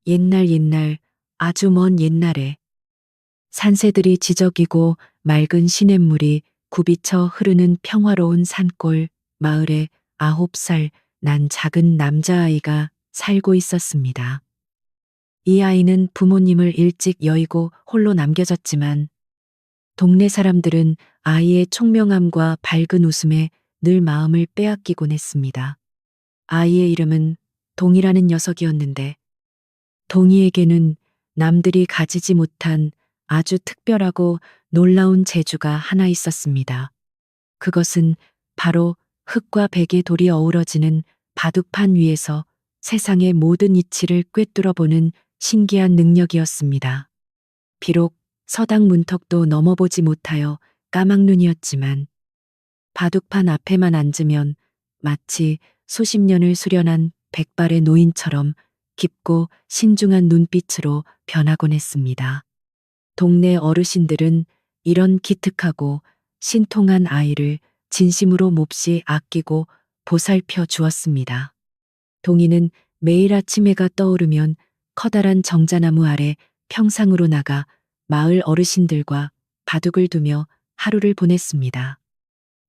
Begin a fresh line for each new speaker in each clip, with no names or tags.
옛날 옛날 아주 먼 옛날에 산새들이 지저귀고 맑은 시냇물이 굽이쳐 흐르는 평화로운 산골 마을에 9살 난 작은 남자아이가 살고 있었습니다. 이 아이는 부모님을 일찍 여의고 홀로 남겨졌지만 동네 사람들은 아이의 총명함과 밝은 웃음에 늘 마음을 빼앗기곤 했습니다. 아이의 이름은 동이라는 녀석이었는데 동이에게는 남들이 가지지 못한 아주 특별하고 놀라운 재주가 하나 있었습니다. 그것은 바로 흙과 백의 돌이 어우러지는 바둑판 위에서 세상의 모든 이치를 꿰뚫어 보는 신기한 능력이었습니다. 비록 서당 문턱도 넘어보지 못하여 까막눈이었지만 바둑판 앞에만 앉으면 마치 수십 년을 수련한 백발의 노인처럼 깊고 신중한 눈빛으로 변하곤 했습니다. 동네 어르신들은 이런 기특하고 신통한 아이를 진심으로 몹시 아끼고 보살펴 주었습니다. 동이는 매일 아침 해가 떠오르면 커다란 정자나무 아래 평상으로 나가 마을 어르신들과 바둑을 두며 하루를 보냈습니다.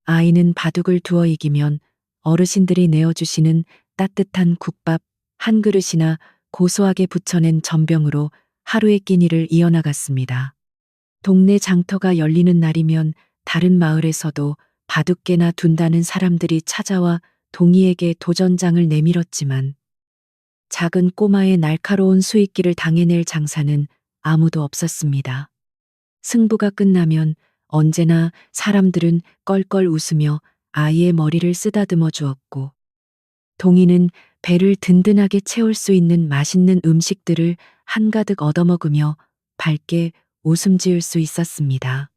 아이는 바둑을 두어 이기면 어르신들이 내어주시는 따뜻한 국밥 한 그릇이나 고소하게 부쳐낸 전병으로 하루의 끼니를 이어나갔습니다. 동네 장터가 열리는 날이면 다른 마을에서도 바둑개나 둔다는 사람들이 찾아와 동이에게 도전장을 내밀었지만 작은 꼬마의 날카로운 수익기를 당해낼 장사는 아무도 없었습니다. 승부가 끝나면 언제나 사람들은 껄껄 웃으며 아이의 머리를 쓰다듬어 주었고 동이는 배를 든든하게 채울 수 있는 맛있는 음식들을 한가득 얻어먹으며 밝게 웃음 지을 수 있었습니다.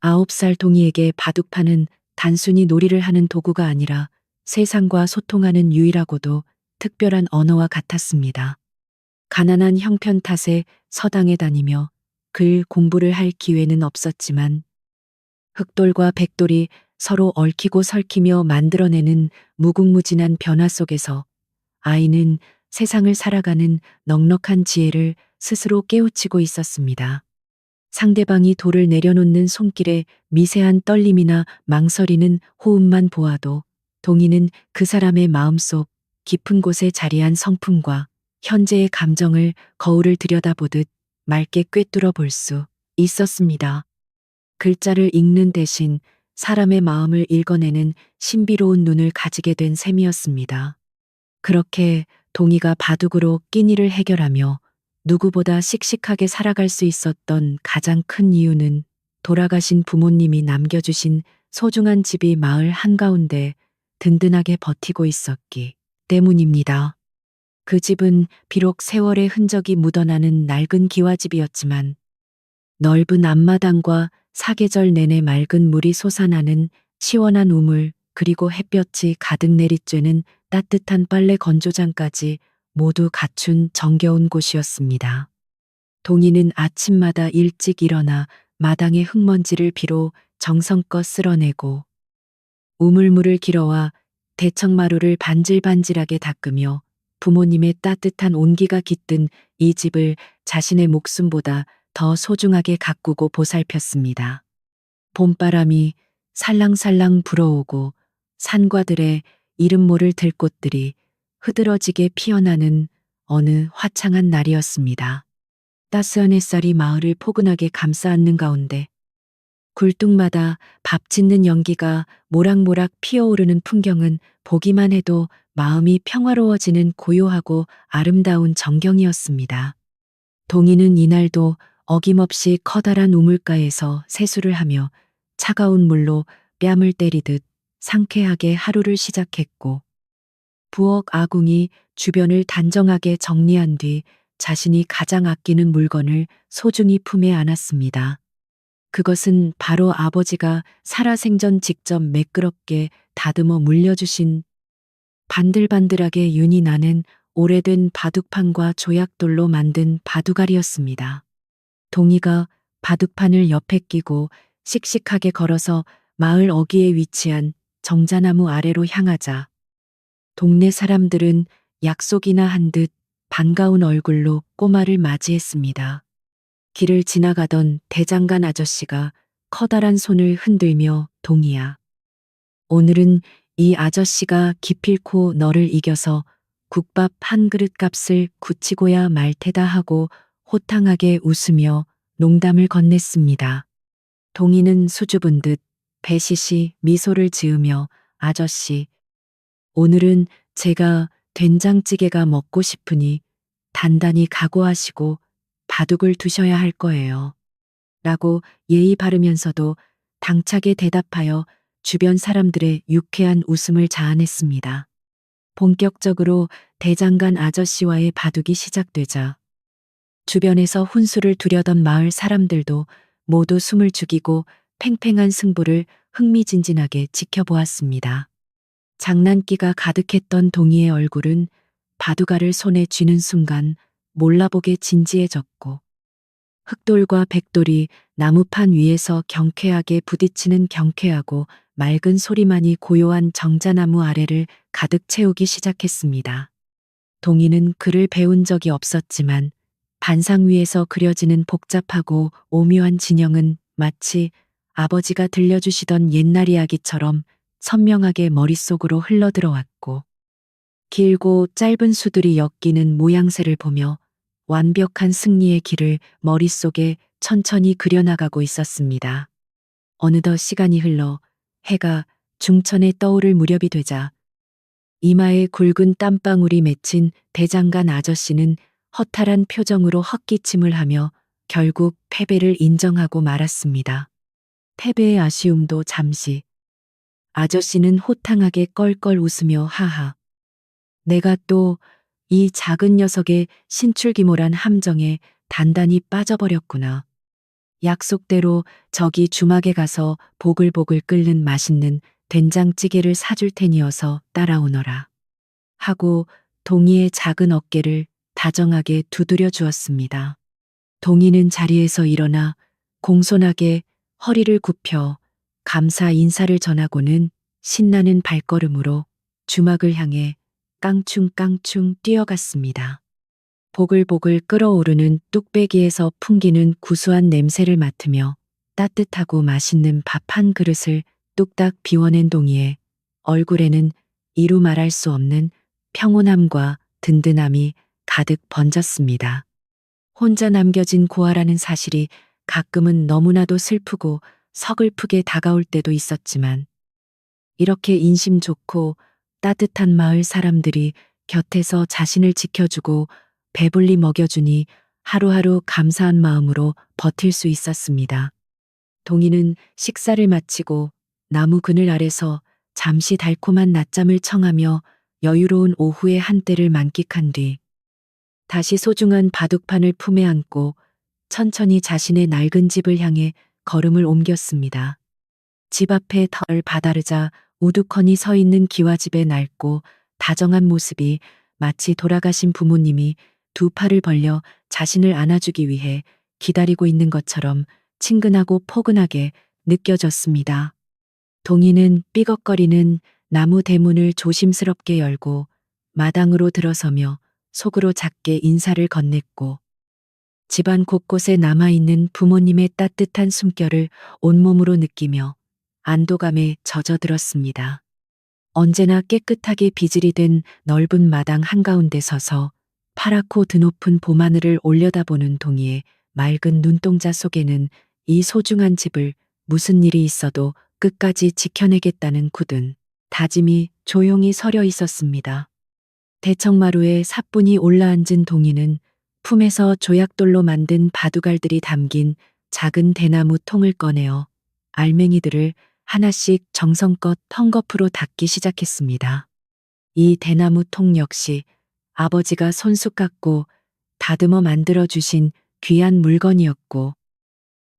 9살 동이에게 바둑판은 단순히 놀이를 하는 도구가 아니라 세상과 소통하는 유일하고도 특별한 언어와 같았습니다. 가난한 형편 탓에 서당에 다니며 글 공부를 할 기회는 없었지만 흑돌과 백돌이 서로 얽히고 설키며 만들어내는 무궁무진한 변화 속에서 아이는 세상을 살아가는 넉넉한 지혜를 스스로 깨우치고 있었습니다. 상대방이 돌을 내려놓는 손길에 미세한 떨림이나 망설이는 호흡만 보아도 동이는 그 사람의 마음속 깊은 곳에 자리한 성품과 현재의 감정을 거울을 들여다보듯 맑게 꿰뚫어 볼 수 있었습니다. 글자를 읽는 대신 사람의 마음을 읽어내는 신비로운 눈을 가지게 된 셈이었습니다. 그렇게 동이가 바둑으로 끼니를 해결하며 누구보다 씩씩하게 살아갈 수 있었던 가장 큰 이유는 돌아가신 부모님이 남겨주신 소중한 집이 마을 한가운데 든든하게 버티고 있었기 때문입니다. 그 집은 비록 세월의 흔적이 묻어나는 낡은 기와집이었지만 넓은 앞마당과 사계절 내내 맑은 물이 솟아나는 시원한 우물 그리고 햇볕이 가득 내리쬐는 따뜻한 빨래 건조장까지 모두 갖춘 정겨운 곳이었습니다. 동이는 아침마다 일찍 일어나 마당의 흙먼지를 비로 정성껏 쓸어내고 우물물을 길어와 대청마루를 반질반질하게 닦으며 부모님의 따뜻한 온기가 깃든 이 집을 자신의 목숨보다 더 소중하게 가꾸고 보살폈습니다. 봄바람이 살랑살랑 불어오고 산과들의 이름 모를 들꽃들이 흐드러지게 피어나는 어느 화창한 날이었습니다. 따스한 햇살이 마을을 포근하게 감싸안는 가운데 굴뚝마다 밥 짓는 연기가 모락모락 피어오르는 풍경은 보기만 해도 마음이 평화로워지는 고요하고 아름다운 정경이었습니다. 동이는 이날도 어김없이 커다란 우물가에서 세수를 하며 차가운 물로 뺨을 때리듯 상쾌하게 하루를 시작했고 부엌 아궁이 주변을 단정하게 정리한 뒤 자신이 가장 아끼는 물건을 소중히 품에 안았습니다. 그것은 바로 아버지가 살아생전 직접 매끄럽게 다듬어 물려주신 반들반들하게 윤이 나는 오래된 바둑판과 조약돌로 만든 바둑알이었습니다. 동이가 바둑판을 옆에 끼고 씩씩하게 걸어서 마을 어귀에 위치한 정자나무 아래로 향하자 동네 사람들은 약속이나 한 듯 반가운 얼굴로 꼬마를 맞이했습니다. 길을 지나가던 대장간 아저씨가 커다란 손을 흔들며 동이야. 오늘은 이 아저씨가 기필코 너를 이겨서 국밥 한 그릇 값을 굳히고야 말 테다 하고 호탕하게 웃으며 농담을 건넸습니다. 동이는 수줍은 듯 배시시 미소를 지으며 아저씨, 오늘은 제가 된장찌개가 먹고 싶으니 단단히 각오하시고 바둑을 두셔야 할 거예요. 라고 예의 바르면서도 당차게 대답하여 주변 사람들의 유쾌한 웃음을 자아냈습니다. 본격적으로 대장간 아저씨와의 바둑이 시작되자 주변에서 훈수를 두려던 마을 사람들도 모두 숨을 죽이고 팽팽한 승부를 흥미진진하게 지켜보았습니다. 장난기가 가득했던 동희의 얼굴은 바둑알을 손에 쥐는 순간 몰라보게 진지해졌고 흑돌과 백돌이 나무판 위에서 경쾌하게 부딪히는 경쾌하고 맑은 소리만이 고요한 정자나무 아래를 가득 채우기 시작했습니다. 동희는 글을 배운 적이 없었지만 반상 위에서 그려지는 복잡하고 오묘한 진영은 마치 아버지가 들려주시던 옛날 이야기처럼 선명하게 머릿속으로 흘러들어왔고 길고 짧은 수들이 엮이는 모양새를 보며 완벽한 승리의 길을 머릿속에 천천히 그려나가고 있었습니다. 어느덧 시간이 흘러 해가 중천에 떠오를 무렵이 되자 이마에 굵은 땀방울이 맺힌 대장간 아저씨는 허탈한 표정으로 헛기침을 하며 결국 패배를 인정하고 말았습니다. 패배의 아쉬움도 잠시. 아저씨는 호탕하게 껄껄 웃으며 하하. 내가 또 이 작은 녀석의 신출귀몰한 함정에 단단히 빠져버렸구나. 약속대로 저기 주막에 가서 보글보글 끓는 맛있는 된장찌개를 사줄 테니어서 따라오너라. 하고 동희의 작은 어깨를 다정하게 두드려 주었습니다. 동희는 자리에서 일어나 공손하게 허리를 굽혀 감사 인사를 전하고는 신나는 발걸음으로 주막을 향해 깡충깡충 뛰어갔습니다. 보글보글 끓어오르는 뚝배기에서 풍기는 구수한 냄새를 맡으며 따뜻하고 맛있는 밥 한 그릇을 뚝딱 비워낸 동희의 얼굴에는 이루 말할 수 없는 평온함과 든든함이 가득 번졌습니다. 혼자 남겨진 고아라는 사실이 가끔은 너무나도 슬프고 서글프게 다가올 때도 있었지만 이렇게 인심 좋고 따뜻한 마을 사람들이 곁에서 자신을 지켜주고 배불리 먹여주니 하루하루 감사한 마음으로 버틸 수 있었습니다. 동희는 식사를 마치고 나무 그늘 아래서 잠시 달콤한 낮잠을 청하며 여유로운 오후의 한때를 만끽한 뒤 다시 소중한 바둑판을 품에 안고 천천히 자신의 낡은 집을 향해 걸음을 옮겼습니다. 집 앞에 덜 바다르자 우두커니 서 있는 기와집의 낡고 다정한 모습이 마치 돌아가신 부모님이 두 팔을 벌려 자신을 안아주기 위해 기다리고 있는 것처럼 친근하고 포근하게 느껴졌습니다. 동희는 삐걱거리는 나무 대문을 조심스럽게 열고 마당으로 들어서며 속으로 작게 인사를 건넸고 집안 곳곳에 남아있는 부모님의 따뜻한 숨결을 온몸으로 느끼며 안도감에 젖어들었습니다. 언제나 깨끗하게 비질이 된 넓은 마당 한가운데 서서 파랗고 드높은 봄하늘을 올려다보는 동희의 맑은 눈동자 속에는 이 소중한 집을 무슨 일이 있어도 끝까지 지켜내겠다는 굳은 다짐이 조용히 서려 있었습니다. 대청마루에 사뿐히 올라앉은 동희는 품에서 조약돌로 만든 바둑알들이 담긴 작은 대나무 통을 꺼내어 알맹이들을 하나씩 정성껏 헝겊으로 닦기 시작했습니다. 이 대나무 통 역시 아버지가 손수 깎고 다듬어 만들어주신 귀한 물건이었고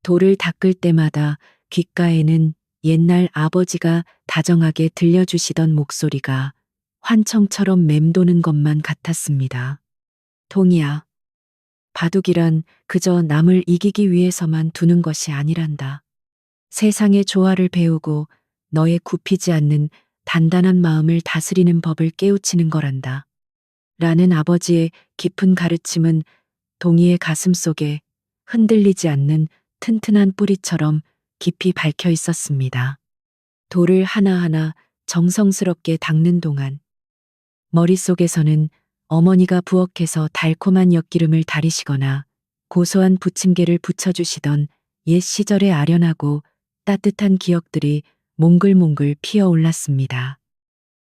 돌을 닦을 때마다 귓가에는 옛날 아버지가 다정하게 들려주시던 목소리가 환청처럼 맴도는 것만 같았습니다. 동희야, 바둑이란 그저 남을 이기기 위해서만 두는 것이 아니란다. 세상의 조화를 배우고 너의 굽히지 않는 단단한 마음을 다스리는 법을 깨우치는 거란다. 라는 아버지의 깊은 가르침은 동희의 가슴 속에 흔들리지 않는 튼튼한 뿌리처럼 깊이 박혀 있었습니다. 돌을 하나하나 정성스럽게 닦는 동안 머릿속에서는 어머니가 부엌에서 달콤한 엿기름을 다리시거나 고소한 부침개를 부쳐주시던 옛 시절의 아련하고 따뜻한 기억들이 몽글몽글 피어올랐습니다.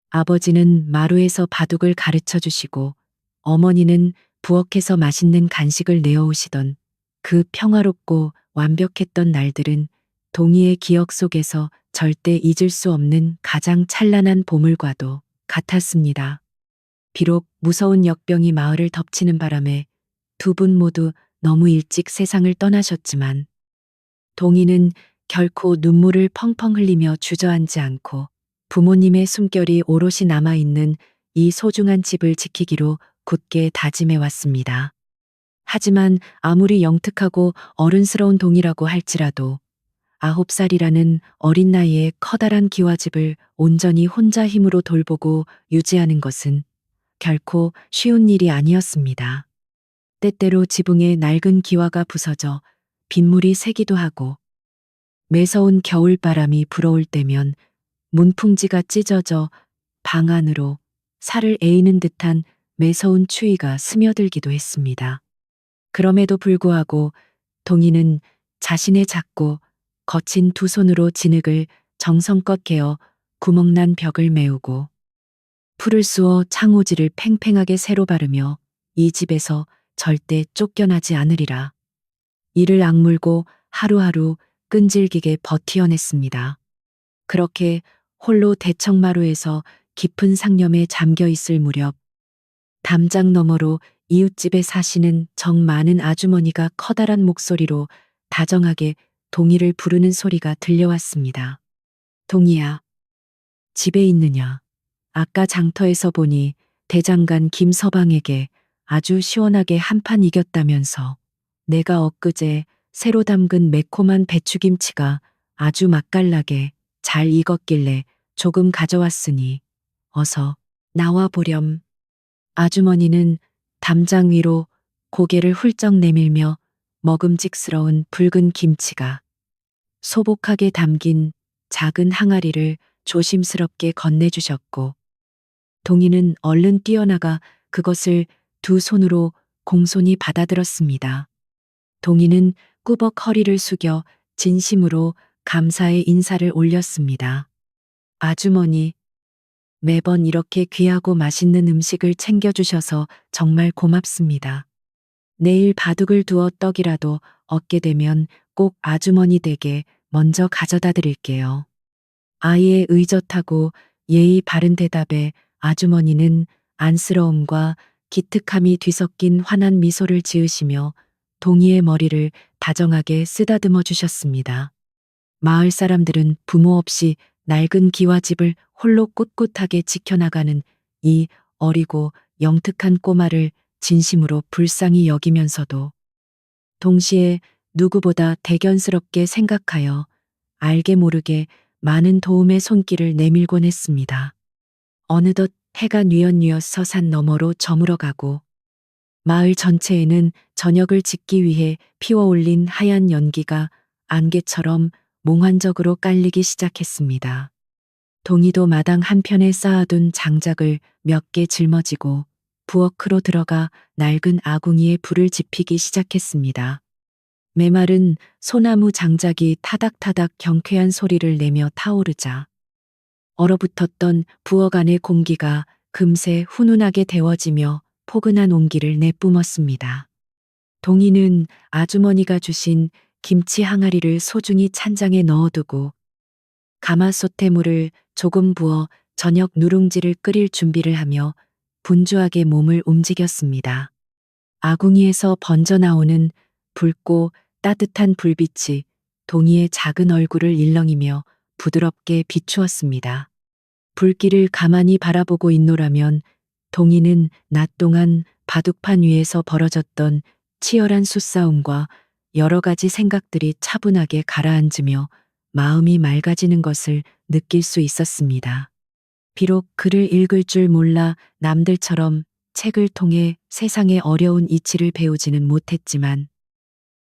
아버지는 마루에서 바둑을 가르쳐 주시고 어머니는 부엌에서 맛있는 간식을 내어오시던 그 평화롭고 완벽했던 날들은 동희의 기억 속에서 절대 잊을 수 없는 가장 찬란한 보물과도 같았습니다. 비록 무서운 역병이 마을을 덮치는 바람에 두 분 모두 너무 일찍 세상을 떠나셨지만 동희는 결코 눈물을 펑펑 흘리며 주저앉지 않고 부모님의 숨결이 오롯이 남아있는 이 소중한 집을 지키기로 굳게 다짐해 왔습니다. 하지만 아무리 영특하고 어른스러운 동이라고 할지라도 9살이라는 어린 나이에 커다란 기와집을 온전히 혼자 힘으로 돌보고 유지하는 것은 결코 쉬운 일이 아니었습니다. 때때로 지붕에 낡은 기와가 부서져 빗물이 새기도 하고 매서운 겨울바람이 불어올 때면 문풍지가 찢어져 방 안으로 살을 에이는 듯한 매서운 추위가 스며들기도 했습니다. 그럼에도 불구하고 동희는 자신의 작고 거친 두 손으로 진흙을 정성껏 개어 구멍난 벽을 메우고 풀을 쏘어 창호지를 팽팽하게 새로 바르며 이 집에서 절대 쫓겨나지 않으리라. 이를 악물고 하루하루 끈질기게 버티어냈습니다. 그렇게 홀로 대청마루에서 깊은 상념에 잠겨 있을 무렵 담장 너머로 이웃집에 사시는 정 많은 아주머니가 커다란 목소리로 다정하게 동희를 부르는 소리가 들려왔습니다. 동희야, 집에 있느냐? 아까 장터에서 보니 대장간 김서방에게 아주 시원하게 한판 이겼다면서 내가 엊그제 새로 담근 매콤한 배추김치가 아주 맛깔나게 잘 익었길래 조금 가져왔으니 어서 나와 보렴. 아주머니는 담장 위로 고개를 훌쩍 내밀며 먹음직스러운 붉은 김치가 소복하게 담긴 작은 항아리를 조심스럽게 건네주셨고 동희는 얼른 뛰어나가 그것을 두 손으로 공손히 받아들었습니다. 동희는 꾸벅 허리를 숙여 진심으로 감사의 인사를 올렸습니다. 아주머니, 매번 이렇게 귀하고 맛있는 음식을 챙겨주셔서 정말 고맙습니다. 내일 바둑을 두어 떡이라도 얻게 되면 꼭 아주머니 댁에 먼저 가져다 드릴게요. 아이의 의젓하고 예의 바른 대답에 아주머니는 안쓰러움과 기특함이 뒤섞인 환한 미소를 지으시며 동희의 머리를 다정하게 쓰다듬어 주셨습니다. 마을 사람들은 부모 없이 낡은 기와집을 홀로 꿋꿋하게 지켜나가는 이 어리고 영특한 꼬마를 진심으로 불쌍히 여기면서도 동시에 누구보다 대견스럽게 생각하여 알게 모르게 많은 도움의 손길을 내밀곤 했습니다. 어느덧 해가 뉘엿뉘엿 서산 너머로 저물어가고 마을 전체에는 저녁을 짓기 위해 피워올린 하얀 연기가 안개처럼 몽환적으로 깔리기 시작했습니다. 동희도 마당 한편에 쌓아둔 장작을 몇 개 짊어지고 부엌으로 들어가 낡은 아궁이에 불을 지피기 시작했습니다. 메마른 소나무 장작이 타닥타닥 경쾌한 소리를 내며 타오르자 얼어붙었던 부엌 안의 공기가 금세 훈훈하게 데워지며 포근한 온기를 내뿜었습니다. 동희는 아주머니가 주신 김치 항아리를 소중히 찬장에 넣어두고 가마솥에 물을 조금 부어 저녁 누룽지를 끓일 준비를 하며 분주하게 몸을 움직였습니다. 아궁이에서 번져 나오는 붉고 따뜻한 불빛이 동희의 작은 얼굴을 일렁이며 부드럽게 비추었습니다. 불길을 가만히 바라보고 있노라면 동희는 낮 동안 바둑판 위에서 벌어졌던 치열한 수싸움과 여러 가지 생각들이 차분하게 가라앉으며 마음이 맑아지는 것을 느낄 수 있었습니다. 비록 글을 읽을 줄 몰라 남들처럼 책을 통해 세상의 어려운 이치를 배우지는 못했지만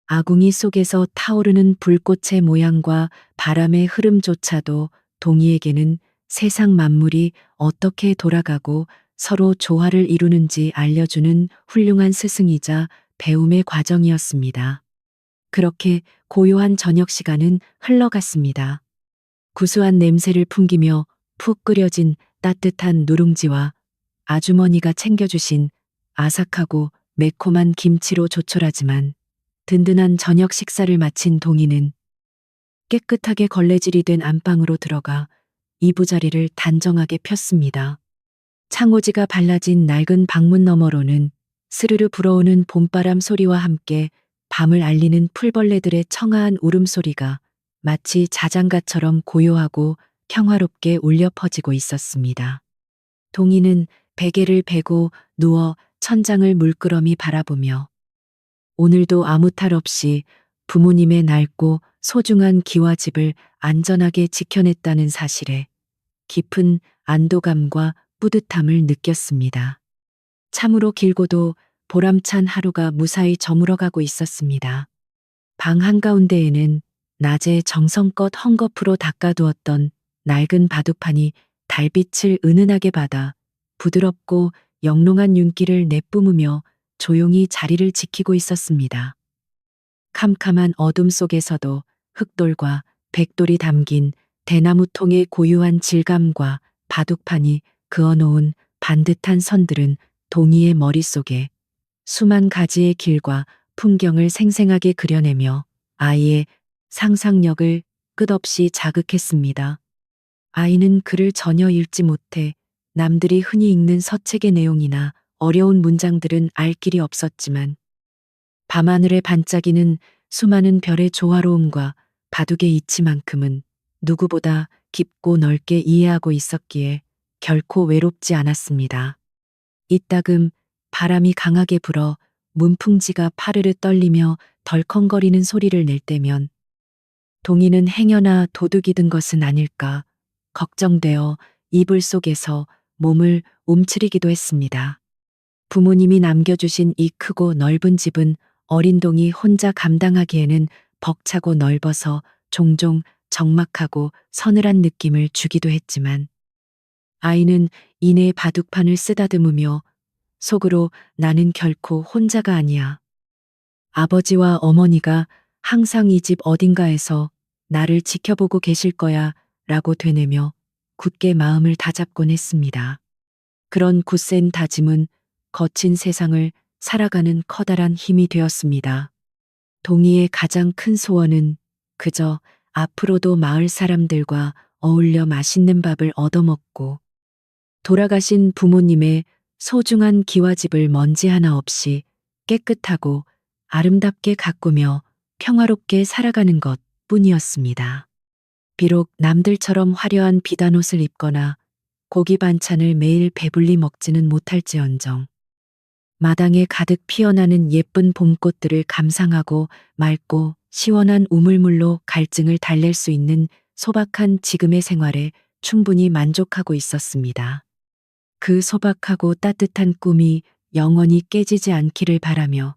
아궁이 속에서 타오르는 불꽃의 모양과 바람의 흐름조차도 동이에게는 세상 만물이 어떻게 돌아가고 서로 조화를 이루는지 알려주는 훌륭한 스승이자 배움의 과정이었습니다. 그렇게 고요한 저녁 시간은 흘러갔습니다. 구수한 냄새를 풍기며 푹 끓여진 따뜻한 누룽지와 아주머니가 챙겨주신 아삭하고 매콤한 김치로 조촐하지만 든든한 저녁 식사를 마친 동희는 깨끗하게 걸레질이 된 안방으로 들어가 이부자리를 단정하게 폈습니다. 창호지가 발라진 낡은 방문 너머로는 스르르 불어오는 봄바람 소리와 함께 밤을 알리는 풀벌레들의 청아한 울음소리가 마치 자장가처럼 고요하고 평화롭게 울려 퍼지고 있었습니다. 동희는 베개를 베고 누워 천장을 물끄러미 바라보며 오늘도 아무 탈 없이 부모님의 낡고 소중한 기와집을 안전하게 지켜냈다는 사실에 깊은 안도감과 뿌듯함을 느꼈습니다. 참으로 길고도 보람찬 하루가 무사히 저물어가고 있었습니다. 방 한가운데에는 낮에 정성껏 헝겊으로 닦아두었던 낡은 바둑판이 달빛을 은은하게 받아 부드럽고 영롱한 윤기를 내뿜으며 조용히 자리를 지키고 있었습니다. 캄캄한 어둠 속에서도 흑돌과 백돌이 담긴 대나무통의 고유한 질감과 바둑판이 그어놓은 반듯한 선들은 동희의 머릿속에 수만 가지의 길과 풍경을 생생하게 그려내며 아이의 상상력을 끝없이 자극했습니다. 아이는 글을 전혀 읽지 못해 남들이 흔히 읽는 서책의 내용이나 어려운 문장들은 알 길이 없었지만 밤하늘에 반짝이는 수많은 별의 조화로움과 바둑의 이치만큼은 누구보다 깊고 넓게 이해하고 있었기에 결코 외롭지 않았습니다. 이따금 바람이 강하게 불어 문풍지가 파르르 떨리며 덜컹거리는 소리를 낼 때면 동희는 행여나 도둑이 든 것은 아닐까 걱정되어 이불 속에서 몸을 움츠리기도 했습니다. 부모님이 남겨주신 이 크고 넓은 집은 어린 동이 혼자 감당하기에는 벅차고 넓어서 종종 적막하고 서늘한 느낌을 주기도 했지만 아이는 이내 바둑판을 쓰다듬으며 속으로 나는 결코 혼자가 아니야. 아버지와 어머니가 항상 이 집 어딘가에서 나를 지켜보고 계실 거야 라고 되뇌며 굳게 마음을 다잡곤 했습니다. 그런 굳센 다짐은 거친 세상을 살아가는 커다란 힘이 되었습니다. 동희의 가장 큰 소원은 그저 앞으로도 마을 사람들과 어울려 맛있는 밥을 얻어먹고 돌아가신 부모님의 소중한 기와집을 먼지 하나 없이 깨끗하고 아름답게 가꾸며 평화롭게 살아가는 것 뿐이었습니다. 비록 남들처럼 화려한 비단옷을 입거나 고기 반찬을 매일 배불리 먹지는 못할지언정 마당에 가득 피어나는 예쁜 봄꽃들을 감상하고 맑고 시원한 우물물로 갈증을 달랠 수 있는 소박한 지금의 생활에 충분히 만족하고 있었습니다. 그 소박하고 따뜻한 꿈이 영원히 깨지지 않기를 바라며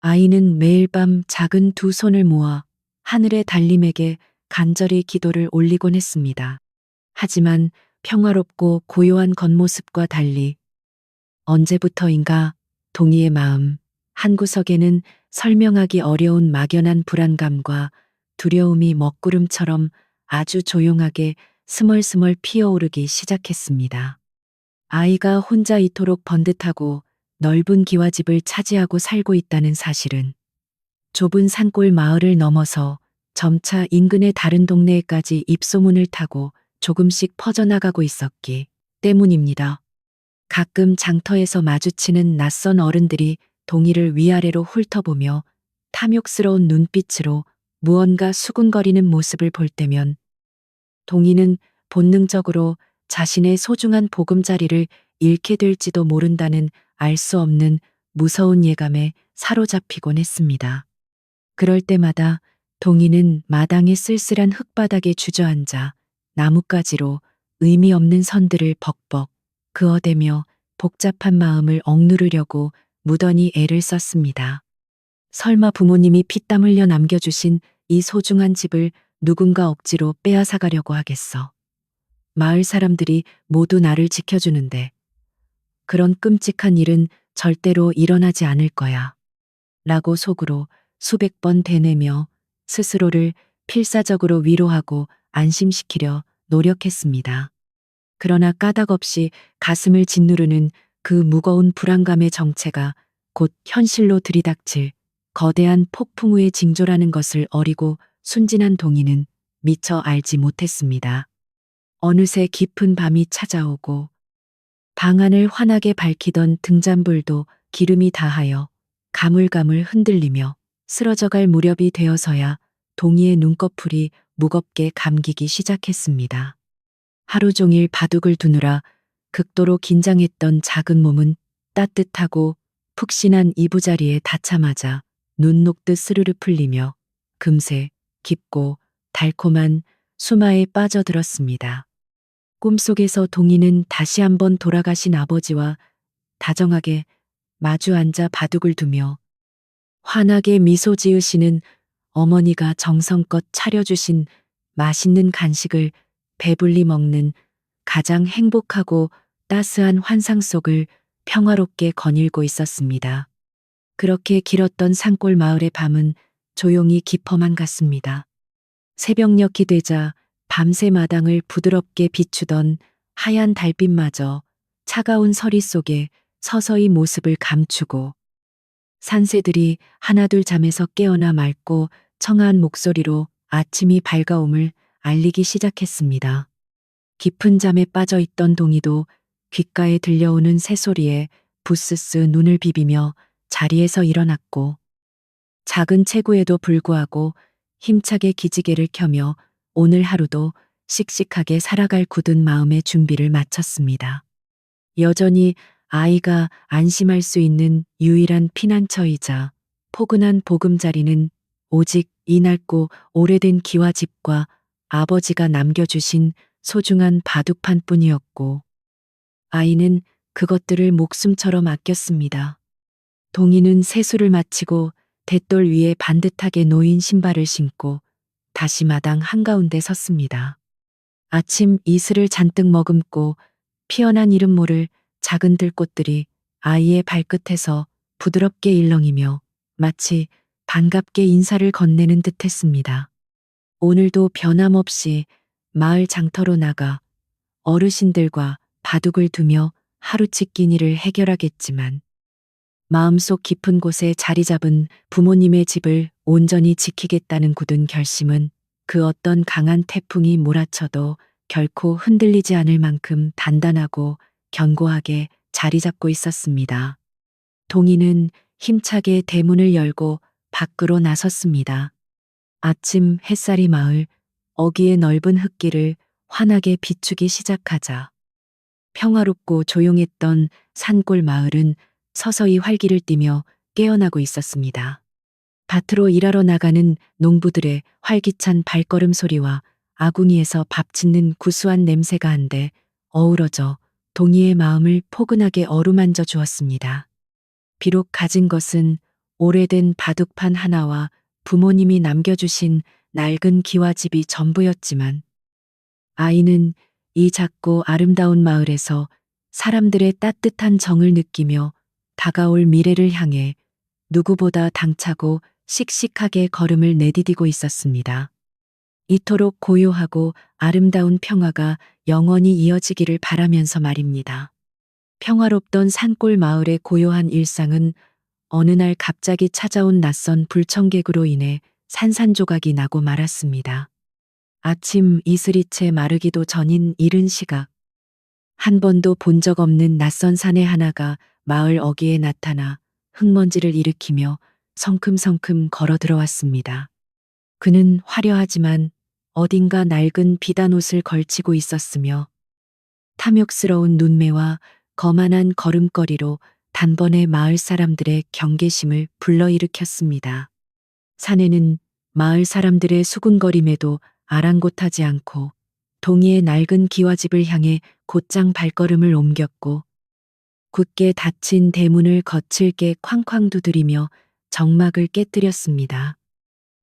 아이는 매일 밤 작은 두 손을 모아 하늘의 달님에게 간절히 기도를 올리곤 했습니다. 하지만 평화롭고 고요한 겉모습과 달리 언제부터인가 동희의 마음 한구석에는 설명하기 어려운 막연한 불안감과 두려움이 먹구름처럼 아주 조용하게 스멀스멀 피어오르기 시작했습니다. 아이가 혼자 이토록 번듯하고 넓은 기와집을 차지하고 살고 있다는 사실은 좁은 산골 마을을 넘어서 점차 인근의 다른 동네에까지 입소문을 타고 조금씩 퍼져나가고 있었기 때문입니다. 가끔 장터에서 마주치는 낯선 어른들이 동희를 위아래로 훑어보며 탐욕스러운 눈빛으로 무언가 수군거리는 모습을 볼 때면 동희는 본능적으로 자신의 소중한 보금자리를 잃게 될지도 모른다는 알 수 없는 무서운 예감에 사로잡히곤 했습니다. 그럴 때마다 동희는 마당의 쓸쓸한 흙바닥에 주저앉아 나뭇가지로 의미 없는 선들을 벅벅 그어대며 복잡한 마음을 억누르려고 무던히 애를 썼습니다. 설마 부모님이 피땀 흘려 남겨주신 이 소중한 집을 누군가 억지로 빼앗아가려고 하겠어. 마을 사람들이 모두 나를 지켜주는데 그런 끔찍한 일은 절대로 일어나지 않을 거야. 라고 속으로 수백 번 되뇌며 스스로를 필사적으로 위로하고 안심시키려 노력했습니다. 그러나 까닭없이 가슴을 짓누르는 그 무거운 불안감의 정체가 곧 현실로 들이닥칠 거대한 폭풍우의 징조라는 것을 어리고 순진한 동이는 미처 알지 못했습니다. 어느새 깊은 밤이 찾아오고 방 안을 환하게 밝히던 등잔불도 기름이 다하여 가물가물 흔들리며 쓰러져갈 무렵이 되어서야 동이의 눈꺼풀이 무겁게 감기기 시작했습니다. 하루 종일 바둑을 두느라 극도로 긴장했던 작은 몸은 따뜻하고 푹신한 이부자리에 닿자마자 눈 녹듯 스르르 풀리며 금세 깊고 달콤한 수마에 빠져들었습니다. 꿈속에서 동이는 다시 한번 돌아가신 아버지와 다정하게 마주 앉아 바둑을 두며 환하게 미소 지으시는 어머니가 정성껏 차려주신 맛있는 간식을 배불리 먹는 가장 행복하고 따스한 환상 속을 평화롭게 거닐고 있었습니다. 그렇게 길었던 산골 마을의 밤은 조용히 깊어만 갔습니다. 새벽녘이 되자 밤새 마당을 부드럽게 비추던 하얀 달빛마저 차가운 서리 속에 서서히 모습을 감추고 산새들이 하나둘 잠에서 깨어나 맑고 청아한 목소리로 아침이 밝아옴을 알리기 시작했습니다. 깊은 잠에 빠져 있던 동이도 귓가에 들려오는 새소리에 부스스 눈을 비비며 자리에서 일어났고 작은 체구에도 불구하고 힘차게 기지개를 켜며 오늘 하루도 씩씩하게 살아갈 굳은 마음의 준비를 마쳤습니다. 여전히 아이가 안심할 수 있는 유일한 피난처이자 포근한 보금자리는 오직 이 낡고 오래된 기와집과 아버지가 남겨주신 소중한 바둑판 뿐이었고 아이는 그것들을 목숨처럼 아꼈습니다. 동이는 세수를 마치고 돛돌 위에 반듯하게 놓인 신발을 신고 다시 마당 한가운데 섰습니다. 아침 이슬을 잔뜩 머금고 피어난 이름 모를 작은 들꽃들이 아이의 발끝에서 부드럽게 일렁이며 마치 반갑게 인사를 건네는 듯했습니다. 오늘도 변함없이 마을 장터로 나가 어르신들과 바둑을 두며 하루치킨 일을 해결하겠지만 마음속 깊은 곳에 자리 잡은 부모님의 집을 온전히 지키겠다는 굳은 결심은 그 어떤 강한 태풍이 몰아쳐도 결코 흔들리지 않을 만큼 단단하고 견고하게 자리 잡고 있었습니다. 동이는 힘차게 대문을 열고 밖으로 나섰습니다. 아침 햇살이 마을 어귀의 넓은 흙길을 환하게 비추기 시작하자 평화롭고 조용했던 산골 마을은 서서히 활기를 띠며 깨어나고 있었습니다. 밭으로 일하러 나가는 농부들의 활기찬 발걸음 소리와 아궁이에서 밥 짓는 구수한 냄새가 한데 어우러져 동이의 마음을 포근하게 어루만져 주었습니다. 비록 가진 것은 오래된 바둑판 하나와 부모님이 남겨주신 낡은 기와집이 전부였지만 아이는 이 작고 아름다운 마을에서 사람들의 따뜻한 정을 느끼며 다가올 미래를 향해 누구보다 당차고 씩씩하게 걸음을 내디디고 있었습니다. 이토록 고요하고 아름다운 평화가 영원히 이어지기를 바라면서 말입니다. 평화롭던 산골 마을의 고요한 일상은 어느 날 갑자기 찾아온 낯선 불청객으로 인해 산산조각이 나고 말았습니다. 아침 이슬이 채 마르기도 전인 이른 시각, 한 번도 본 적 없는 낯선 사내 하나가 마을 어귀에 나타나 흙먼지를 일으키며 성큼성큼 걸어 들어왔습니다. 그는 화려하지만 어딘가 낡은 비단 옷을 걸치고 있었으며 탐욕스러운 눈매와 거만한 걸음걸이로 단번에 마을 사람들의 경계심을 불러일으켰습니다. 사내는 마을 사람들의 수군거림에도 아랑곳하지 않고 동이의 낡은 기와집을 향해 곧장 발걸음을 옮겼고 굳게 닫힌 대문을 거칠게 쾅쾅 두드리며 정막을 깨뜨렸습니다.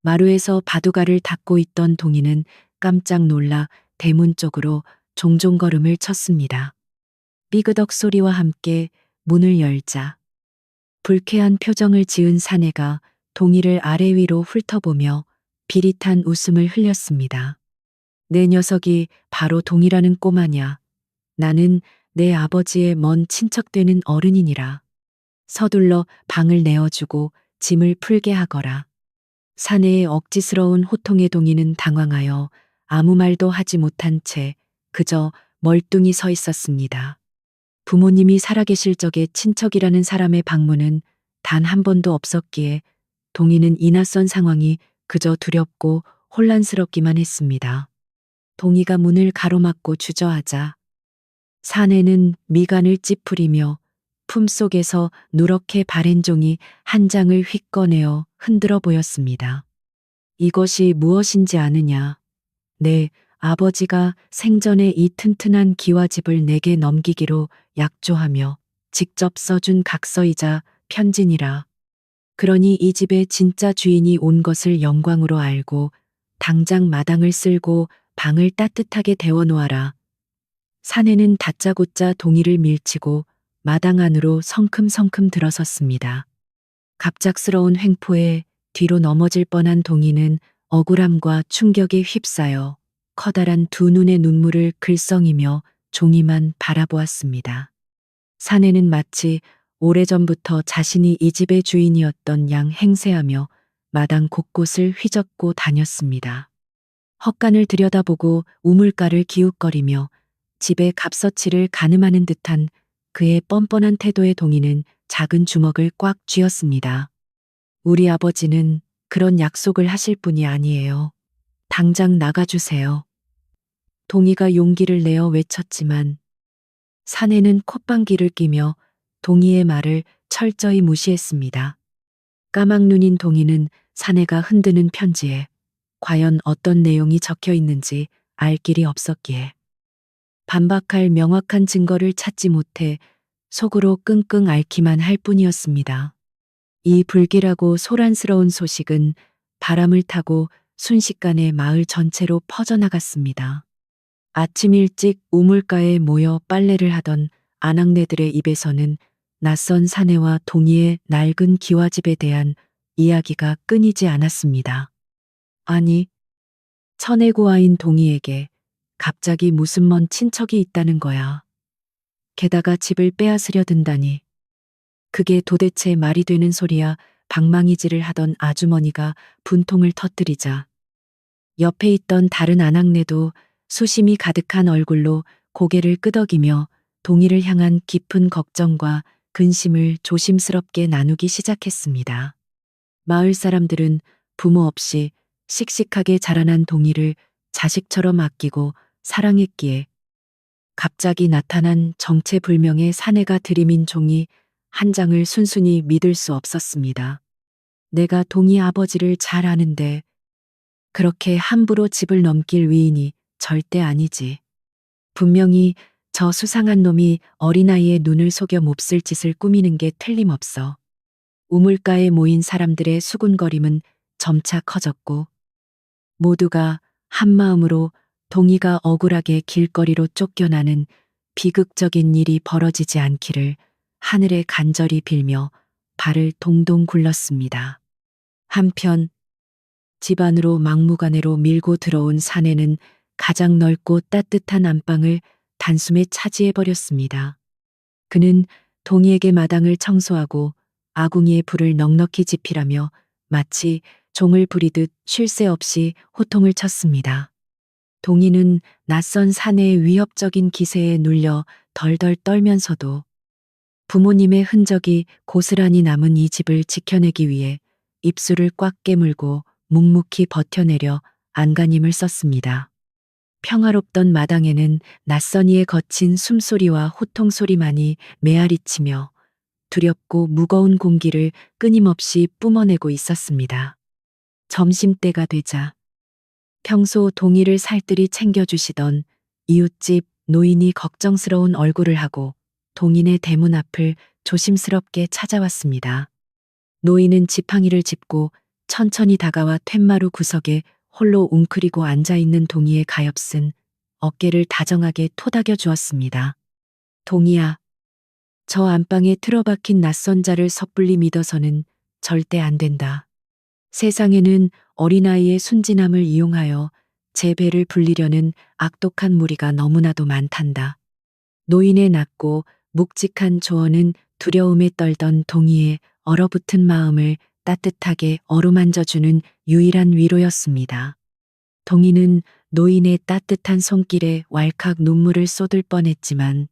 마루에서 바둑알을 닦고 있던 동희는 깜짝 놀라 대문 쪽으로 종종 걸음을 쳤습니다. 삐그덕 소리와 함께 문을 열자 불쾌한 표정을 지은 사내가 동희를 아래 위로 훑어보며 비릿한 웃음을 흘렸습니다. 내 녀석이 바로 동희라는 꼬마냐. 나는 내 아버지의 먼 친척 되는 어른이니라. 서둘러 방을 내어주고 짐을 풀게 하거라. 사내의 억지스러운 호통에 동희는 당황하여 아무 말도 하지 못한 채 그저 멀뚱히 서 있었습니다. 부모님이 살아계실 적에 친척이라는 사람의 방문은 단 한 번도 없었기에 동희는 이 낯선 상황이 그저 두렵고 혼란스럽기만 했습니다. 동희가 문을 가로막고 주저하자 사내는 미간을 찌푸리며 품속에서 누렇게 바랜 종이 한 장을 휙 꺼내어 흔들어 보였습니다. 이것이 무엇인지 아느냐? 네, 아버지가 생전에 이 튼튼한 기와집을 내게 넘기기로 약조하며 직접 써준 각서이자 편지니라. 그러니 이 집의 진짜 주인이 온 것을 영광으로 알고 당장 마당을 쓸고 방을 따뜻하게 데워 놓아라. 사내는 다짜고짜 동희를 밀치고 마당 안으로 성큼성큼 들어섰습니다. 갑작스러운 횡포에 뒤로 넘어질 뻔한 동희는 억울함과 충격에 휩싸여 커다란 두 눈의 눈물을 글썽이며 종이만 바라보았습니다. 사내는 마치 오래전부터 자신이 이 집의 주인이었던 양 행세하며 마당 곳곳을 휘젓고 다녔습니다. 헛간을 들여다보고 우물가를 기웃거리며 집의 값어치를 가늠하는 듯한 그의 뻔뻔한 태도에 동희는 작은 주먹을 꽉 쥐었습니다. 우리 아버지는 그런 약속을 하실 분이 아니에요. 당장 나가주세요. 동희가 용기를 내어 외쳤지만 사내는 콧방귀를 뀌며 동희의 말을 철저히 무시했습니다. 까막눈인 동희는 사내가 흔드는 편지에 과연 어떤 내용이 적혀 있는지 알 길이 없었기에 반박할 명확한 증거를 찾지 못해 속으로 끙끙 앓기만 할 뿐이었습니다. 이 불길하고 소란스러운 소식은 바람을 타고 순식간에 마을 전체로 퍼져나갔습니다. 아침 일찍 우물가에 모여 빨래를 하던 아낙네들의 입에서는 낯선 사내와 동희의 낡은 기와집에 대한 이야기가 끊이지 않았습니다. 아니, 천혜고아인 동희에게 갑자기 무슨 먼 친척이 있다는 거야. 게다가 집을 빼앗으려 든다니. 그게 도대체 말이 되는 소리야. 방망이질을 하던 아주머니가 분통을 터뜨리자 옆에 있던 다른 아낙네도 수심이 가득한 얼굴로 고개를 끄덕이며 동희를 향한 깊은 걱정과 근심을 조심스럽게 나누기 시작했습니다. 마을 사람들은 부모 없이 씩씩하게 자라난 동희를 자식처럼 아끼고 사랑했기에 갑자기 나타난 정체불명의 사내가 들이민 종이 한 장을 순순히 믿을 수 없었습니다. 내가 동희 아버지를 잘 아는데 그렇게 함부로 집을 넘길 위인이 절대 아니지. 분명히 저 수상한 놈이 어린아이의 눈을 속여 몹쓸 짓을 꾸미는 게 틀림없어. 우물가에 모인 사람들의 수군거림은 점차 커졌고 모두가 한마음으로 동희가 억울하게 길거리로 쫓겨나는 비극적인 일이 벌어지지 않기를 하늘에 간절히 빌며 발을 동동 굴렀습니다. 한편 집 안으로 막무가내로 밀고 들어온 사내는 가장 넓고 따뜻한 안방을 단숨에 차지해버렸습니다. 그는 동희에게 마당을 청소하고 아궁이에 불을 넉넉히 지피라며 마치 종을 부리듯 쉴 새 없이 호통을 쳤습니다. 동희는 낯선 사내의 위협적인 기세에 눌려 덜덜 떨면서도 부모님의 흔적이 고스란히 남은 이 집을 지켜내기 위해 입술을 꽉 깨물고 묵묵히 버텨내려 안간힘을 썼습니다. 평화롭던 마당에는 낯선 이의 거친 숨소리와 호통소리만이 메아리치며 두렵고 무거운 공기를 끊임없이 뿜어내고 있었습니다. 점심때가 되자 평소 동희를 살뜰히 챙겨주시던 이웃집 노인이 걱정스러운 얼굴을 하고 동인의 대문 앞을 조심스럽게 찾아왔습니다. 노인은 지팡이를 짚고 천천히 다가와 툇마루 구석에 홀로 웅크리고 앉아있는 동이의 가엾은 어깨를 다정하게 토닥여 주었습니다. 동이야, 저 안방에 틀어박힌 낯선 자를 섣불리 믿어서는 절대 안 된다. 세상에는 어린아이의 순진함을 이용하여 제 배를 불리려는 악독한 무리가 너무나도 많단다. 노인의 낮고 묵직한 조언은 두려움에 떨던 동이의 얼어붙은 마음을 따뜻하게 어루만져주는 유일한 위로였습니다. 동이는 노인의 따뜻한 손길에 왈칵 눈물을 쏟을 뻔했지만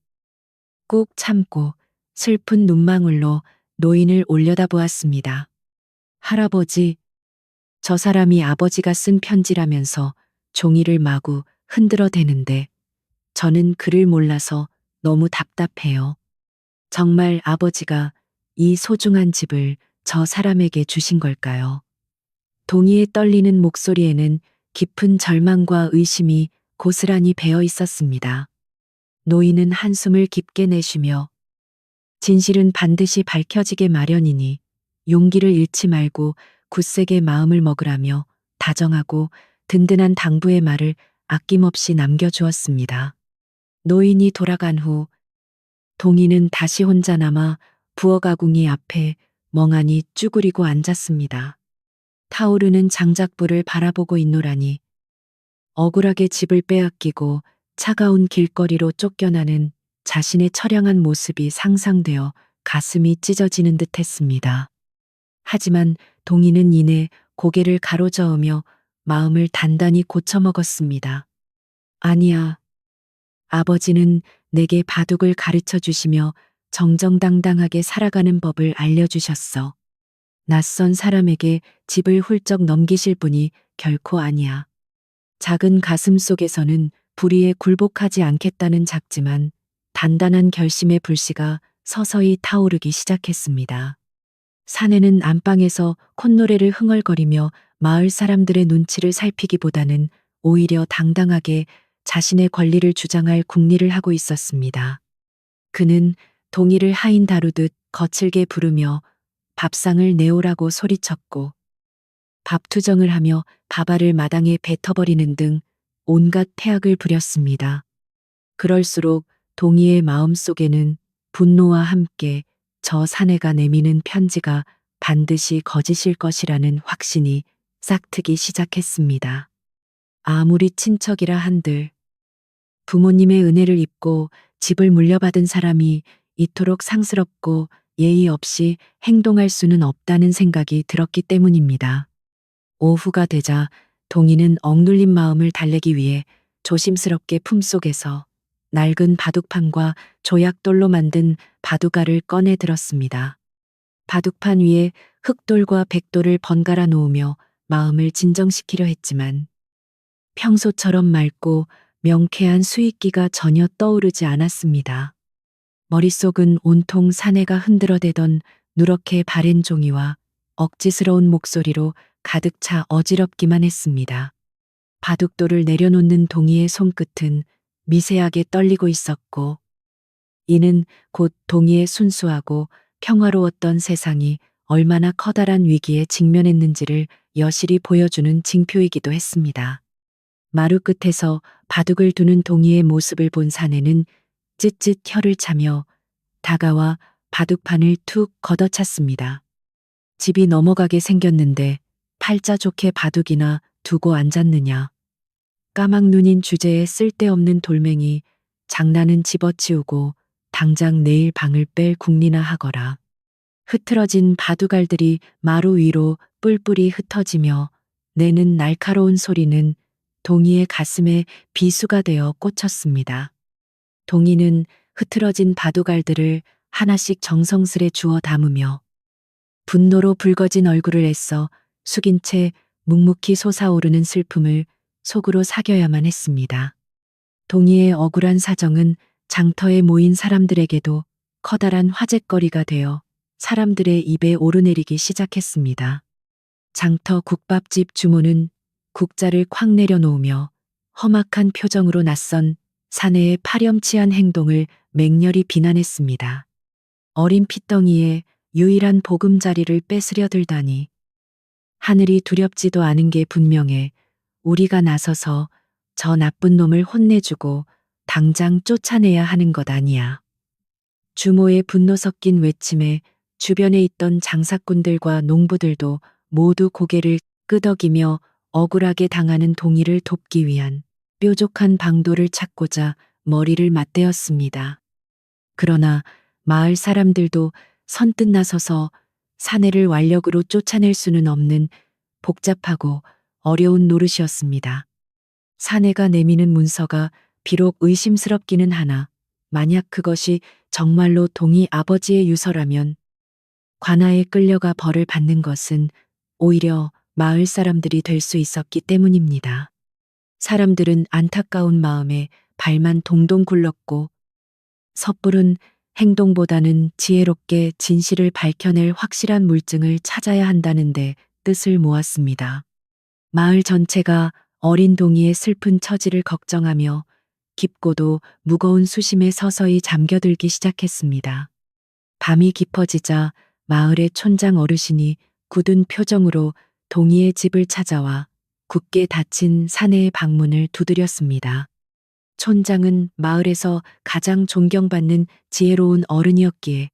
꾹 참고 슬픈 눈망울로 노인을 올려다보았습니다. 할아버지, 저 사람이 아버지가 쓴 편지라면서 종이를 마구 흔들어 대는데 저는 글을 몰라서 너무 답답해요. 정말 아버지가 이 소중한 집을 저 사람에게 주신 걸까요? 동이의 떨리는 목소리에는 깊은 절망과 의심이 고스란히 배어 있었습니다. 노인은 한숨을 깊게 내쉬며 진실은 반드시 밝혀지게 마련이니 용기를 잃지 말고 굳세게 마음을 먹으라며 다정하고 든든한 당부의 말을 아낌없이 남겨주었습니다. 노인이 돌아간 후 동이는 다시 혼자 남아 부엌아궁이 앞에 멍하니 쭈그리고 앉았습니다. 타오르는 장작불을 바라보고 있노라니 억울하게 집을 빼앗기고 차가운 길거리로 쫓겨나는 자신의 처량한 모습이 상상되어 가슴이 찢어지는 듯 했습니다. 하지만 동이는 이내 고개를 가로저으며 마음을 단단히 고쳐먹었습니다. 아니야. 아버지는 내게 바둑을 가르쳐 주시며 정정당당하게 살아가는 법을 알려주셨어. 낯선 사람에게 집을 훌쩍 넘기실 분이 결코 아니야. 작은 가슴 속에서는 불의에 굴복하지 않겠다는 작지만 단단한 결심의 불씨가 서서히 타오르기 시작했습니다. 사내는 안방에서 콧노래를 흥얼거리며 마을 사람들의 눈치를 살피기보다는 오히려 당당하게 자신의 권리를 주장할 궁리를 하고 있었습니다. 그는 동이를 하인 다루듯 거칠게 부르며 밥상을 내오라고 소리쳤고 밥투정을 하며 밥알을 마당에 뱉어버리는 등 온갖 태악을 부렸습니다. 그럴수록 동이의 마음 속에는 분노와 함께 저 사내가 내미는 편지가 반드시 거짓일 것이라는 확신이 싹트기 시작했습니다. 아무리 친척이라 한들 부모님의 은혜를 입고 집을 물려받은 사람이 이토록 상스럽고 예의 없이 행동할 수는 없다는 생각이 들었기 때문입니다. 오후가 되자 동이는 억눌린 마음을 달래기 위해 조심스럽게 품속에서 낡은 바둑판과 조약돌로 만든 바둑알을 꺼내 들었습니다. 바둑판 위에 흑돌과 백돌을 번갈아 놓으며 마음을 진정시키려 했지만 평소처럼 맑고 명쾌한 수익기가 전혀 떠오르지 않았습니다. 머릿속은 온통 사내가 흔들어대던 누렇게 바랜 종이와 억지스러운 목소리로 가득 차 어지럽기만 했습니다. 바둑돌을 내려놓는 동이의 손끝은 미세하게 떨리고 있었고 이는 곧 동이의 순수하고 평화로웠던 세상이 얼마나 커다란 위기에 직면했는지를 여실히 보여주는 징표이기도 했습니다. 마루 끝에서 바둑을 두는 동이의 모습을 본 사내는 찢찢 혀를 차며 다가와 바둑판을 툭 걷어찼습니다. 집이 넘어가게 생겼는데 팔자 좋게 바둑이나 두고 앉았느냐. 까막눈인 주제에 쓸데없는 돌멩이, 장난은 집어치우고 당장 내일 방을 뺄 궁리나 하거라. 흐트러진 바둑알들이 마루 위로 뿔뿔이 흩어지며 내는 날카로운 소리는 동이의 가슴에 비수가 되어 꽂혔습니다. 동이는 흐트러진 바둑알들을 하나씩 정성스레 주워 담으며 분노로 붉어진 얼굴을 애써 숙인 채 묵묵히 솟아오르는 슬픔을 속으로 사겨야만 했습니다. 동이의 억울한 사정은 장터에 모인 사람들에게도 커다란 화제거리가 되어 사람들의 입에 오르내리기 시작했습니다. 장터 국밥집 주모는 국자를 콱 내려놓으며 험악한 표정으로 낯선 사내의 파렴치한 행동을 맹렬히 비난했습니다. 어린 핏덩이에 유일한 보금자리를 뺏으려 들다니. 하늘이 두렵지도 않은 게 분명해. 우리가 나서서 저 나쁜 놈을 혼내주고 당장 쫓아내야 하는 것 아니야. 주모의 분노 섞인 외침에 주변에 있던 장사꾼들과 농부들도 모두 고개를 끄덕이며 억울하게 당하는 동이를 돕기 위한 뾰족한 방도를 찾고자 머리를 맞대었습니다. 그러나 마을 사람들도 선뜻 나서서 사내를 완력으로 쫓아낼 수는 없는 복잡하고 어려운 노릇이었습니다. 사내가 내미는 문서가 비록 의심스럽기는 하나 만약 그것이 정말로 동이 아버지의 유서라면 관아에 끌려가 벌을 받는 것은 오히려 마을 사람들이 될 수 있었기 때문입니다. 사람들은 안타까운 마음에 발만 동동 굴렀고 섣부른 행동보다는 지혜롭게 진실을 밝혀낼 확실한 물증을 찾아야 한다는데 뜻을 모았습니다. 마을 전체가 어린 동이의 슬픈 처지를 걱정하며 깊고도 무거운 수심에 서서히 잠겨들기 시작했습니다. 밤이 깊어지자 마을의 촌장 어르신이 굳은 표정으로 동이의 집을 찾아와 굳게 닫힌 사내의 방문을 두드렸습니다. 촌장은 마을에서 가장 존경받는 지혜로운 어른이었기에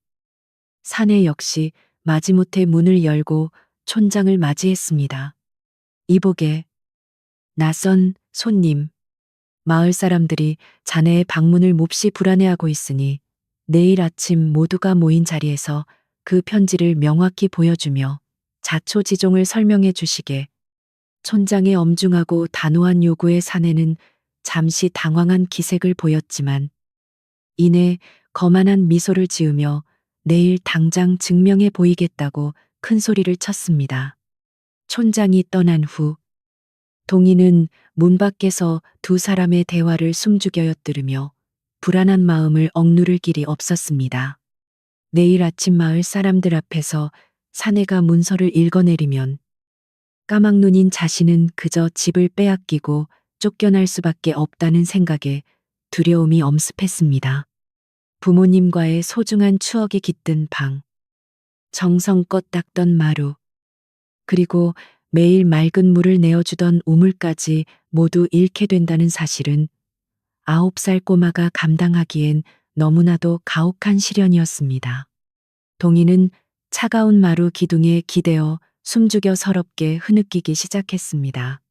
사내 역시 마지못해 문을 열고 촌장을 맞이했습니다. 이보게, 낯선 손님. 마을 사람들이 자네의 방문을 몹시 불안해하고 있으니 내일 아침 모두가 모인 자리에서 그 편지를 명확히 보여주며 자초지종을 설명해 주시게. 촌장의 엄중하고 단호한 요구에 사내는 잠시 당황한 기색을 보였지만 이내 거만한 미소를 지으며 내일 당장 증명해 보이겠다고 큰 소리를 쳤습니다. 촌장이 떠난 후 동희는 문 밖에서 두 사람의 대화를 숨죽여 엿들으며 불안한 마음을 억누를 길이 없었습니다. 내일 아침 마을 사람들 앞에서 사내가 문서를 읽어내리면 까막눈인 자신은 그저 집을 빼앗기고 쫓겨날 수밖에 없다는 생각에 두려움이 엄습했습니다. 부모님과의 소중한 추억이 깃든 방, 정성껏 닦던 마루, 그리고 매일 맑은 물을 내어주던 우물까지 모두 잃게 된다는 사실은 9살 꼬마가 감당하기엔 너무나도 가혹한 시련이었습니다. 동희는 차가운 마루 기둥에 기대어 숨죽여 서럽게 흐느끼기 시작했습니다.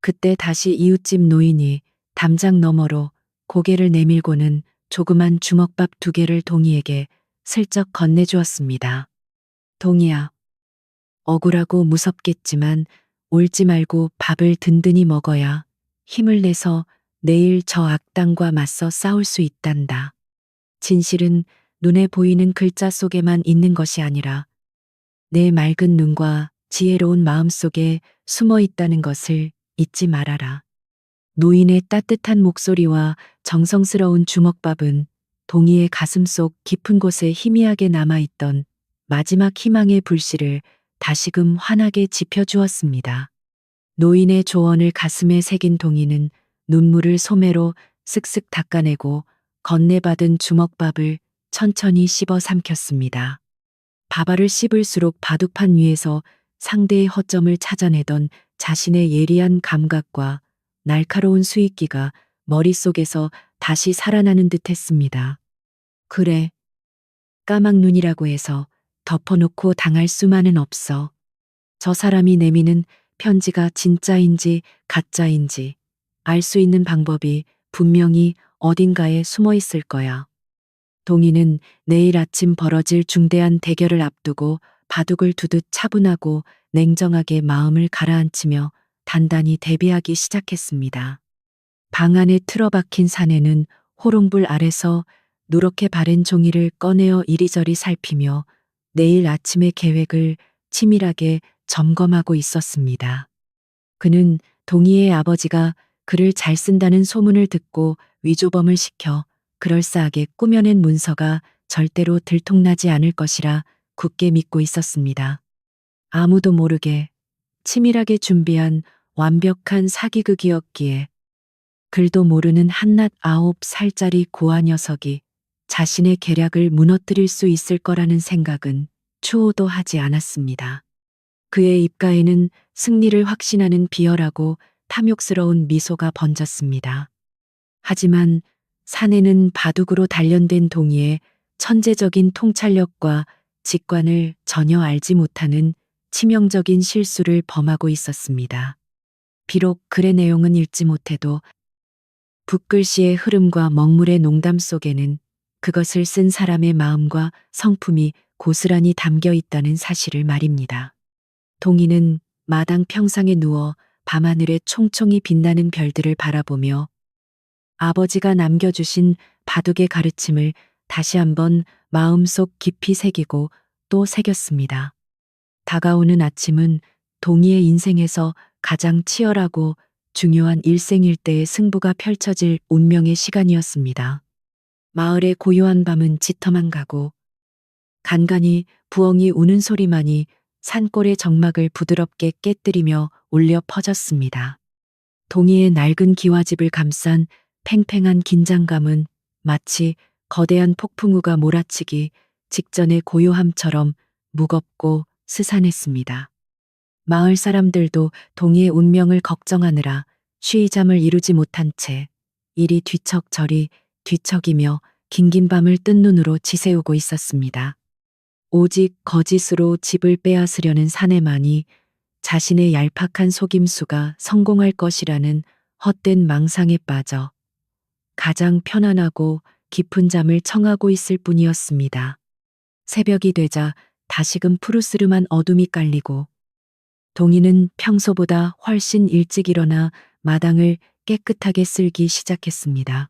그때 다시 이웃집 노인이 담장 너머로 고개를 내밀고는 조그만 주먹밥 2개를 동희에게 슬쩍 건네주었습니다. 동희야, 억울하고 무섭겠지만 울지 말고 밥을 든든히 먹어야 힘을 내서 내일 저 악당과 맞서 싸울 수 있단다. 진실은 눈에 보이는 글자 속에만 있는 것이 아니라 내 맑은 눈과 지혜로운 마음 속에 숨어 있다는 것을 잊지 말아라. 노인의 따뜻한 목소리와 정성스러운 주먹밥은 동희의 가슴속 깊은 곳에 희미하게 남아있던 마지막 희망의 불씨를 다시금 환하게 지펴주었습니다. 노인의 조언을 가슴에 새긴 동희는 눈물을 소매로 쓱쓱 닦아내고 건네받은 주먹밥을 천천히 씹어 삼켰습니다. 밥알을 씹을수록 바둑판 위에서 상대의 허점을 찾아내던 자신의 예리한 감각과 날카로운 수익기가 머릿속에서 다시 살아나는 듯 했습니다. 그래, 까막눈이라고 해서 덮어놓고 당할 수만은 없어. 저 사람이 내미는 편지가 진짜인지 가짜인지 알 수 있는 방법이 분명히 어딘가에 숨어 있을 거야. 동희는 내일 아침 벌어질 중대한 대결을 앞두고 바둑을 두듯 차분하고 냉정하게 마음을 가라앉히며 단단히 대비하기 시작했습니다. 방 안에 틀어박힌 사내는 호롱불 아래서 누렇게 바랜 종이를 꺼내어 이리저리 살피며 내일 아침의 계획을 치밀하게 점검하고 있었습니다. 그는 동희의 아버지가 글을 잘 쓴다는 소문을 듣고 위조범을 시켜 그럴싸하게 꾸며낸 문서가 절대로 들통나지 않을 것이라 굳게 믿고 있었습니다. 아무도 모르게 치밀하게 준비한 완벽한 사기극이었기에 글도 모르는 한낱 9살짜리 고아 녀석이 자신의 계략을 무너뜨릴 수 있을 거라는 생각은 추호도 하지 않았습니다. 그의 입가에는 승리를 확신하는 비열하고 탐욕스러운 미소가 번졌습니다. 하지만 사내는 바둑으로 단련된 동이의 천재적인 통찰력과 직관을 전혀 알지 못하는 치명적인 실수를 범하고 있었습니다. 비록 글의 내용은 읽지 못해도 붓글씨의 흐름과 먹물의 농담 속에는 그것을 쓴 사람의 마음과 성품이 고스란히 담겨 있다는 사실을 말입니다. 동희는 마당 평상에 누워 밤하늘에 총총히 빛나는 별들을 바라보며 아버지가 남겨주신 바둑의 가르침을 다시 한번 마음속 깊이 새기고 또 새겼습니다. 다가오는 아침은 동희의 인생에서 가장 치열하고 중요한 일생일대의 승부가 펼쳐질 운명의 시간이었습니다. 마을의 고요한 밤은 짙어만 가고 간간이 부엉이 우는 소리만이 산골의 정막을 부드럽게 깨뜨리며 울려 퍼졌습니다. 동희의 낡은 기와집을 감싼 팽팽한 긴장감은 마치 거대한 폭풍우가 몰아치기 직전의 고요함처럼 무겁고 스산했습니다. 마을 사람들도 동희의 운명을 걱정하느라 쉬이 잠을 이루지 못한 채 이리 뒤척저리 뒤척이며 긴긴 밤을 뜬 눈으로 지새우고 있었습니다. 오직 거짓으로 집을 빼앗으려는 사내만이 자신의 얄팍한 속임수가 성공할 것이라는 헛된 망상에 빠져 가장 편안하고 깊은 잠을 청하고 있을 뿐이었습니다. 새벽이 되자 다시금 푸르스름한 어둠이 깔리고 동희는 평소보다 훨씬 일찍 일어나 마당을 깨끗하게 쓸기 시작했습니다.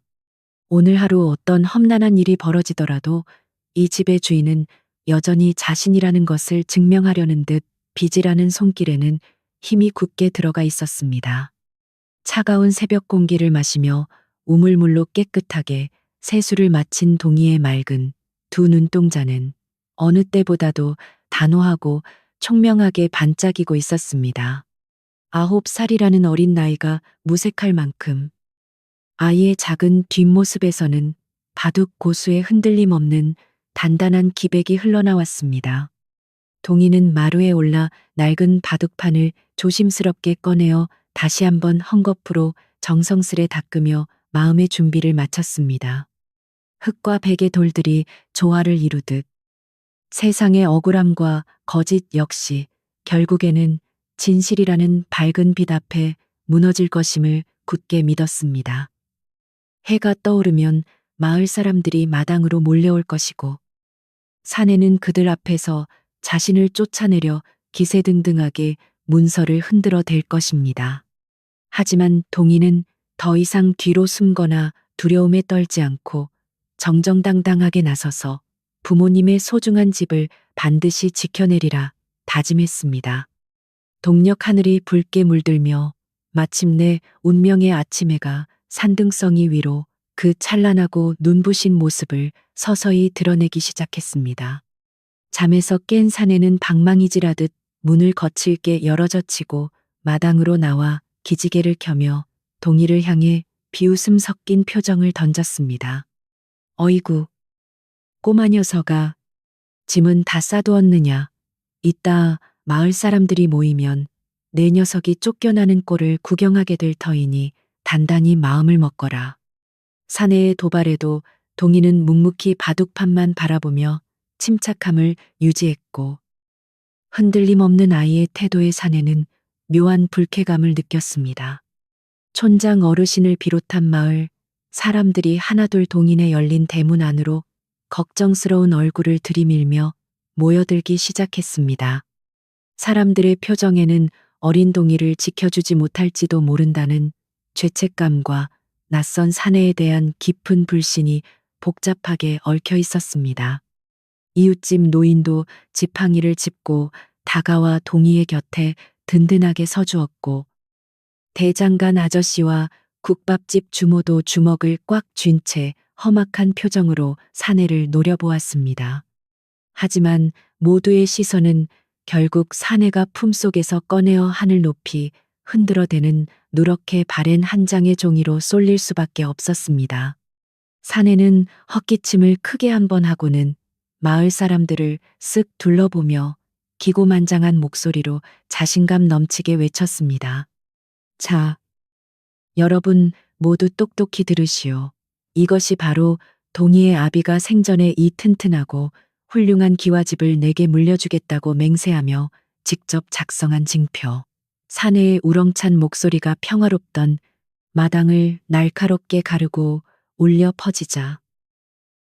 오늘 하루 어떤 험난한 일이 벌어지더라도 이 집의 주인은 여전히 자신이라는 것을 증명하려는 듯 빚이라는 손길에는 힘이 굳게 들어가 있었습니다. 차가운 새벽 공기를 마시며 우물물로 깨끗하게 세수를 마친 동희의 맑은 두 눈동자는 어느 때보다도 단호하고 총명하게 반짝이고 있었습니다. 9살이라는 어린 나이가 무색할 만큼 아이의 작은 뒷모습에서는 바둑 고수의 흔들림 없는 단단한 기백이 흘러나왔습니다. 동희는 마루에 올라 낡은 바둑판을 조심스럽게 꺼내어 다시 한번 헝겊으로 정성스레 닦으며 마음의 준비를 마쳤습니다. 흙과 백의 돌들이 조화를 이루듯 세상의 억울함과 거짓 역시 결국에는 진실이라는 밝은 빛 앞에 무너질 것임을 굳게 믿었습니다. 해가 떠오르면 마을 사람들이 마당으로 몰려올 것이고 사내는 그들 앞에서 자신을 쫓아내려 기세등등하게 문서를 흔들어 댈 것입니다. 하지만 동희는 더 이상 뒤로 숨거나 두려움에 떨지 않고 정정당당하게 나서서 부모님의 소중한 집을 반드시 지켜내리라 다짐했습니다. 동력 하늘이 붉게 물들며 마침내 운명의 아침해가 산등성이 위로 그 찬란하고 눈부신 모습을 서서히 드러내기 시작했습니다. 잠에서 깬 사내는 방망이질하듯 문을 거칠게 열어젖히고 마당으로 나와 기지개를 켜며 동희를 향해 비웃음 섞인 표정을 던졌습니다. 어이구, 꼬마 녀석아, 짐은 다 싸두었느냐. 이따 마을 사람들이 모이면 내 녀석이 쫓겨나는 꼴을 구경하게 될 터이니 단단히 마음을 먹거라. 사내의 도발에도 동희는 묵묵히 바둑판만 바라보며 침착함을 유지했고 흔들림 없는 아이의 태도에 사내는 묘한 불쾌감을 느꼈습니다. 촌장 어르신을 비롯한 마을 사람들이 하나둘 동인의 열린 대문 안으로 걱정스러운 얼굴을 들이밀며 모여들기 시작했습니다. 사람들의 표정에는 어린 동이를 지켜주지 못할지도 모른다는 죄책감과 낯선 사내에 대한 깊은 불신이 복잡하게 얽혀 있었습니다. 이웃집 노인도 지팡이를 짚고 다가와 동희의 곁에 든든하게 서주었고 대장간 아저씨와 국밥집 주모도 주먹을 꽉 쥔 채 험악한 표정으로 사내를 노려보았습니다. 하지만 모두의 시선은 결국 사내가 품속에서 꺼내어 하늘 높이 흔들어대는 누렇게 바랜 한 장의 종이로 쏠릴 수밖에 없었습니다. 사내는 헛기침을 크게 한 번 하고는 마을 사람들을 쓱 둘러보며 기고만장한 목소리로 자신감 넘치게 외쳤습니다. 자, 여러분 모두 똑똑히 들으시오. 이것이 바로 동희의 아비가 생전에 이 튼튼하고 훌륭한 기와집을 내게 물려주겠다고 맹세하며 직접 작성한 징표. 사내의 우렁찬 목소리가 평화롭던 마당을 날카롭게 가르고 울려 퍼지자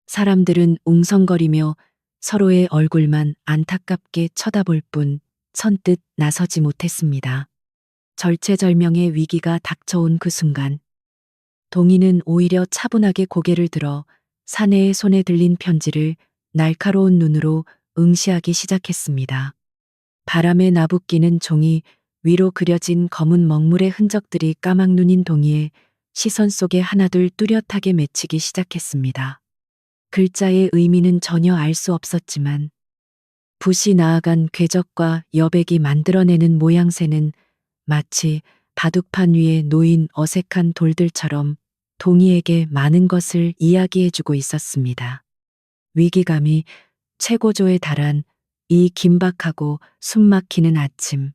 사람들은 웅성거리며 서로의 얼굴만 안타깝게 쳐다볼 뿐 선뜻 나서지 못했습니다. 절체절명의 위기가 닥쳐온 그 순간 동희는 오히려 차분하게 고개를 들어 사내의 손에 들린 편지를 날카로운 눈으로 응시하기 시작했습니다. 바람에 나부끼는 종이 위로 그려진 검은 먹물의 흔적들이 까막눈인 동희의 시선 속에 하나둘 뚜렷하게 맺히기 시작했습니다. 글자의 의미는 전혀 알 수 없었지만 붓이 나아간 궤적과 여백이 만들어내는 모양새는 마치 바둑판 위에 놓인 어색한 돌들처럼 동희에게 많은 것을 이야기해주고 있었습니다. 위기감이 최고조에 달한 이 긴박하고 숨막히는 아침.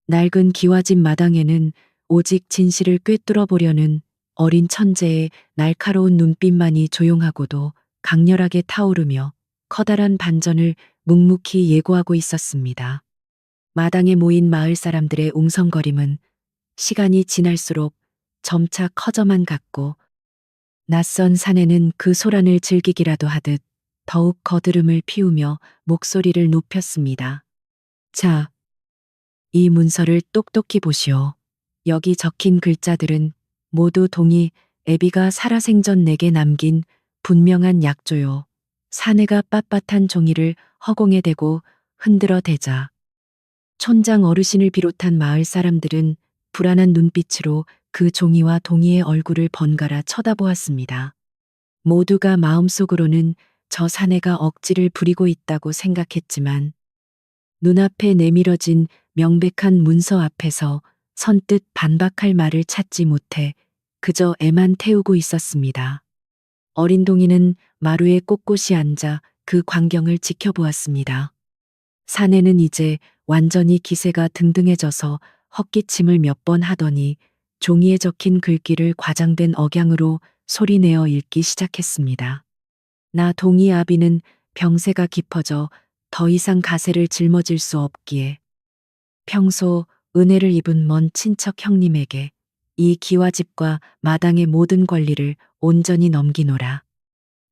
낡은 기와집 마당에는 오직 진실을 꿰뚫어 보려는 어린 천재의 날카로운 눈빛만이 조용하고도 강렬하게 타오르며 커다란 반전을 묵묵히 예고하고 있었습니다. 마당에 모인 마을 사람들의 웅성거림은 시간이 지날수록 점차 커져만 갔고 낯선 사내는 그 소란을 즐기기라도 하듯 더욱 거드름을 피우며 목소리를 높였습니다. 자, 이 문서를 똑똑히 보시오. 여기 적힌 글자들은 모두 동희 애비가 살아생전 내게 남긴 분명한 약조요. 사내가 빳빳한 종이를 허공에 대고 흔들어 대자 촌장 어르신을 비롯한 마을 사람들은 불안한 눈빛으로 그 종이와 동희의 얼굴을 번갈아 쳐다보았습니다. 모두가 마음속으로는 저 사내가 억지를 부리고 있다고 생각했지만 눈앞에 내밀어진 명백한 문서 앞에서 선뜻 반박할 말을 찾지 못해 그저 애만 태우고 있었습니다. 어린 동희는 마루에 꼿꼿이 앉아 그 광경을 지켜보았습니다. 사내는 이제 완전히 기세가 등등해져서 헛기침을 몇 번 하더니 종이에 적힌 글귀를 과장된 억양으로 소리내어 읽기 시작했습니다. 나 동희 아비는 병세가 깊어져 더 이상 가세를 짊어질 수 없기에 평소 은혜를 입은 먼 친척 형님에게 이 기와집과 마당의 모든 권리를 온전히 넘기노라.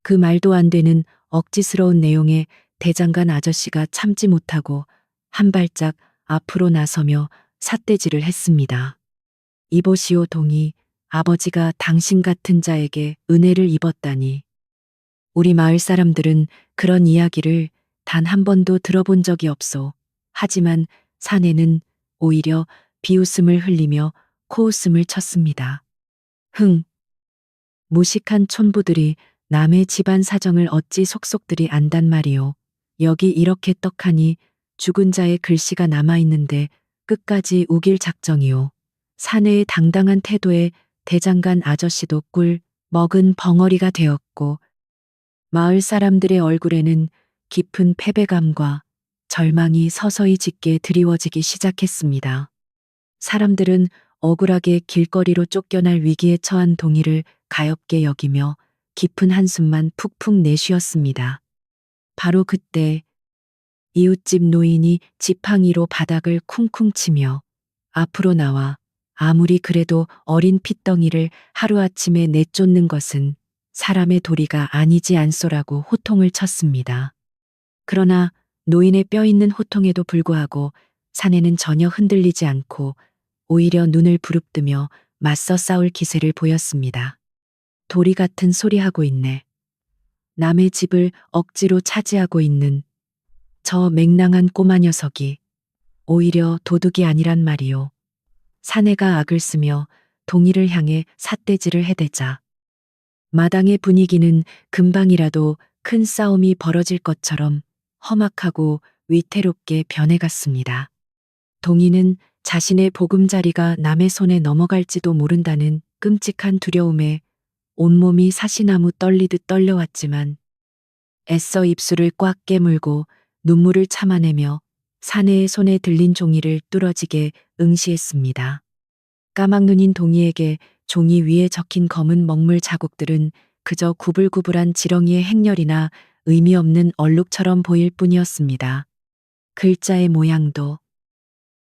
그 말도 안 되는 억지스러운 내용에 대장간 아저씨가 참지 못하고 한 발짝 앞으로 나서며 삿대질을 했습니다. 이보시오 동희, 아버지가 당신 같은 자에게 은혜를 입었다니. 우리 마을 사람들은 그런 이야기를 단 한 번도 들어본 적이 없소. 하지만 사내는 오히려 비웃음을 흘리며 코웃음을 쳤습니다. 흥, 무식한 촌부들이 남의 집안 사정을 어찌 속속들이 안단 말이오. 여기 이렇게 떡하니 죽은 자의 글씨가 남아있는데 끝까지 우길 작정이오. 사내의 당당한 태도에 대장간 아저씨도 꿀 먹은 벙어리가 되었고 마을 사람들의 얼굴에는 깊은 패배감과 절망이 서서히 짙게 드리워지기 시작했습니다. 사람들은 억울하게 길거리로 쫓겨날 위기에 처한 동희를 가엾게 여기며 깊은 한숨만 푹푹 내쉬었습니다. 바로 그때 이웃집 노인이 지팡이로 바닥을 쿵쿵 치며 앞으로 나와 아무리 그래도 어린 핏덩이를 하루아침에 내쫓는 것은 사람의 도리가 아니지 않소라고 호통을 쳤습니다. 그러나 노인의 뼈 있는 호통에도 불구하고 사내는 전혀 흔들리지 않고 오히려 눈을 부릅뜨며 맞서 싸울 기세를 보였습니다. 도리 같은 소리 하고 있네. 남의 집을 억지로 차지하고 있는 저 맹랑한 꼬마 녀석이 오히려 도둑이 아니란 말이오. 사내가 악을 쓰며 동희를 향해 삿대질을 해대자 마당의 분위기는 금방이라도 큰 싸움이 벌어질 것처럼 험악하고 위태롭게 변해갔습니다. 동희는 자신의 보금자리가 남의 손에 넘어갈지도 모른다는 끔찍한 두려움에 온몸이 사시나무 떨리듯 떨려왔지만 애써 입술을 꽉 깨물고 눈물을 참아내며 사내의 손에 들린 종이를 뚫어지게 응시했습니다. 까막눈인 동이에게 종이 위에 적힌 검은 먹물 자국들은 그저 구불구불한 지렁이의 행렬이나 의미 없는 얼룩처럼 보일 뿐이었습니다. 글자의 모양도,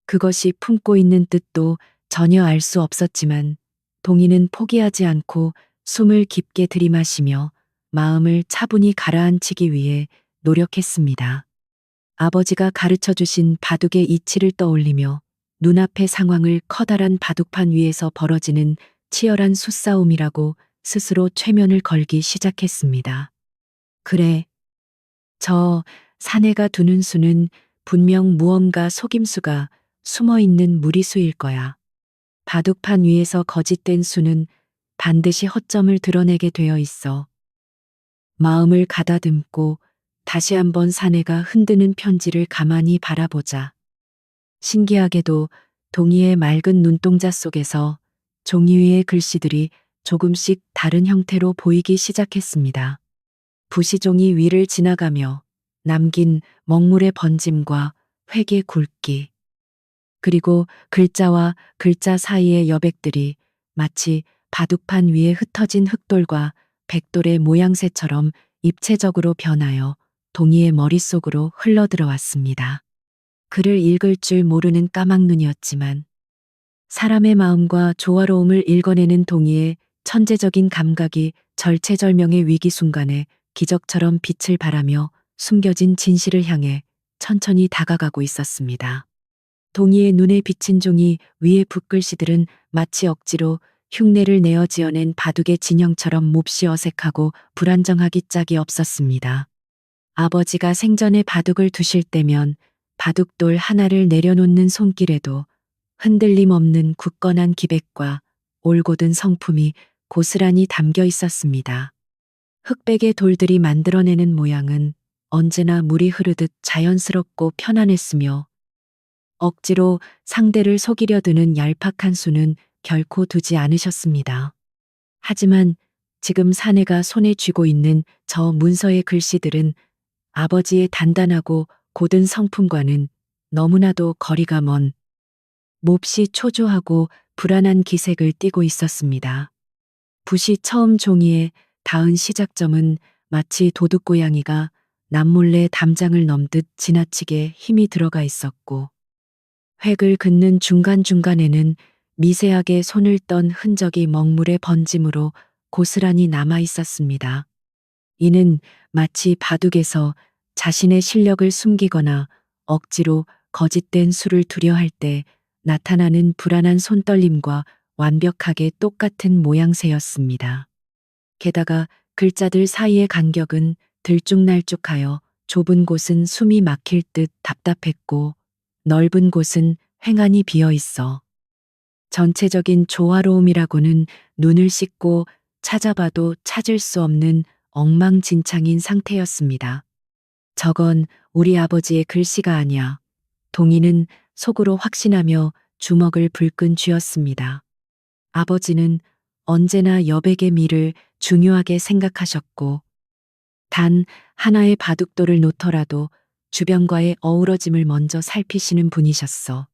그것이 품고 있는 뜻도 전혀 알 수 없었지만 동이는 포기하지 않고 숨을 깊게 들이마시며 마음을 차분히 가라앉히기 위해 노력했습니다. 아버지가 가르쳐 주신 바둑의 이치를 떠올리며 눈앞의 상황을 커다란 바둑판 위에서 벌어지는 치열한 수싸움이라고 스스로 최면을 걸기 시작했습니다. 그래, 저 사내가 두는 수는 분명 무언가 속임수가 숨어 있는 무리수일 거야. 바둑판 위에서 거짓된 수는 반드시 허점을 드러내게 되어 있어. 마음을 가다듬고 다시 한번 사내가 흔드는 편지를 가만히 바라보자. 신기하게도 동이의 맑은 눈동자 속에서 종이 위의 글씨들이 조금씩 다른 형태로 보이기 시작했습니다. 부시종이 위를 지나가며 남긴 먹물의 번짐과 획의 굵기, 그리고 글자와 글자 사이의 여백들이 마치 바둑판 위에 흩어진 흙돌과 백돌의 모양새처럼 입체적으로 변하여 동이의 머릿속으로 흘러들어왔습니다. 글을 읽을 줄 모르는 까막눈이었지만 사람의 마음과 조화로움을 읽어내는 동이의 천재적인 감각이 절체절명의 위기 순간에 기적처럼 빛을 발하며 숨겨진 진실을 향해 천천히 다가가고 있었습니다. 동이의 눈에 비친 종이 위의 붓글씨들은 마치 억지로 흉내를 내어 지어낸 바둑의 진영처럼 몹시 어색하고 불안정하기 짝이 없었습니다. 아버지가 생전에 바둑을 두실 때면 바둑돌 하나를 내려놓는 손길에도 흔들림 없는 굳건한 기백과 올곧은 성품이 고스란히 담겨 있었습니다. 흑백의 돌들이 만들어내는 모양은 언제나 물이 흐르듯 자연스럽고 편안했으며 억지로 상대를 속이려 드는 얄팍한 수는 결코 두지 않으셨습니다. 하지만 지금 사내가 손에 쥐고 있는 저 문서의 글씨들은 아버지의 단단하고 고든 성품과는 너무나도 거리가 먼 몹시 초조하고 불안한 기색을 띠고 있었습니다. 붓이 처음 종이에 닿은 시작점은 마치 도둑고양이가 남몰래 담장을 넘듯 지나치게 힘이 들어가 있었고 획을 긋는 중간중간에는 미세하게 손을 떤 흔적이 먹물의 번짐으로 고스란히 남아 있었습니다. 이는 마치 바둑에서 자신의 실력을 숨기거나 억지로 거짓된 수를 두려 할 때 나타나는 불안한 손떨림과 완벽하게 똑같은 모양새였습니다. 게다가 글자들 사이의 간격은 들쭉날쭉하여 좁은 곳은 숨이 막힐 듯 답답했고 넓은 곳은 횡하니 비어 있어 전체적인 조화로움이라고는 눈을 씻고 찾아봐도 찾을 수 없는 엉망진창인 상태였습니다. 저건 우리 아버지의 글씨가 아니야. 동이는 속으로 확신하며 주먹을 불끈 쥐었습니다. 아버지는 언제나 여백의 미를 중요하게 생각하셨고 단 하나의 바둑돌을 놓더라도 주변과의 어우러짐을 먼저 살피시는 분이셨어.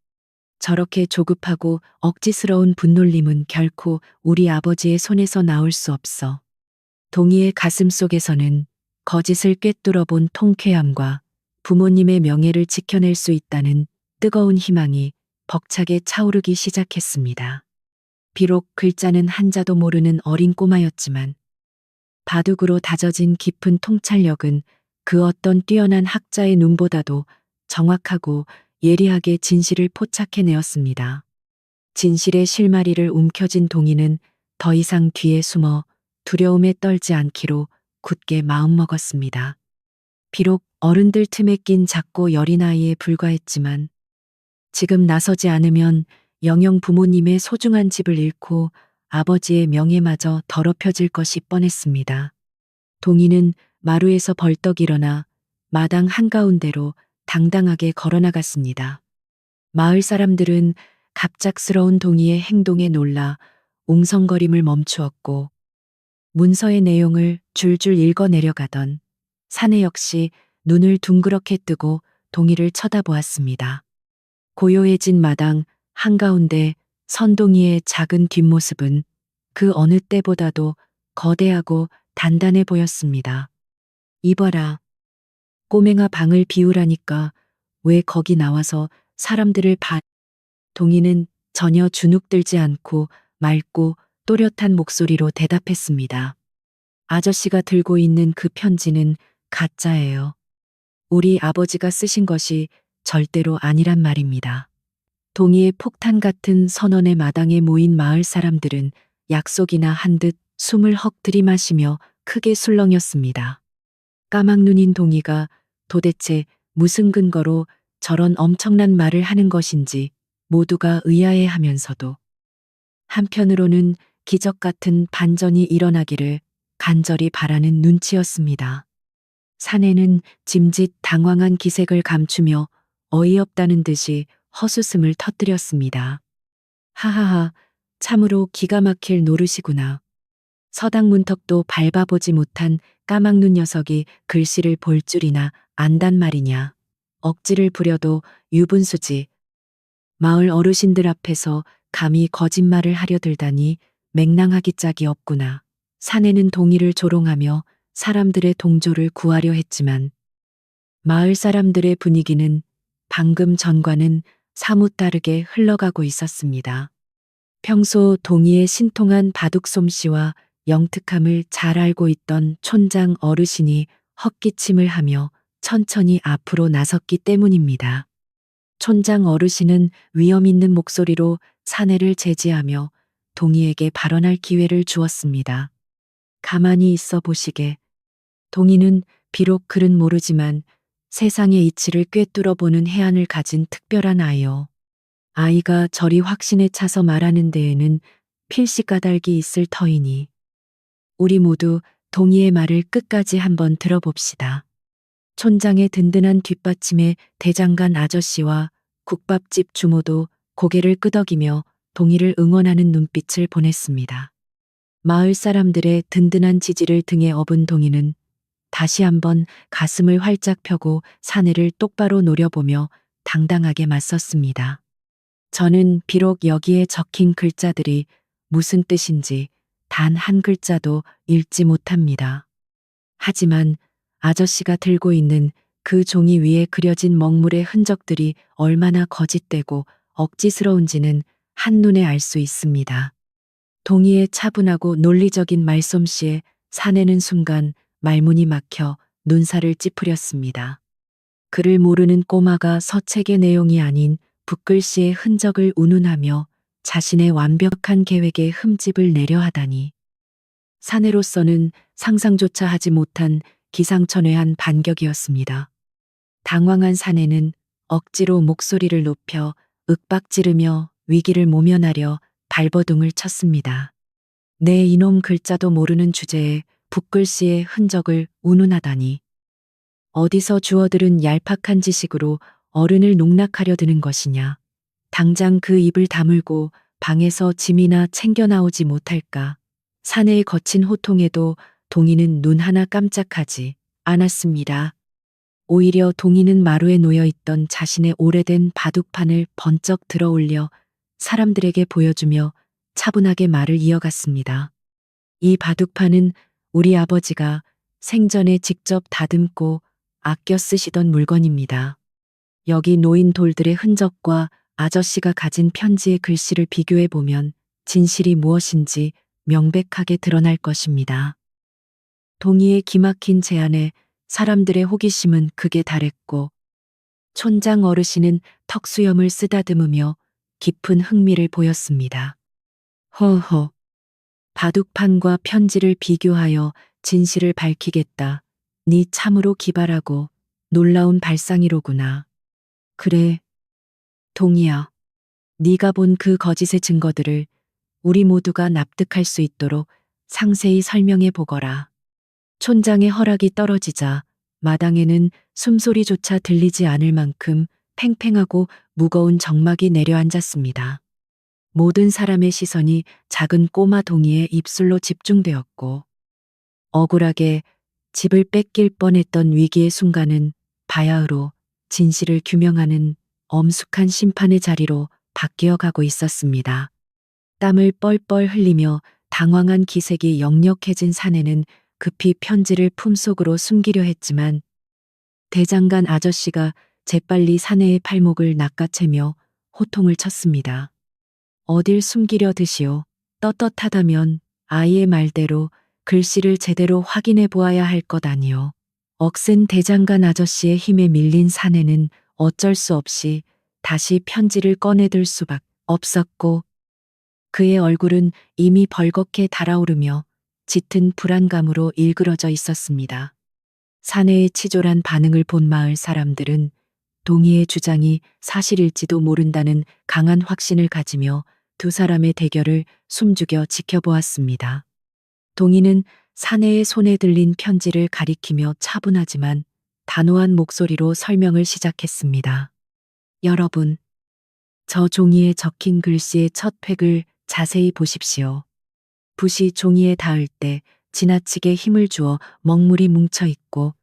저렇게 조급하고 억지스러운 분놀림은 결코 우리 아버지의 손에서 나올 수 없어. 동이의 가슴 속에서는 거짓을 꿰뚫어 본 통쾌함과 부모님의 명예를 지켜낼 수 있다는 뜨거운 희망이 벅차게 차오르기 시작했습니다. 비록 글자는 한자도 모르는 어린 꼬마였지만 바둑으로 다져진 깊은 통찰력은 그 어떤 뛰어난 학자의 눈보다도 정확하고 예리하게 진실을 포착해내었습니다. 진실의 실마리를 움켜쥔 동이는 더 이상 뒤에 숨어 두려움에 떨지 않기로 굳게 마음먹었습니다. 비록 어른들 틈에 낀 작고 여린 아이에 불과했지만 지금 나서지 않으면 영영 부모님의 소중한 집을 잃고 아버지의 명예마저 더럽혀질 것이 뻔했습니다. 동이는 마루에서 벌떡 일어나 마당 한가운데로 당당하게 걸어나갔습니다. 마을 사람들은 갑작스러운 동이의 행동에 놀라 웅성거림을 멈추었고 문서의 내용을 줄줄 읽어 내려가던 사내 역시 눈을 둥그렇게 뜨고 동희를 쳐다보았습니다. 고요해진 마당 한가운데 선동이의 작은 뒷모습은 그 어느 때보다도 거대하고 단단해 보였습니다. 이봐라. 꼬맹아 방을 비우라니까 왜 거기 나와서 사람들을 봐. 동희는 전혀 주눅들지 않고 맑고 또렷한 목소리로 대답했습니다. 아저씨가 들고 있는 그 편지는 가짜예요. 우리 아버지가 쓰신 것이 절대로 아니란 말입니다. 동희의 폭탄 같은 선언의 마당에 모인 마을 사람들은 약속이나 한 듯 숨을 헉 들이마시며 크게 술렁였습니다. 까막눈인 동희가 도대체 무슨 근거로 저런 엄청난 말을 하는 것인지 모두가 의아해하면서도 한편으로는 기적 같은 반전이 일어나기를 간절히 바라는 눈치였습니다. 사내는 짐짓 당황한 기색을 감추며 어이없다는 듯이 헛웃음을 터뜨렸습니다. 하하하, 참으로 기가 막힐 노릇이구나. 서당 문턱도 밟아보지 못한 까막눈 녀석이 글씨를 볼 줄이나 안단 말이냐. 억지를 부려도 유분수지. 마을 어르신들 앞에서 감히 거짓말을 하려 들다니 맹랑하기 짝이 없구나. 사내는 동희를 조롱하며 사람들의 동조를 구하려 했지만 마을 사람들의 분위기는 방금 전과는 사뭇 다르게 흘러가고 있었습니다. 평소 동희의 신통한 바둑 솜씨와 영특함을 잘 알고 있던 촌장 어르신이 헛기침을 하며 천천히 앞으로 나섰기 때문입니다. 촌장 어르신은 위험 있는 목소리로 사내를 제지하며 동희에게 발언할 기회를 주었습니다. 가만히 있어 보시게. 동희는 비록 글은 모르지만 세상의 이치를 꿰뚫어 보는 해안을 가진 특별한 아이요. 아이가 저리 확신에 차서 말하는 데에는 필시 까닭이 있을 터이니 우리 모두 동희의 말을 끝까지 한번 들어봅시다. 촌장의 든든한 뒷받침에 대장간 아저씨와 국밥집 주모도 고개를 끄덕이며 동희를 응원하는 눈빛을 보냈습니다. 마을 사람들의 든든한 지지를 등에 업은 동희는 다시 한번 가슴을 활짝 펴고 사내를 똑바로 노려보며 당당하게 맞섰습니다. 저는 비록 여기에 적힌 글자들이 무슨 뜻인지 단 한 글자도 읽지 못합니다. 하지만 아저씨가 들고 있는 그 종이 위에 그려진 먹물의 흔적들이 얼마나 거짓되고 억지스러운지는 한눈에 알 수 있습니다. 동희의 차분하고 논리적인 말솜씨에 사내는 순간 말문이 막혀 눈살을 찌푸렸습니다. 글을 모르는 꼬마가 서책의 내용이 아닌 붓글씨의 흔적을 운운하며 자신의 완벽한 계획에 흠집을 내려 하다니. 사내로서는 상상조차 하지 못한 기상천외한 반격이었습니다. 당황한 사내는 억지로 목소리를 높여 윽박지르며 위기를 모면하려 발버둥을 쳤습니다. 내 이놈 글자도 모르는 주제에 붓글씨의 흔적을 운운하다니. 어디서 주워들은 얄팍한 지식으로 어른을 농락하려 드는 것이냐. 당장 그 입을 다물고 방에서 짐이나 챙겨 나오지 못할까. 사내의 거친 호통에도 동희는 눈 하나 깜짝하지 않았습니다. 오히려 동희는 마루에 놓여있던 자신의 오래된 바둑판을 번쩍 들어 올려 사람들에게 보여주며 차분하게 말을 이어갔습니다. 이 바둑판은 우리 아버지가 생전에 직접 다듬고 아껴 쓰시던 물건입니다. 여기 놓인 돌들의 흔적과 아저씨가 가진 편지의 글씨를 비교해 보면 진실이 무엇인지 명백하게 드러날 것입니다. 동희의 기막힌 제안에 사람들의 호기심은 극에 달했고 촌장 어르신은 턱수염을 쓰다듬으며 깊은 흥미를 보였습니다. 허허. 바둑판과 편지를 비교하여 진실을 밝히겠다. 네 참으로 기발하고 놀라운 발상이로구나. 그래. 동희야. 네가 본 그 거짓의 증거들을 우리 모두가 납득할 수 있도록 상세히 설명해 보거라. 촌장의 허락이 떨어지자 마당에는 숨소리조차 들리지 않을 만큼 팽팽하고 무거운 정막이 내려앉았습니다. 모든 사람의 시선이 작은 꼬마 동희의 입술로 집중되었고 억울하게 집을 뺏길 뻔했던 위기의 순간은 바야흐로 진실을 규명하는 엄숙한 심판의 자리로 바뀌어 가고 있었습니다. 땀을 뻘뻘 흘리며 당황한 기색이 역력해진 사내는 급히 편지를 품속으로 숨기려 했지만 대장간 아저씨가 재빨리 사내의 팔목을 낚아채며 호통을 쳤습니다. 어딜 숨기려 드시오. 떳떳하다면 아이의 말대로 글씨를 제대로 확인해 보아야 할 것 아니오. 억센 대장간 아저씨의 힘에 밀린 사내는 어쩔 수 없이 다시 편지를 꺼내들 수밖 없었고 그의 얼굴은 이미 벌겋게 달아오르며 짙은 불안감으로 일그러져 있었습니다. 사내의 치졸한 반응을 본 마을 사람들은 동희의 주장이 사실일지도 모른다는 강한 확신을 가지며 두 사람의 대결을 숨죽여 지켜보았습니다. 동희는 사내의 손에 들린 편지를 가리키며 차분하지만 단호한 목소리로 설명을 시작했습니다. 여러분, 저 종이에 적힌 글씨의 첫 획을 자세히 보십시오. 붓이 종이에 닿을 때 지나치게 힘을 주어 먹물이 뭉쳐 있고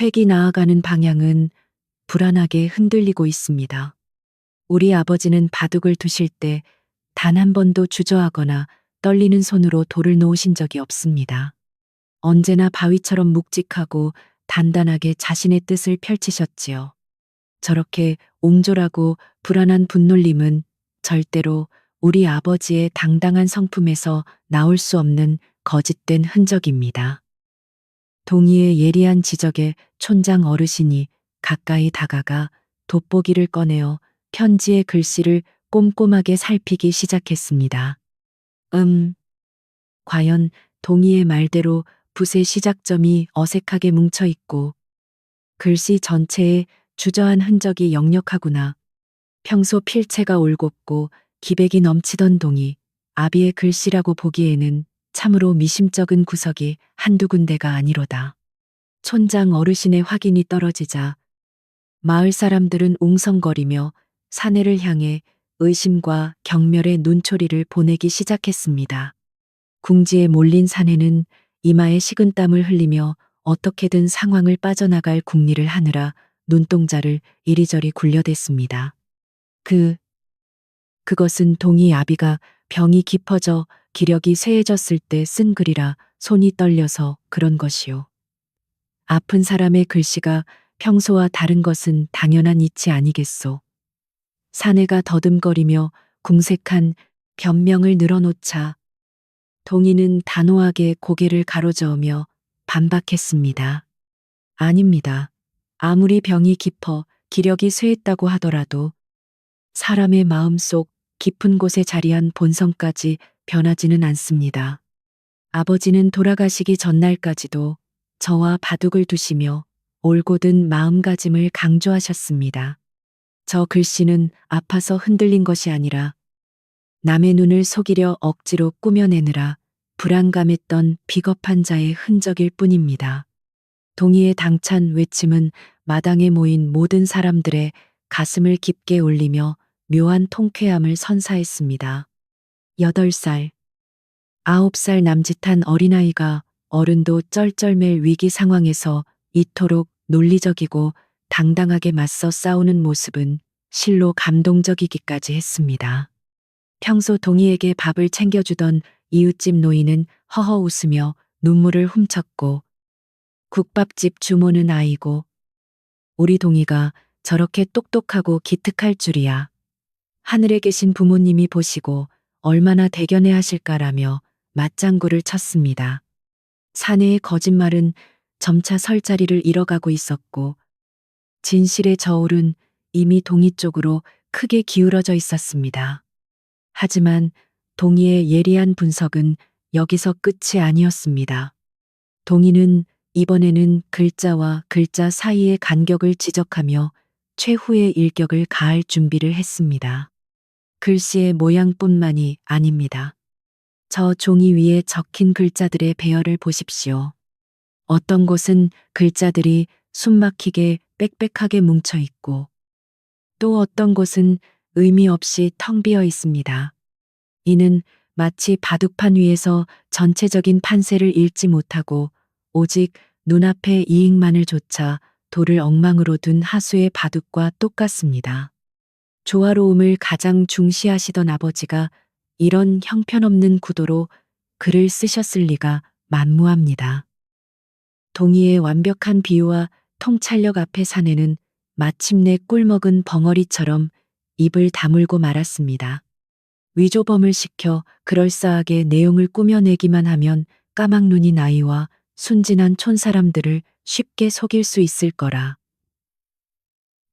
획이 나아가는 방향은 불안하게 흔들리고 있습니다. 우리 아버지는 바둑을 두실 때 단 한 번도 주저하거나 떨리는 손으로 돌을 놓으신 적이 없습니다. 언제나 바위처럼 묵직하고 단단하게 자신의 뜻을 펼치셨지요. 저렇게 옹졸하고 불안한 분놀림은 절대로 우리 아버지의 당당한 성품에서 나올 수 없는 거짓된 흔적입니다. 동희의 예리한 지적에 촌장 어르신이 가까이 다가가 돋보기를 꺼내어 편지의 글씨를 꼼꼼하게 살피기 시작했습니다. 과연 동희의 말대로 붓의 시작점이 어색하게 뭉쳐 있고 글씨 전체에 주저한 흔적이 역력하구나. 평소 필체가 올곧고 기백이 넘치던 동희, 아비의 글씨라고 보기에는 참으로 미심쩍은 구석이 한두 군데가 아니로다. 촌장 어르신의 확인이 떨어지자 마을 사람들은 웅성거리며 사내를 향해 의심과 경멸의 눈초리를 보내기 시작했습니다. 궁지에 몰린 사내는 이마에 식은땀을 흘리며 어떻게든 상황을 빠져나갈 궁리를 하느라 눈동자를 이리저리 굴려댔습니다. 그것은 동희 아비가 병이 깊어져 기력이 쇠해졌을 때 쓴 글이라 손이 떨려서 그런 것이요. 아픈 사람의 글씨가 평소와 다른 것은 당연한 이치 아니겠소. 사내가 더듬거리며 궁색한 변명을 늘어놓자 동희는 단호하게 고개를 가로저으며 반박했습니다. 아닙니다. 아무리 병이 깊어 기력이 쇠했다고 하더라도 사람의 마음속 깊은 곳에 자리한 본성까지 변하지는 않습니다. 아버지는 돌아가시기 전날까지도 저와 바둑을 두시며 올곧은 마음가짐을 강조하셨습니다. 저 글씨는 아파서 흔들린 것이 아니라 남의 눈을 속이려 억지로 꾸며내느라 불안감했던 비겁한 자의 흔적일 뿐입니다. 동희의 당찬 외침은 마당에 모인 모든 사람들의 가슴을 깊게 울리며 묘한 통쾌함을 선사했습니다. 8살, 9살 남짓한 어린아이가 어른도 쩔쩔맬 위기 상황에서 이토록 논리적이고 당당하게 맞서 싸우는 모습은 실로 감동적이기까지 했습니다. 평소 동희에게 밥을 챙겨주던 이웃집 노인은 허허 웃으며 눈물을 훔쳤고 국밥집 주모는 아이고 우리 동희가 저렇게 똑똑하고 기특할 줄이야. 하늘에 계신 부모님이 보시고 얼마나 대견해 하실까라며 맞장구를 쳤습니다. 사내의 거짓말은 점차 설 자리를 잃어가고 있었고 진실의 저울은 이미 동희 쪽으로 크게 기울어져 있었습니다. 하지만 동희의 예리한 분석은 여기서 끝이 아니었습니다. 동희는 이번에는 글자와 글자 사이의 간격을 지적하며 최후의 일격을 가할 준비를 했습니다. 글씨의 모양뿐만이 아닙니다. 저 종이 위에 적힌 글자들의 배열을 보십시오. 어떤 곳은 글자들이 숨막히게 빽빽하게 뭉쳐 있고 또 어떤 곳은 의미 없이 텅 비어 있습니다. 이는 마치 바둑판 위에서 전체적인 판세를 읽지 못하고 오직 눈앞의 이익만을 좇아 돌을 엉망으로 둔 하수의 바둑과 똑같습니다. 조화로움을 가장 중시하시던 아버지가 이런 형편없는 구도로 글을 쓰셨을 리가 만무합니다. 동의의 완벽한 비유와 통찰력 앞에 사내는 마침내 꿀먹은 벙어리처럼 입을 다물고 말았습니다. 위조범을 시켜 그럴싸하게 내용을 꾸며내기만 하면 까막눈인 아이와 순진한 촌사람들을 쉽게 속일 수 있을 거라.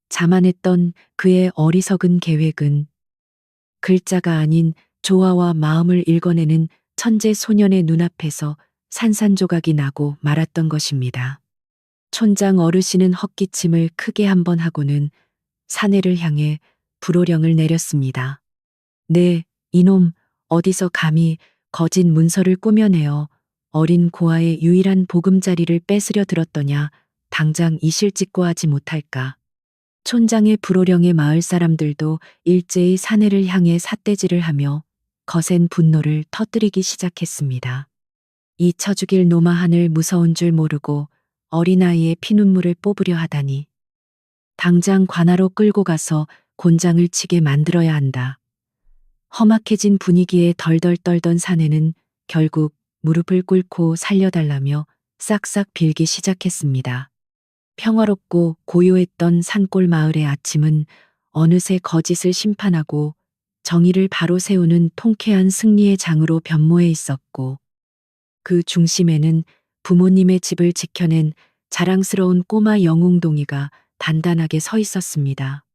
자만했던 그의 어리석은 계획은 글자가 아닌 조화와 마음을 읽어내는 천재 소년의 눈앞에서 산산조각이 나고 말았던 것입니다. 촌장 어르신은 헛기침을 크게 한 번 하고는 사내를 향해 불호령을 내렸습니다. 네, 이놈 어디서 감히 거짓 문서를 꾸며내어 어린 고아의 유일한 보금자리를 뺏으려 들었더냐. 당장 이실직고하지 못할까. 촌장의 불호령에 마을 사람들도 일제히 사내를 향해 삿대질을 하며 거센 분노를 터뜨리기 시작했습니다. 이 쳐죽일 노마한을 무서운 줄 모르고 어린아이의 피눈물을 뽑으려 하다니. 당장 관하로 끌고 가서 곤장을 치게 만들어야 한다. 험악해진 분위기에 덜덜 떨던 사내는 결국 무릎을 꿇고 살려달라며 싹싹 빌기 시작했습니다. 평화롭고 고요했던 산골 마을의 아침은 어느새 거짓을 심판하고 정의를 바로 세우는 통쾌한 승리의 장으로 변모해 있었고, 그 중심에는 부모님의 집을 지켜낸 자랑스러운 꼬마 영웅동이가 단단하게 서 있었습니다.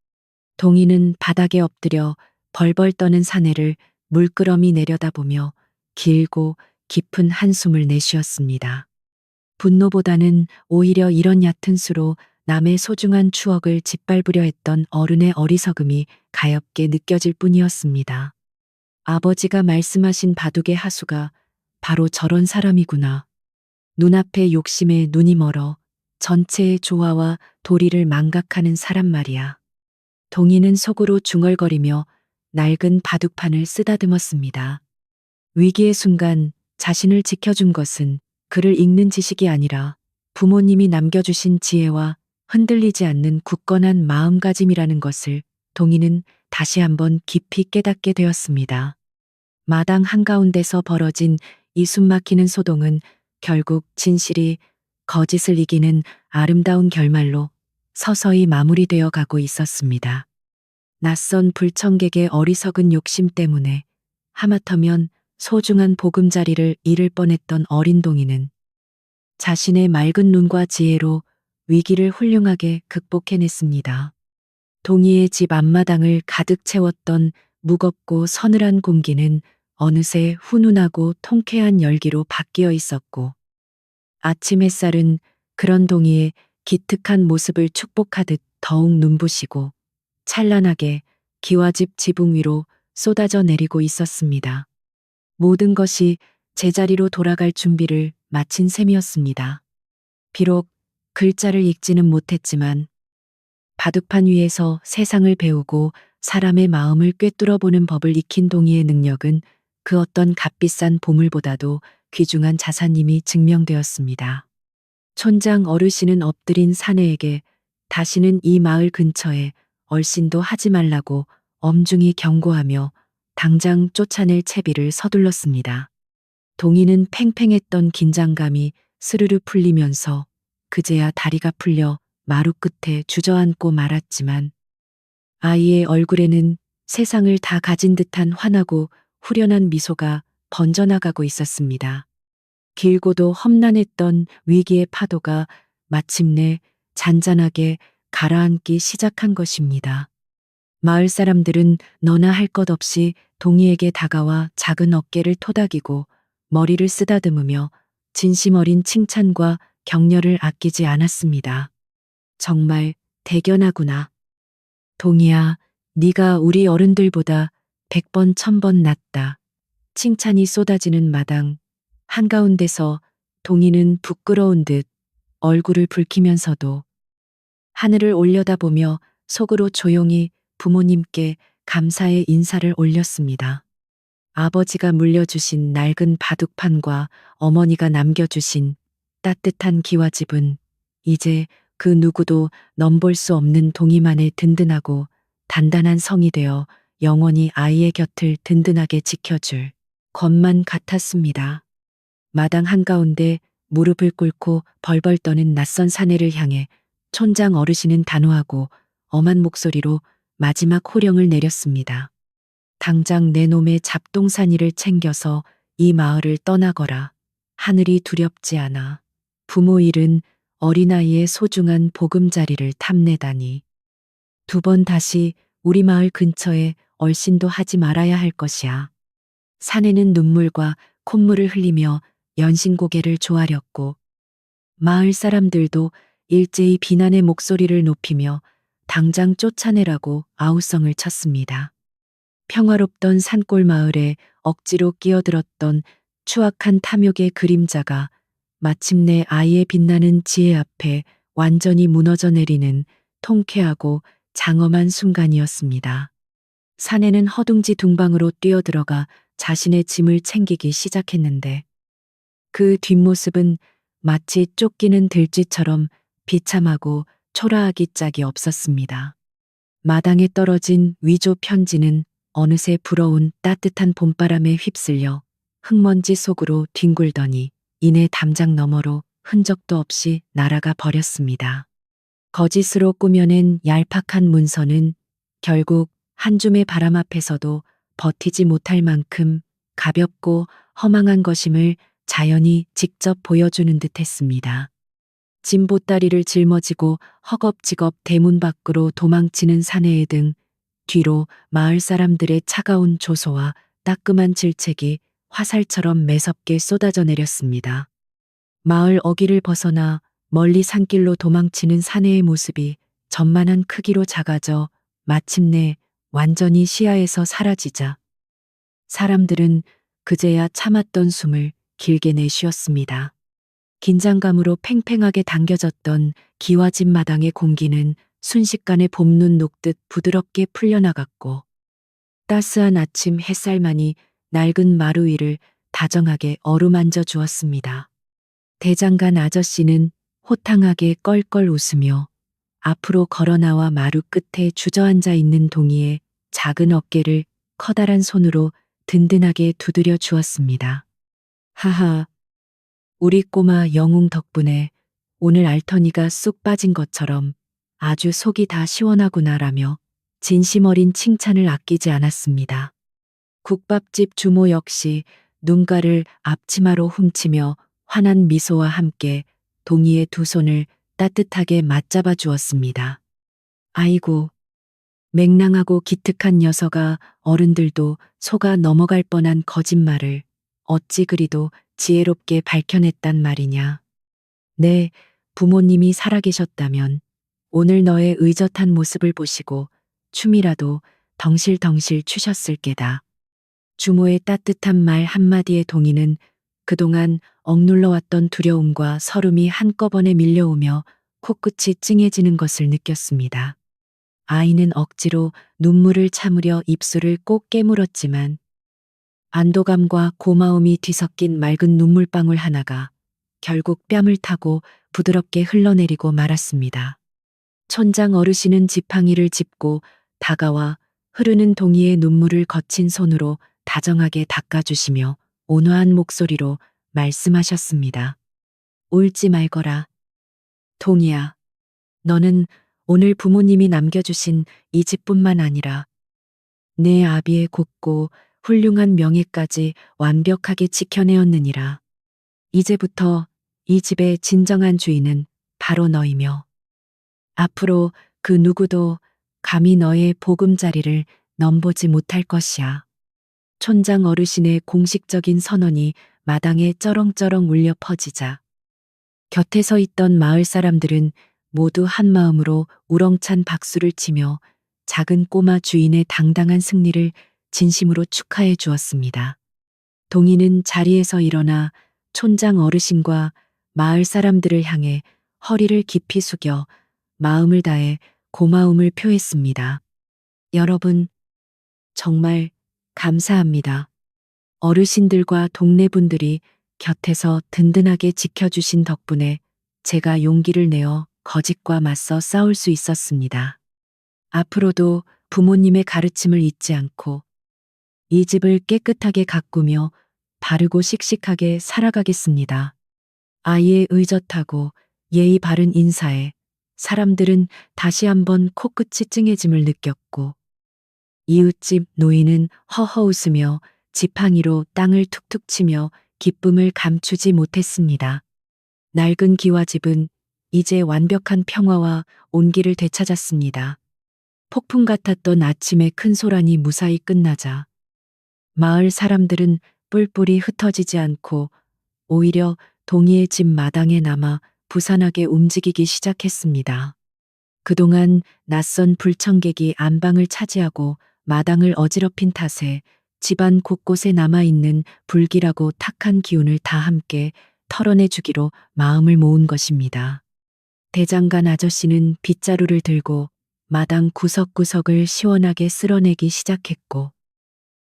동이는 바닥에 엎드려 벌벌 떠는 사내를 물끄러미 내려다보며 길고 깊은 한숨을 내쉬었습니다. 분노보다는 오히려 이런 얕은 수로 남의 소중한 추억을 짓밟으려 했던 어른의 어리석음이 가엽게 느껴질 뿐이었습니다. 아버지가 말씀하신 바둑의 하수가 바로 저런 사람이구나. 눈앞의 욕심에 눈이 멀어 전체의 조화와 도리를 망각하는 사람 말이야. 동이는 속으로 중얼거리며 낡은 바둑판을 쓰다듬었습니다. 위기의 순간 자신을 지켜준 것은 글을 읽는 지식이 아니라 부모님이 남겨주신 지혜와 흔들리지 않는 굳건한 마음가짐이라는 것을 동이는 다시 한번 깊이 깨닫게 되었습니다. 마당 한가운데서 벌어진 이 숨막히는 소동은 결국 진실이 거짓을 이기는 아름다운 결말로 서서히 마무리되어 가고 있었습니다. 낯선 불청객의 어리석은 욕심 때문에 하마터면 소중한 보금자리를 잃을 뻔했던 어린 동이는 자신의 맑은 눈과 지혜로 위기를 훌륭하게 극복해냈습니다. 동이의 집 앞마당을 가득 채웠던 무겁고 서늘한 공기는 어느새 훈훈하고 통쾌한 열기로 바뀌어 있었고, 아침 햇살은 그런 동이의 기특한 모습을 축복하듯 더욱 눈부시고 찬란하게 기와집 지붕 위로 쏟아져 내리고 있었습니다. 모든 것이 제자리로 돌아갈 준비를 마친 셈이었습니다. 비록 글자를 읽지는 못했지만 바둑판 위에서 세상을 배우고 사람의 마음을 꿰뚫어 보는 법을 익힌 동이의 능력은 그 어떤 값비싼 보물보다도 귀중한 자산임이 증명되었습니다. 촌장 어르신은 엎드린 사내에게 다시는 이 마을 근처에 얼씬도 하지 말라고 엄중히 경고하며 당장 쫓아낼 채비를 서둘렀습니다. 동이는 팽팽했던 긴장감이 스르르 풀리면서 그제야 다리가 풀려 마루 끝에 주저앉고 말았지만 아이의 얼굴에는 세상을 다 가진 듯한 환하고 후련한 미소가 번져나가고 있었습니다. 길고도 험난했던 위기의 파도가 마침내 잔잔하게 가라앉기 시작한 것입니다. 마을 사람들은 너나 할 것 없이 동이에게 다가와 작은 어깨를 토닥이고 머리를 쓰다듬으며 진심 어린 칭찬과 격려를 아끼지 않았습니다. 정말 대견하구나. 동이야, 네가 우리 어른들보다 100번 1000번 낫다. 칭찬이 쏟아지는 마당 한가운데서 동이는 부끄러운 듯 얼굴을 붉히면서도 하늘을 올려다보며 속으로 조용히 부모님께 감사의 인사를 올렸습니다. 아버지가 물려주신 낡은 바둑판과 어머니가 남겨주신 따뜻한 기와집은 이제 그 누구도 넘볼 수 없는 동이만의 든든하고 단단한 성이 되어 영원히 아이의 곁을 든든하게 지켜줄 것만 같았습니다. 마당 한가운데 무릎을 꿇고 벌벌 떠는 낯선 사내를 향해 촌장 어르신은 단호하고 엄한 목소리로 마지막 호령을 내렸습니다. 당장 내 놈의 잡동사니를 챙겨서 이 마을을 떠나거라. 하늘이 두렵지 않아. 부모 일은 어린아이의 소중한 보금자리를 탐내다니. 두 번 다시 우리 마을 근처에 얼씬도 하지 말아야 할 것이야. 사내는 눈물과 콧물을 흘리며 연신고개를 조아렸고 마을 사람들도 일제히 비난의 목소리를 높이며 당장 쫓아내라고 아우성을 쳤습니다. 평화롭던 산골 마을에 억지로 끼어들었던 추악한 탐욕의 그림자가 마침내 아이의 빛나는 지혜 앞에 완전히 무너져 내리는 통쾌하고 장엄한 순간이었습니다. 사내는 허둥지 둥방으로 뛰어들어가 자신의 짐을 챙기기 시작했는데 그 뒷모습은 마치 쫓기는 들쥐처럼 비참하고 초라하기 짝이 없었습니다. 마당에 떨어진 위조 편지는 어느새 불어온 따뜻한 봄바람에 휩쓸려 흙먼지 속으로 뒹굴더니 이내 담장 너머로 흔적도 없이 날아가 버렸습니다. 거짓으로 꾸며낸 얄팍한 문서는 결국 한 줌의 바람 앞에서도 버티지 못할 만큼 가볍고 허망한 것임을 자연히 직접 보여주는 듯 했습니다. 짐 보따리를 짊어지고 허겁지겁 대문 밖으로 도망치는 사내의 등 뒤로 마을 사람들의 차가운 조소와 따끔한 질책이 화살처럼 매섭게 쏟아져 내렸습니다. 마을 어귀를 벗어나 멀리 산길로 도망치는 사내의 모습이 전만한 크기로 작아져 마침내 완전히 시야에서 사라지자 사람들은 그제야 참았던 숨을 길게 내쉬었습니다. 긴장감으로 팽팽하게 당겨졌던 기와집 마당의 공기는 순식간에 봄눈 녹듯 부드럽게 풀려나갔고 따스한 아침 햇살만이 낡은 마루 위를 다정하게 어루만져 주었습니다. 대장간 아저씨는 호탕하게 껄껄 웃으며 앞으로 걸어나와 마루 끝에 주저앉아 있는 동이의 작은 어깨를 커다란 손으로 든든하게 두드려 주었습니다. 하하, 우리 꼬마 영웅 덕분에 오늘 알터니가 쑥 빠진 것처럼 아주 속이 다 시원하구나라며 진심 어린 칭찬을 아끼지 않았습니다. 국밥집 주모 역시 눈가를 앞치마로 훔치며 환한 미소와 함께 동이의 두 손을 따뜻하게 맞잡아 주었습니다. 아이고, 맹랑하고 기특한 녀석아, 어른들도 속아 넘어갈 뻔한 거짓말을 어찌 그리도 지혜롭게 밝혀냈단 말이냐. 네, 부모님이 살아계셨다면 오늘 너의 의젓한 모습을 보시고 춤이라도 덩실덩실 추셨을 게다. 주모의 따뜻한 말 한마디에 동이는 그동안 억눌러왔던 두려움과 서름이 한꺼번에 밀려오며 코끝이 찡해지는 것을 느꼈습니다. 아이는 억지로 눈물을 참으려 입술을 꼭 깨물었지만 안도감과 고마움이 뒤섞인 맑은 눈물방울 하나가 결국 뺨을 타고 부드럽게 흘러내리고 말았습니다. 촌장 어르신은 지팡이를 짚고 다가와 흐르는 동이의 눈물을 거친 손으로 다정하게 닦아주시며 온화한 목소리로 말씀하셨습니다. 울지 말거라. 동이야, 너는 오늘 부모님이 남겨주신 이 집뿐만 아니라 내 아비의 곱고 훌륭한 명예까지 완벽하게 지켜내었느니라. 이제부터 이 집의 진정한 주인은 바로 너이며 앞으로 그 누구도 감히 너의 보금자리를 넘보지 못할 것이야. 촌장 어르신의 공식적인 선언이 마당에 쩌렁쩌렁 울려 퍼지자 곁에 서 있던 마을 사람들은 모두 한 마음으로 우렁찬 박수를 치며 작은 꼬마 주인의 당당한 승리를 진심으로 축하해 주었습니다. 동이는 자리에서 일어나 촌장 어르신과 마을 사람들을 향해 허리를 깊이 숙여 마음을 다해 고마움을 표했습니다. 여러분, 정말 감사합니다. 어르신들과 동네 분들이 곁에서 든든하게 지켜주신 덕분에 제가 용기를 내어 거짓과 맞서 싸울 수 있었습니다. 앞으로도 부모님의 가르침을 잊지 않고 이 집을 깨끗하게 가꾸며 바르고 씩씩하게 살아가겠습니다. 아이의 의젓하고 예의 바른 인사에 사람들은 다시 한번 코끝이 찡해짐을 느꼈고 이웃집 노인은 허허 웃으며 지팡이로 땅을 툭툭 치며 기쁨을 감추지 못했습니다. 낡은 기와집은 이제 완벽한 평화와 온기를 되찾았습니다. 폭풍 같았던 아침의 큰 소란이 무사히 끝나자 마을 사람들은 뿔뿔이 흩어지지 않고 오히려 동이의 집 마당에 남아 부산하게 움직이기 시작했습니다. 그동안 낯선 불청객이 안방을 차지하고 마당을 어지럽힌 탓에 집안 곳곳에 남아있는 불길하고 탁한 기운을 다 함께 털어내주기로 마음을 모은 것입니다. 대장간 아저씨는 빗자루를 들고 마당 구석구석을 시원하게 쓸어내기 시작했고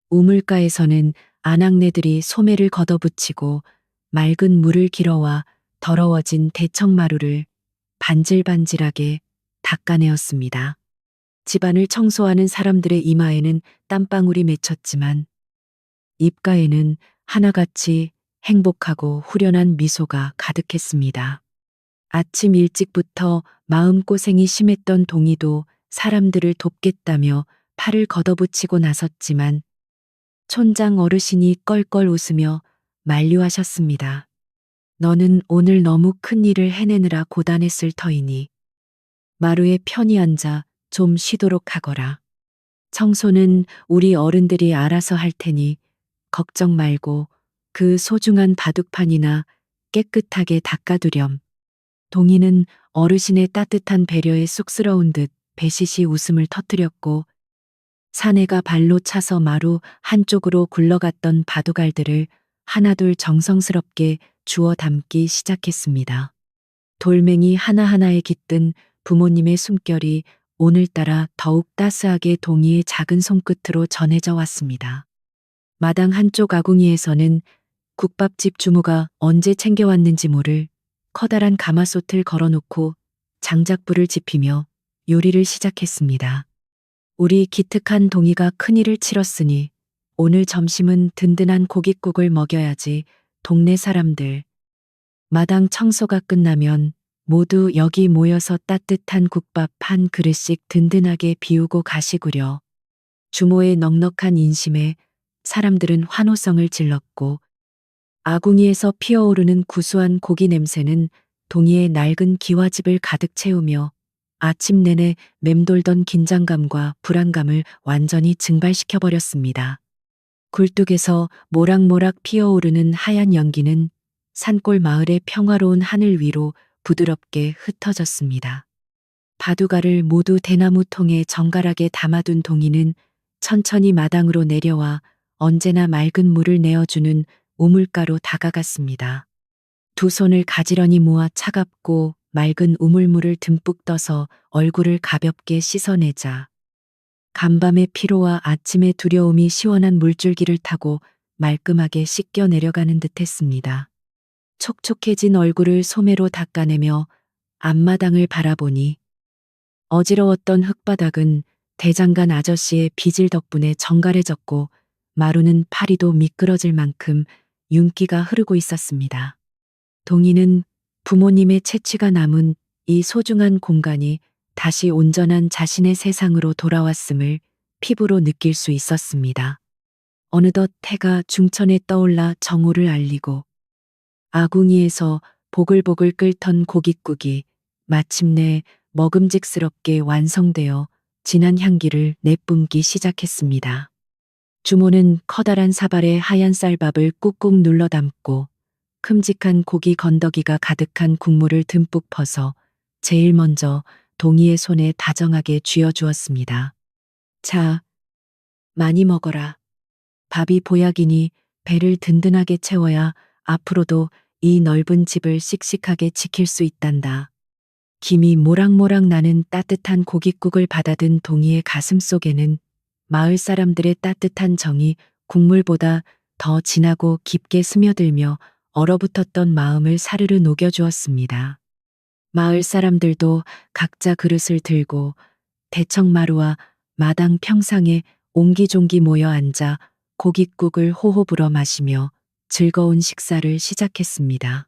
우물가에서는 아낙네들이 소매를 걷어붙이고 맑은 물을 길어와 더러워진 대청마루를 반질반질하게 닦아내었습니다. 집안을 청소하는 사람들의 이마에는 땀방울이 맺혔지만 입가에는 하나같이 행복하고 후련한 미소가 가득했습니다. 아침 일찍부터 마음고생이 심했던 동이도 사람들을 돕겠다며 팔을 걷어붙이고 나섰지만 촌장 어르신이 껄껄 웃으며 만류하셨습니다. 너는 오늘 너무 큰 일을 해내느라 고단했을 터이니 마루에 편히 앉아 좀 쉬도록 하거라. 청소는 우리 어른들이 알아서 할 테니 걱정 말고 그 소중한 바둑판이나 깨끗하게 닦아두렴. 동이는 어르신의 따뜻한 배려에 쑥스러운 듯 배시시 웃음을 터뜨렸고 사내가 발로 차서 마루 한쪽으로 굴러갔던 바둑알들을 하나둘 정성스럽게 주워 담기 시작했습니다. 돌멩이 하나하나에 깃든 부모님의 숨결이 오늘따라 더욱 따스하게 동이의 작은 손끝으로 전해져 왔습니다. 마당 한쪽 아궁이에서는 국밥집 주모가 언제 챙겨왔는지 모를 커다란 가마솥을 걸어놓고 장작불을 지피며 요리를 시작했습니다. 우리 기특한 동이가 큰일을 치렀으니 오늘 점심은 든든한 고깃국을 먹여야지. 동네 사람들. 마당 청소가 끝나면 모두 여기 모여서 따뜻한 국밥 한 그릇씩 든든하게 비우고 가시구려. 주모의 넉넉한 인심에 사람들은 환호성을 질렀고 아궁이에서 피어오르는 구수한 고기 냄새는 동이의 낡은 기와집을 가득 채우며 아침 내내 맴돌던 긴장감과 불안감을 완전히 증발시켜버렸습니다. 굴뚝에서 모락모락 피어오르는 하얀 연기는 산골 마을의 평화로운 하늘 위로 부드럽게 흩어졌습니다. 바둑알을 모두 대나무 통에 정갈하게 담아둔 동이는 천천히 마당으로 내려와 언제나 맑은 물을 내어주는 우물가로 다가갔습니다. 두 손을 가지런히 모아 차갑고 맑은 우물물을 듬뿍 떠서 얼굴을 가볍게 씻어내자 간밤의 피로와 아침의 두려움이 시원한 물줄기를 타고 말끔하게 씻겨 내려가는 듯했습니다. 촉촉해진 얼굴을 소매로 닦아내며 앞마당을 바라보니 어지러웠던 흙바닥은 대장간 아저씨의 빗질 덕분에 정갈해졌고 마루는 파리도 미끄러질 만큼 윤기가 흐르고 있었습니다. 동이는 부모님의 채취가 남은 이 소중한 공간이 다시 온전한 자신의 세상으로 돌아왔음을 피부로 느낄 수 있었습니다. 어느덧 해가 중천에 떠올라 정오를 알리고 아궁이에서 보글보글 끓던 고깃국이 마침내 먹음직스럽게 완성되어 진한 향기를 내뿜기 시작했습니다. 주모는 커다란 사발에 하얀 쌀밥을 꾹꾹 눌러 담고 큼직한 고기 건더기가 가득한 국물을 듬뿍 퍼서 제일 먼저 동이의 손에 다정하게 쥐어주었습니다. 자, 많이 먹어라. 밥이 보약이니 배를 든든하게 채워야 앞으로도 이 넓은 집을 씩씩하게 지킬 수 있단다. 김이 모락모락 나는 따뜻한 고깃국을 받아든 동이의 가슴 속에는 마을 사람들의 따뜻한 정이 국물보다 더 진하고 깊게 스며들며 얼어붙었던 마음을 사르르 녹여주었습니다. 마을 사람들도 각자 그릇을 들고 대청마루와 마당 평상에 옹기종기 모여 앉아 고깃국을 호호 불어 마시며 즐거운 식사를 시작했습니다.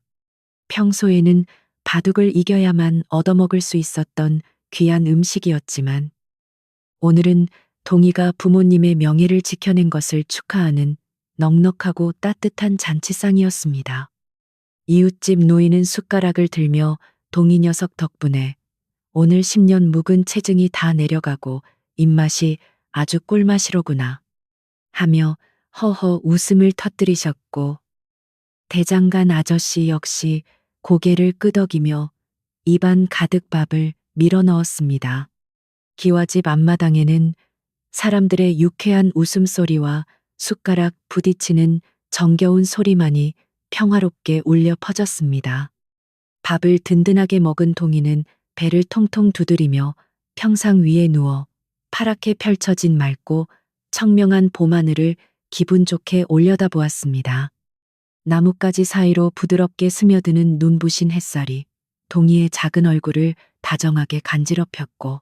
평소에는 바둑을 이겨야만 얻어먹을 수 있었던 귀한 음식이었지만 오늘은 동희가 부모님의 명예를 지켜낸 것을 축하하는 넉넉하고 따뜻한 잔치상이었습니다. 이웃집 노인은 숟가락을 들며 동희 녀석 덕분에 오늘 10년 묵은 체증이 다 내려가고 입맛이 아주 꿀맛이로구나 하며 허허 웃음을 터뜨리셨고 대장간 아저씨 역시 고개를 끄덕이며 입안 가득 밥을 밀어 넣었습니다. 기와집 앞마당에는 사람들의 유쾌한 웃음소리와 숟가락 부딪히는 정겨운 소리만이 평화롭게 울려 퍼졌습니다. 밥을 든든하게 먹은 동희는 배를 통통 두드리며 평상 위에 누워 파랗게 펼쳐진 맑고 청명한 봄하늘을 기분 좋게 올려다보았습니다. 나뭇가지 사이로 부드럽게 스며드는 눈부신 햇살이 동희의 작은 얼굴을 다정하게 간지럽혔고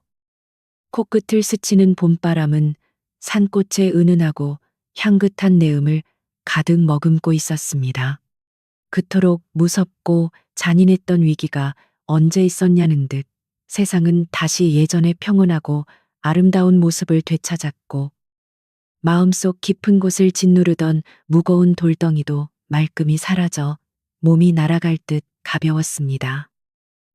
코끝을 스치는 봄바람은 산꽃의 은은하고 향긋한 내음을 가득 머금고 있었습니다. 그토록 무섭고 잔인했던 위기가 언제 있었냐는 듯 세상은 다시 예전의 평온하고 아름다운 모습을 되찾았고 마음속 깊은 곳을 짓누르던 무거운 돌덩이도 말끔히 사라져 몸이 날아갈 듯 가벼웠습니다.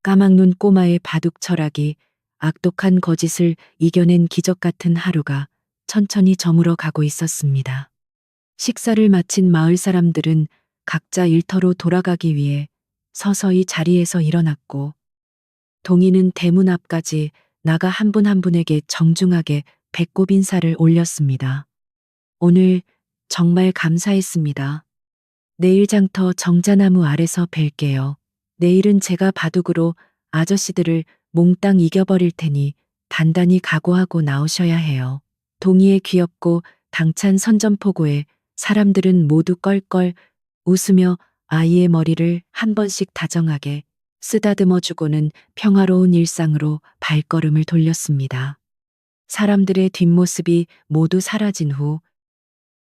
까막눈 꼬마의 바둑 철학이 악독한 거짓을 이겨낸 기적 같은 하루가 천천히 저물어 가고 있었습니다. 식사를 마친 마을 사람들은 각자 일터로 돌아가기 위해 서서히 자리에서 일어났고 동희는 대문 앞까지 나가 한 분 한 분에게 정중하게 배꼽 인사를 올렸습니다. 오늘 정말 감사했습니다. 내일 장터 정자나무 아래서 뵐게요. 내일은 제가 바둑으로 아저씨들을 몽땅 이겨버릴 테니 단단히 각오하고 나오셔야 해요. 동희의 귀엽고 당찬 선전포고에 사람들은 모두 껄껄 웃으며 아이의 머리를 한 번씩 다정하게 쓰다듬어 주고는 평화로운 일상으로 발걸음을 돌렸습니다. 사람들의 뒷모습이 모두 사라진 후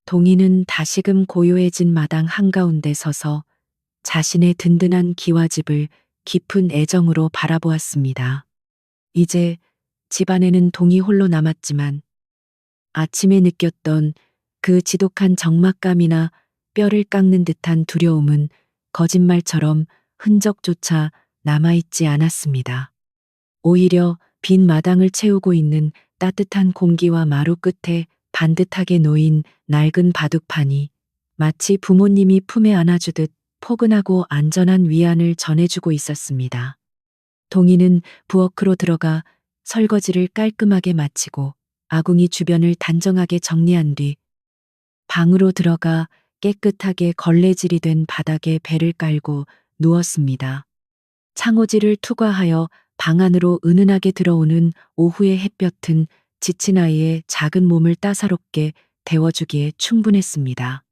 동희는 다시금 고요해진 마당 한가운데 서서 자신의 든든한 기와집을 깊은 애정으로 바라보았습니다. 이제 집안에는 동희 홀로 남았지만 아침에 느꼈던 그 지독한 적막감이나 뼈를 깎는 듯한 두려움은 거짓말처럼 흔적조차 남아있지 않았습니다. 오히려 빈 마당을 채우고 있는 따뜻한 공기와 마루 끝에 반듯하게 놓인 낡은 바둑판이 마치 부모님이 품에 안아주듯 포근하고 안전한 위안을 전해주고 있었습니다. 동희는 부엌으로 들어가 설거지를 깔끔하게 마치고 아궁이 주변을 단정하게 정리한 뒤 방으로 들어가 깨끗하게 걸레질이 된 바닥에 배를 깔고 누웠습니다. 창호지를 투과하여 방 안으로 은은하게 들어오는 오후의 햇볕은 지친 아이의 작은 몸을 따사롭게 데워주기에 충분했습니다.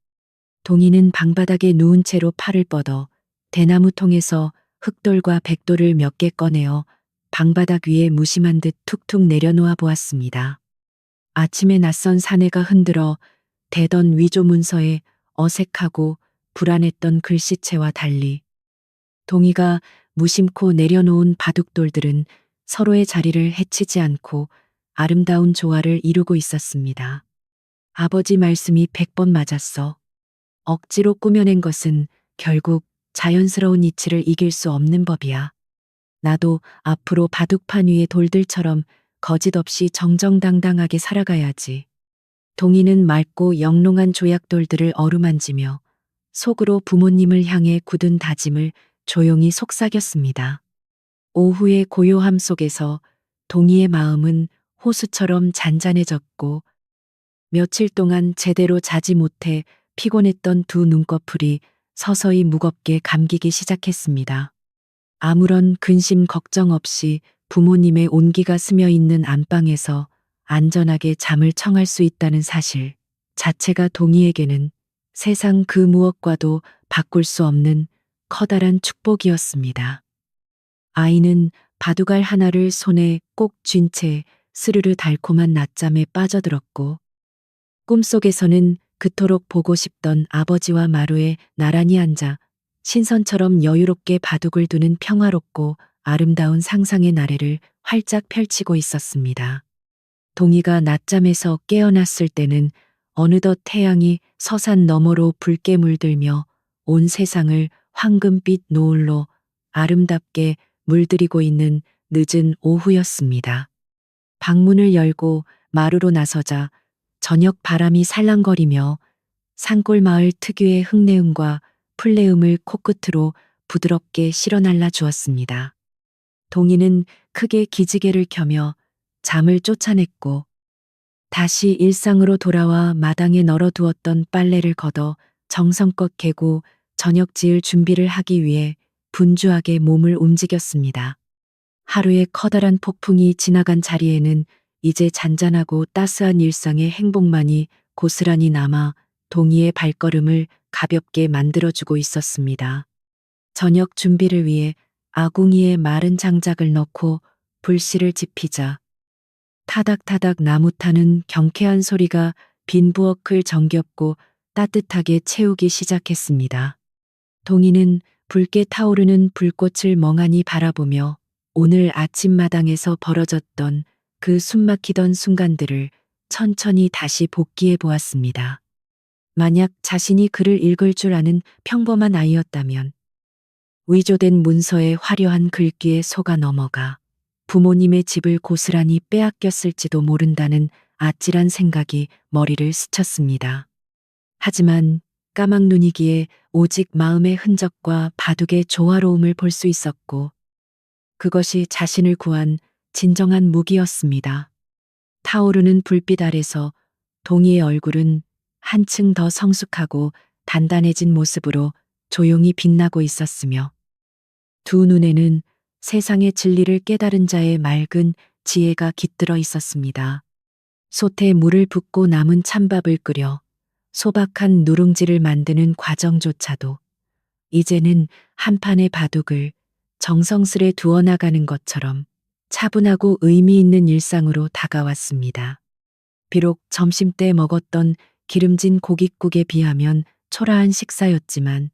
동희는 방바닥에 누운 채로 팔을 뻗어 대나무 통에서 흑돌과 백돌을 몇 개 꺼내어 방바닥 위에 무심한 듯 툭툭 내려놓아 보았습니다. 아침에 낯선 사내가 흔들어 대던 위조 문서에 어색하고 불안했던 글씨체와 달리 동희가 무심코 내려놓은 바둑돌들은 서로의 자리를 해치지 않고 아름다운 조화를 이루고 있었습니다. 아버지 말씀이 100번 맞았어. 억지로 꾸며낸 것은 결국 자연스러운 이치를 이길 수 없는 법이야. 나도 앞으로 바둑판 위의 돌들처럼 거짓 없이 정정당당하게 살아가야지. 동희는 맑고 영롱한 조약돌들을 어루만지며 속으로 부모님을 향해 굳은 다짐을 조용히 속삭였습니다. 오후의 고요함 속에서 동희의 마음은 호수처럼 잔잔해졌고 며칠 동안 제대로 자지 못해 피곤했던 두 눈꺼풀이 서서히 무겁게 감기기 시작했습니다. 아무런 근심 걱정 없이 부모님의 온기가 스며 있는 안방에서 안전하게 잠을 청할 수 있다는 사실 자체가 동희에게는 세상 그 무엇과도 바꿀 수 없는 커다란 축복이었습니다. 아이는 바둑알 하나를 손에 꼭 쥔 채 스르르 달콤한 낮잠에 빠져들었고, 꿈속에서는 그토록 보고 싶던 아버지와 마루에 나란히 앉아 신선처럼 여유롭게 바둑을 두는 평화롭고 아름다운 상상의 나래를 활짝 펼치고 있었습니다. 동희가 낮잠에서 깨어났을 때는 어느덧 태양이 서산 너머로 붉게 물들며 온 세상을 황금빛 노을로 아름답게 물들이고 있는 늦은 오후였습니다. 방문을 열고 마루로 나서자 저녁 바람이 살랑거리며 산골 마을 특유의 흙내음과 풀내음을 코끝으로 부드럽게 실어날라 주었습니다. 동희는 크게 기지개를 켜며 잠을 쫓아냈고, 다시 일상으로 돌아와 마당에 널어두었던 빨래를 걷어 정성껏 개고 저녁 지을 준비를 하기 위해 분주하게 몸을 움직였습니다. 하루의 커다란 폭풍이 지나간 자리에는 이제 잔잔하고 따스한 일상의 행복만이 고스란히 남아 동희의 발걸음을 가볍게 만들어주고 있었습니다. 저녁 준비를 위해 아궁이에 마른 장작을 넣고 불씨를 지피자 타닥타닥 나무 타는 경쾌한 소리가 빈 부엌을 정겹고 따뜻하게 채우기 시작했습니다. 동희는 붉게 타오르는 불꽃을 멍하니 바라보며 오늘 아침마당에서 벌어졌던 그 숨막히던 순간들을 천천히 다시 복기해 보았습니다. 만약 자신이 글을 읽을 줄 아는 평범한 아이였다면 위조된 문서의 화려한 글귀에 속아 넘어가 부모님의 집을 고스란히 빼앗겼을지도 모른다는 아찔한 생각이 머리를 스쳤습니다. 하지만 까막 눈이기에 오직 마음의 흔적과 바둑의 조화로움을 볼 수 있었고, 그것이 자신을 구한 진정한 무기였습니다. 타오르는 불빛 아래서 동희의 얼굴은 한층 더 성숙하고 단단해진 모습으로 조용히 빛나고 있었으며, 두 눈에는 세상의 진리를 깨달은 자의 맑은 지혜가 깃들어 있었습니다. 솥에 물을 붓고 남은 찬밥을 끓여 소박한 누룽지를 만드는 과정조차도 이제는 한 판의 바둑을 정성스레 두어 나가는 것처럼 차분하고 의미 있는 일상으로 다가왔습니다. 비록 점심때 먹었던 기름진 고깃국에 비하면 초라한 식사였지만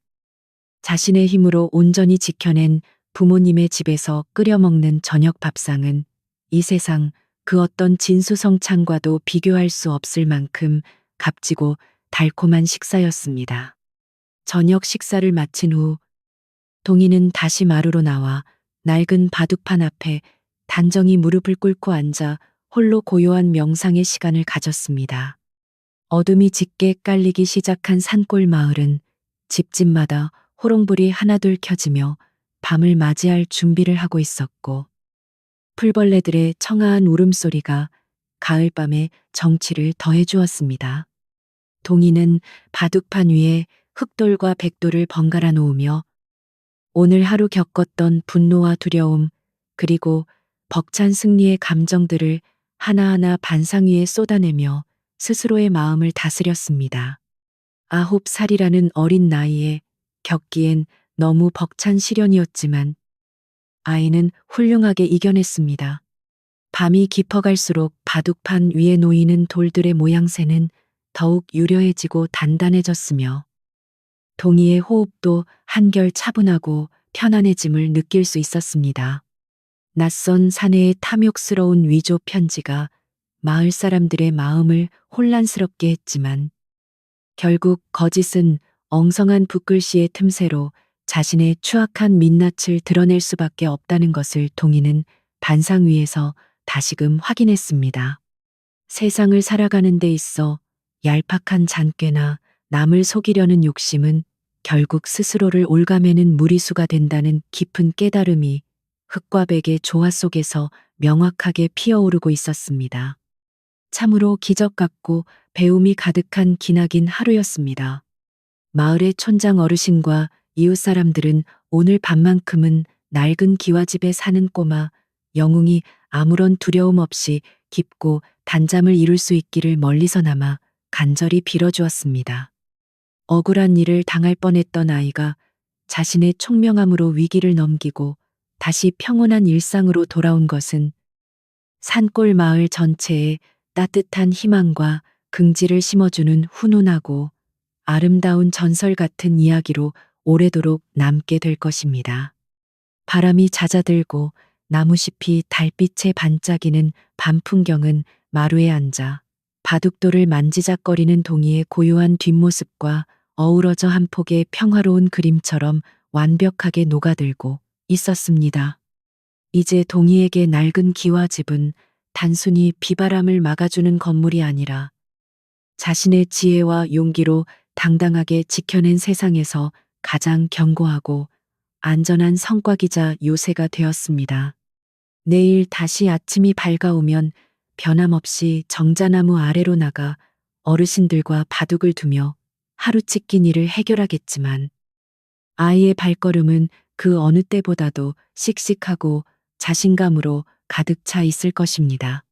자신의 힘으로 온전히 지켜낸 부모님의 집에서 끓여 먹는 저녁 밥상은 이 세상 그 어떤 진수성찬과도 비교할 수 없을 만큼 값지고 달콤한 식사였습니다. 저녁 식사를 마친 후 동희는 다시 마루로 나와 낡은 바둑판 앞에 단정히 무릎을 꿇고 앉아 홀로 고요한 명상의 시간을 가졌습니다. 어둠이 짙게 깔리기 시작한 산골 마을은 집집마다 호롱불이 하나둘 켜지며 밤을 맞이할 준비를 하고 있었고, 풀벌레들의 청아한 울음소리가 가을밤의 정취를 더해주었습니다. 동희는 바둑판 위에 흑돌과 백돌을 번갈아 놓으며 오늘 하루 겪었던 분노와 두려움, 그리고 벅찬 승리의 감정들을 하나하나 반상 위에 쏟아내며 스스로의 마음을 다스렸습니다. 9살이라는 어린 나이에 겪기엔 너무 벅찬 시련이었지만 아이는 훌륭하게 이겨냈습니다. 밤이 깊어갈수록 바둑판 위에 놓이는 돌들의 모양새는 더욱 유려해지고 단단해졌으며 동희의 호흡도 한결 차분하고 편안해짐을 느낄 수 있었습니다. 낯선 사내의 탐욕스러운 위조 편지가 마을 사람들의 마음을 혼란스럽게 했지만 결국 거짓은 엉성한 붓글씨의 틈새로 자신의 추악한 민낯을 드러낼 수밖에 없다는 것을 동희는 반상 위에서 다시금 확인했습니다. 세상을 살아가는 데 있어 얄팍한 잔꾀나 남을 속이려는 욕심은 결국 스스로를 옭아매는 무리수가 된다는 깊은 깨달음이 흙과 백의 조화 속에서 명확하게 피어오르고 있었습니다. 참으로 기적 같고 배움이 가득한 기나긴 하루였습니다. 마을의 촌장 어르신과 이웃 사람들은 오늘 밤만큼은 낡은 기와집에 사는 꼬마 영웅이 아무런 두려움 없이 깊고 단잠을 이룰 수 있기를 멀리서나마 간절히 빌어주었습니다. 억울한 일을 당할 뻔했던 아이가 자신의 총명함으로 위기를 넘기고 다시 평온한 일상으로 돌아온 것은 산골 마을 전체에 따뜻한 희망과 긍지를 심어주는 훈훈하고 아름다운 전설 같은 이야기로 오래도록 남게 될 것입니다. 바람이 잦아들고 나무잎이 달빛에 반짝이는 밤 풍경은 마루에 앉아 바둑돌을 만지작거리는 동이의 고요한 뒷모습과 어우러져 한 폭의 평화로운 그림처럼 완벽하게 녹아들고 있었습니다. 이제 동이에게 낡은 기와집은 단순히 비바람을 막아주는 건물이 아니라 자신의 지혜와 용기로 당당하게 지켜낸 세상에서 가장 견고하고 안전한 성곽이자 요새가 되었습니다. 내일 다시 아침이 밝아오면 변함없이 정자나무 아래로 나가 어르신들과 바둑을 두며 하루치킨 일을 해결하겠지만 아이의 발걸음은 그 어느 때보다도 씩씩하고 자신감으로 가득 차 있을 것입니다.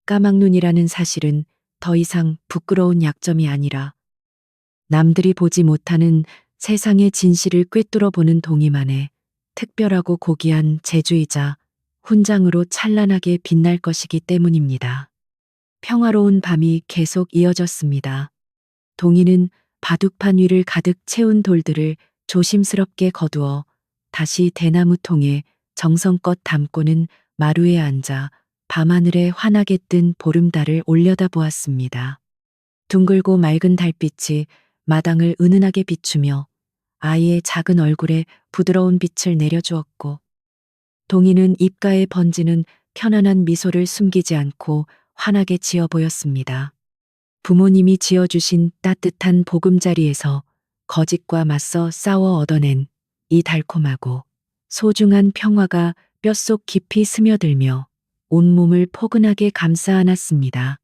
까막눈이라는 사실은 더 이상 부끄러운 약점이 아니라 남들이 보지 못하는 세상의 진실을 꿰뚫어 보는 동이만의 특별하고 고귀한 재주이자 훈장으로 찬란하게 빛날 것이기 때문입니다. 평화로운 밤이 계속 이어졌습니다. 동이는 바둑판 위를 가득 채운 돌들을 조심스럽게 거두어 다시 대나무 통에 정성껏 담고는 마루에 앉아 밤하늘에 환하게 뜬 보름달을 올려다보았습니다. 둥글고 맑은 달빛이 마당을 은은하게 비추며 아이의 작은 얼굴에 부드러운 빛을 내려주었고 동이는 입가에 번지는 편안한 미소를 숨기지 않고 환하게 지어 보였습니다. 부모님이 지어주신 따뜻한 보금자리에서 거짓과 맞서 싸워 얻어낸 이 달콤하고 소중한 평화가 뼛속 깊이 스며들며 온몸을 포근하게 감싸 안았습니다.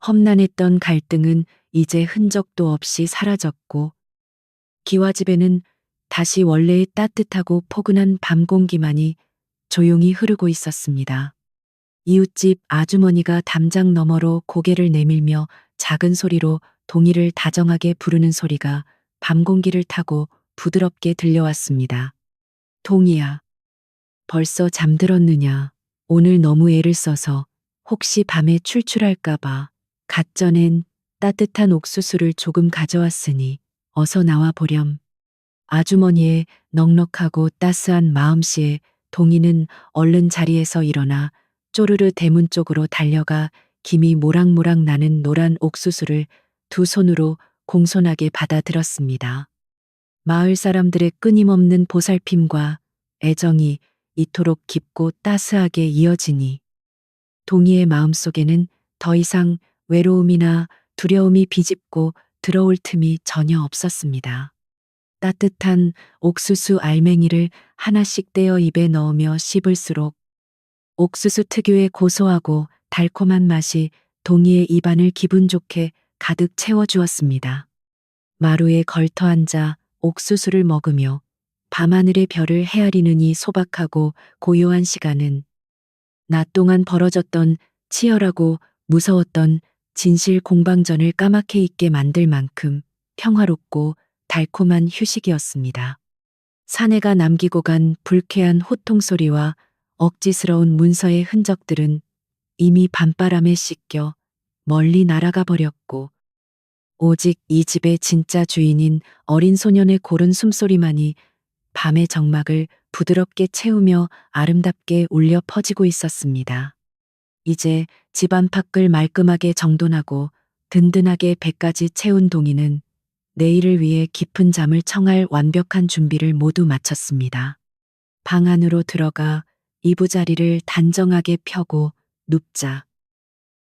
험난했던 갈등은 이제 흔적도 없이 사라졌고 기와집에는 다시 원래의 따뜻하고 포근한 밤 공기만이 조용히 흐르고 있었습니다. 이웃집 아주머니가 담장 너머로 고개를 내밀며 작은 소리로 동이를 다정하게 부르는 소리가 밤 공기를 타고 부드럽게 들려왔습니다. 동이야, 벌써 잠들었느냐? 오늘 너무 애를 써서 혹시 밤에 출출할까봐 갓 쪄낸 따뜻한 옥수수를 조금 가져왔으니 어서 나와 보렴. 아주머니의 넉넉하고 따스한 마음씨에 동이는 얼른 자리에서 일어나 쪼르르 대문 쪽으로 달려가 김이 모락모락 나는 노란 옥수수를 두 손으로 공손하게 받아들었습니다. 마을 사람들의 끊임없는 보살핌과 애정이 이토록 깊고 따스하게 이어지니 동이의 마음속에는 더 이상 외로움이나 두려움이 비집고 들어올 틈이 전혀 없었습니다. 따뜻한 옥수수 알맹이를 하나씩 떼어 입에 넣으며 씹을수록 옥수수 특유의 고소하고 달콤한 맛이 동이의 입안을 기분 좋게 가득 채워주었습니다. 마루에 걸터 앉아 옥수수를 먹으며 밤하늘의 별을 헤아리는 이 소박하고 고요한 시간은 낮 동안 벌어졌던 치열하고 무서웠던 진실 공방전을 까맣게 잊게 만들 만큼 평화롭고 달콤한 휴식이었습니다. 사내가 남기고 간 불쾌한 호통 소리와 억지스러운 문서의 흔적들은 이미 밤바람에 씻겨 멀리 날아가 버렸고 오직 이 집의 진짜 주인인 어린 소년의 고른 숨소리만이 밤의 정막을 부드럽게 채우며 아름답게 울려 퍼지고 있었습니다. 이제 집 안팎을 말끔하게 정돈하고 든든하게 배까지 채운 동이는 내일을 위해 깊은 잠을 청할 완벽한 준비를 모두 마쳤습니다. 방 안으로 들어가 이부자리를 단정하게 펴고 눕자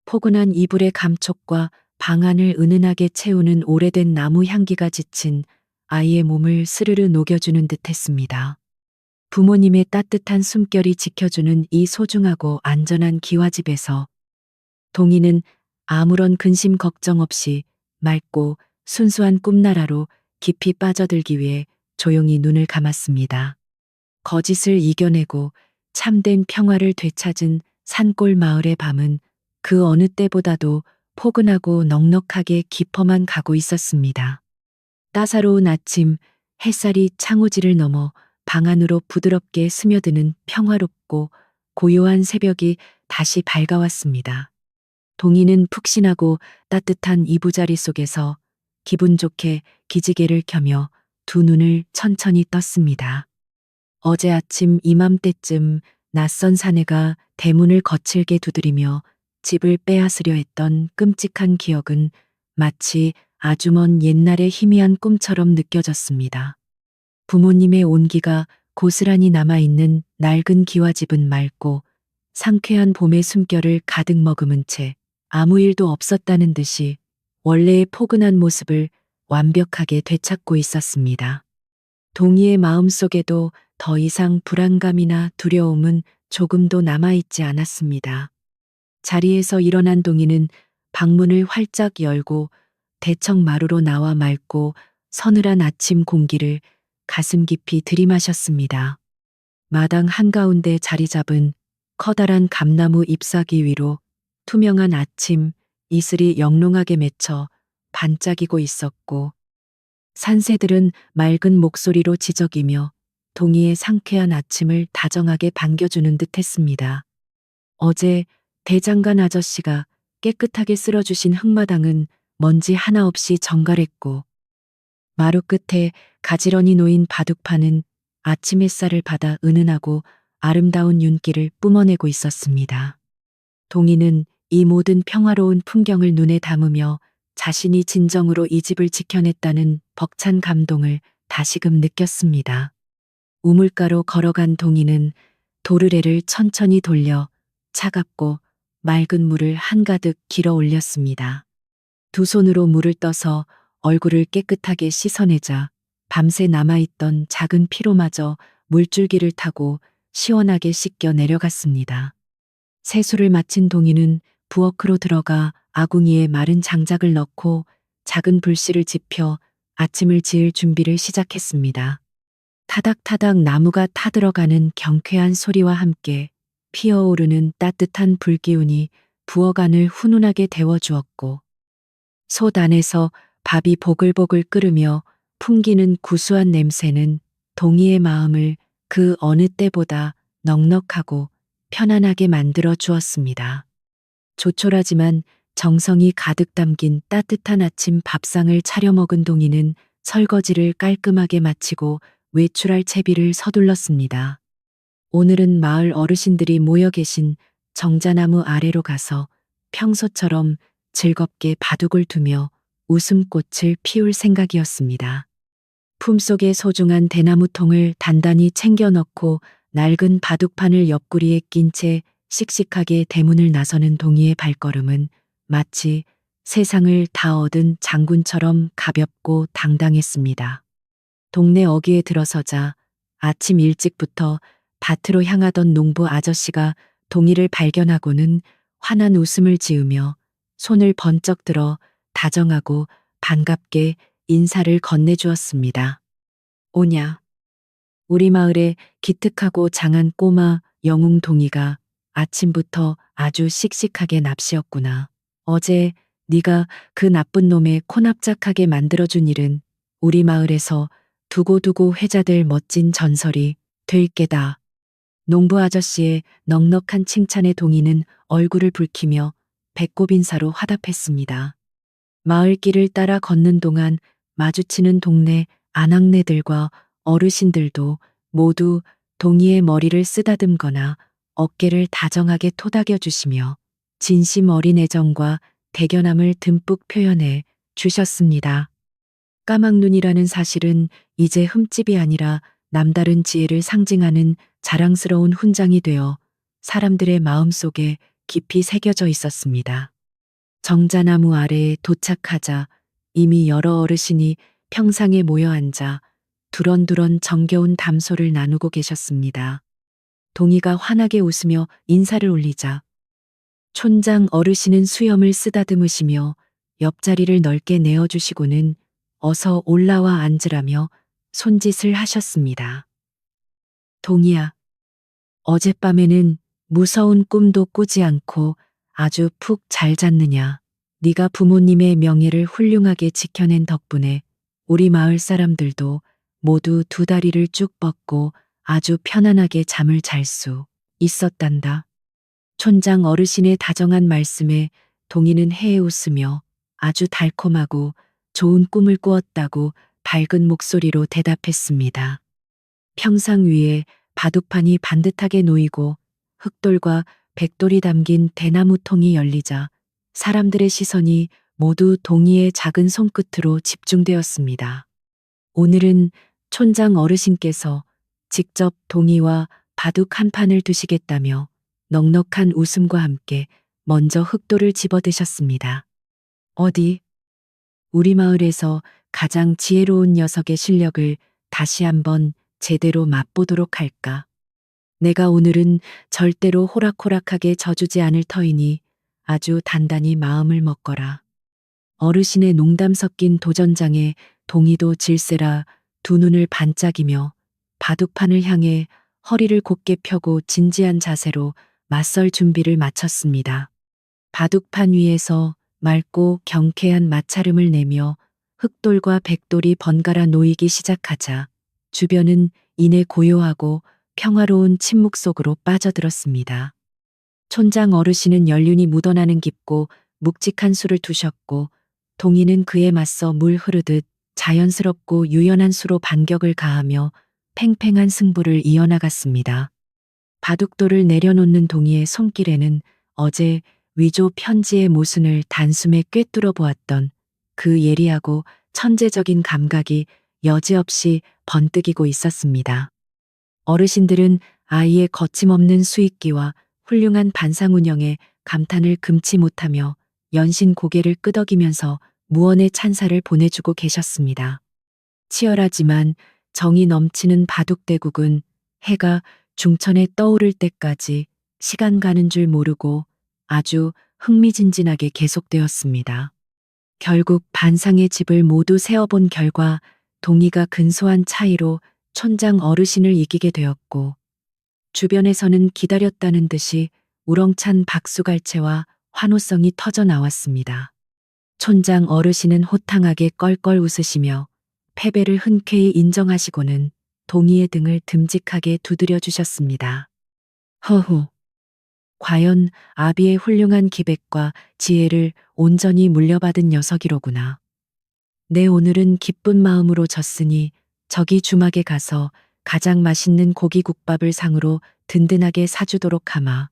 포근한 이불의 감촉과 방 안을 은은하게 채우는 오래된 나무 향기가 지친 아이의 몸을 스르르 녹여주는 듯 했습니다. 부모님의 따뜻한 숨결이 지켜주는 이 소중하고 안전한 기와집에서 동이는 아무런 근심 걱정 없이 맑고 순수한 꿈나라로 깊이 빠져들기 위해 조용히 눈을 감았습니다. 거짓을 이겨내고 참된 평화를 되찾은 산골 마을의 밤은 그 어느 때보다도 포근하고 넉넉하게 깊어만 가고 있었습니다. 따사로운 아침, 햇살이 창호지를 넘어 방 안으로 부드럽게 스며드는 평화롭고 고요한 새벽이 다시 밝아왔습니다. 동희는 푹신하고 따뜻한 이부자리 속에서 기분 좋게 기지개를 켜며 두 눈을 천천히 떴습니다. 어제 아침 이맘때쯤 낯선 사내가 대문을 거칠게 두드리며 집을 빼앗으려 했던 끔찍한 기억은 마치 아주 먼 옛날의 희미한 꿈처럼 느껴졌습니다. 부모님의 온기가 고스란히 남아있는 낡은 기와집은 맑고 상쾌한 봄의 숨결을 가득 머금은 채 아무 일도 없었다는 듯이 원래의 포근한 모습을 완벽하게 되찾고 있었습니다. 동희의 마음속에도 더 이상 불안감이나 두려움은 조금도 남아있지 않았습니다. 자리에서 일어난 동희는 방문을 활짝 열고 대청 마루로 나와 맑고 서늘한 아침 공기를 가슴 깊이 들이마셨습니다. 마당 한가운데 자리 잡은 커다란 감나무 잎사귀 위로 투명한 아침 이슬이 영롱하게 맺혀 반짝이고 있었고 산새들은 맑은 목소리로 지저귀며 동희의 상쾌한 아침을 다정하게 반겨주는 듯 했습니다. 어제 대장간 아저씨가 깨끗하게 쓸어주신 흙마당은 먼지 하나 없이 정갈했고 마루 끝에 가지런히 놓인 바둑판은 아침 햇살을 받아 은은하고 아름다운 윤기를 뿜어내고 있었습니다. 동희는 이 모든 평화로운 풍경을 눈에 담으며 자신이 진정으로 이 집을 지켜냈다는 벅찬 감동을 다시금 느꼈습니다. 우물가로 걸어간 동희는 도르래를 천천히 돌려 차갑고 맑은 물을 한가득 길어 올렸습니다. 두 손으로 물을 떠서 얼굴을 깨끗하게 씻어내자 밤새 남아있던 작은 피로마저 물줄기를 타고 시원하게 씻겨 내려갔습니다. 세수를 마친 동희는 부엌으로 들어가 아궁이에 마른 장작을 넣고 작은 불씨를 지펴 아침을 지을 준비를 시작했습니다. 타닥타닥 나무가 타들어가는 경쾌한 소리와 함께 피어오르는 따뜻한 불기운이 부엌 안을 훈훈하게 데워주었고 솥 안에서 밥이 보글보글 끓으며 풍기는 구수한 냄새는 동희의 마음을 그 어느 때보다 넉넉하고 편안하게 만들어 주었습니다. 조촐하지만 정성이 가득 담긴 따뜻한 아침 밥상을 차려 먹은 동희는 설거지를 깔끔하게 마치고 외출할 채비를 서둘렀습니다. 오늘은 마을 어르신들이 모여 계신 정자나무 아래로 가서 평소처럼 즐겁게 바둑을 두며 웃음꽃을 피울 생각이었습니다. 품속에 소중한 대나무통을 단단히 챙겨 넣고 낡은 바둑판을 옆구리에 낀 채 씩씩하게 대문을 나서는 동희의 발걸음은 마치 세상을 다 얻은 장군처럼 가볍고 당당했습니다. 동네 어귀에 들어서자 아침 일찍부터 밭으로 향하던 농부 아저씨가 동희를 발견하고는 환한 웃음을 지으며 손을 번쩍 들어 다정하고 반갑게 인사를 건네주었습니다. 오냐. 우리 마을에 기특하고 장한 꼬마 영웅 동희가 아침부터 아주 씩씩하게 납시었구나. 어제 네가 그 나쁜 놈의 코 납작하게 만들어준 일은 우리 마을에서 두고두고 회자될 멋진 전설이 될 게다. 농부 아저씨의 넉넉한 칭찬에 동희는 얼굴을 붉히며 배꼽 인사로 화답했습니다. 마을길을 따라 걷는 동안 마주치는 동네 아낙네들과 어르신들도 모두 동희의 머리를 쓰다듬거나 어깨를 다정하게 토닥여 주시며 진심 어린 애정과 대견함을 듬뿍 표현해 주셨습니다. 까막눈이라는 사실은 이제 흠집이 아니라 남다른 지혜를 상징하는 자랑스러운 훈장이 되어 사람들의 마음속에 깊이 새겨져 있었습니다. 정자나무 아래에 도착하자 이미 여러 어르신이 평상에 모여 앉아 두런두런 정겨운 담소를 나누고 계셨습니다. 동희가 환하게 웃으며 인사를 올리자 촌장 어르신은 수염을 쓰다듬으시며 옆자리를 넓게 내어주시고는 어서 올라와 앉으라며 손짓을 하셨습니다. 동희야, 어젯밤에는 무서운 꿈도 꾸지 않고 아주 푹 잘 잤느냐. 네가 부모님의 명예를 훌륭하게 지켜낸 덕분에 우리 마을 사람들도 모두 두 다리를 쭉 뻗고 아주 편안하게 잠을 잘 수 있었단다. 촌장 어르신의 다정한 말씀에 동희는 해에 웃으며 아주 달콤하고 좋은 꿈을 꾸었다고 밝은 목소리로 대답했습니다. 평상 위에 바둑판이 반듯하게 놓이고 흑돌과 백돌이 담긴 대나무 통이 열리자 사람들의 시선이 모두 동희의 작은 손끝으로 집중되었습니다. 오늘은 촌장 어르신께서 직접 동희와 바둑 한 판을 두시겠다며 넉넉한 웃음과 함께 먼저 흑돌을 집어드셨습니다. 어디? 우리 마을에서 가장 지혜로운 녀석의 실력을 다시 한번 제대로 맛보도록 할까? 내가 오늘은 절대로 호락호락하게 져주지 않을 터이니 아주 단단히 마음을 먹거라. 어르신의 농담 섞인 도전장에 동희도 질세라 두 눈을 반짝이며 바둑판을 향해 허리를 곧게 펴고 진지한 자세로 맞설 준비를 마쳤습니다. 바둑판 위에서 맑고 경쾌한 마찰음을 내며 흑돌과 백돌이 번갈아 놓이기 시작하자 주변은 이내 고요하고 평화로운 침묵 속으로 빠져들었습니다. 촌장 어르신은 연륜이 묻어나는 깊고 묵직한 수를 두셨고 동희는 그에 맞서 물 흐르듯 자연스럽고 유연한 수로 반격을 가하며 팽팽한 승부를 이어나갔습니다. 바둑돌을 내려놓는 동희의 손길에는 어제 위조 편지의 모순을 단숨에 꿰뚫어 보았던 그 예리하고 천재적인 감각이 여지없이 번뜩이고 있었습니다. 어르신들은 아이의 거침없는 수익기와 훌륭한 반상 운영에 감탄을 금치 못하며 연신 고개를 끄덕이면서 무언의 찬사를 보내주고 계셨습니다. 치열하지만 정이 넘치는 바둑대국은 해가 중천에 떠오를 때까지 시간 가는 줄 모르고 아주 흥미진진하게 계속되었습니다. 결국 반상의 집을 모두 세어본 결과 동희가 근소한 차이로 촌장 어르신을 이기게 되었고 주변에서는 기다렸다는 듯이 우렁찬 박수갈채와 환호성이 터져 나왔습니다. 촌장 어르신은 호탕하게 껄껄 웃으시며 패배를 흔쾌히 인정하시고는 동희의 등을 듬직하게 두드려 주셨습니다. 허후. 과연 아비의 훌륭한 기백과 지혜를 온전히 물려받은 녀석이로구나. 내 오늘은 기쁜 마음으로 졌으니 저기 주막에 가서 가장 맛있는 고기국밥을 상으로 든든하게 사주도록 하마.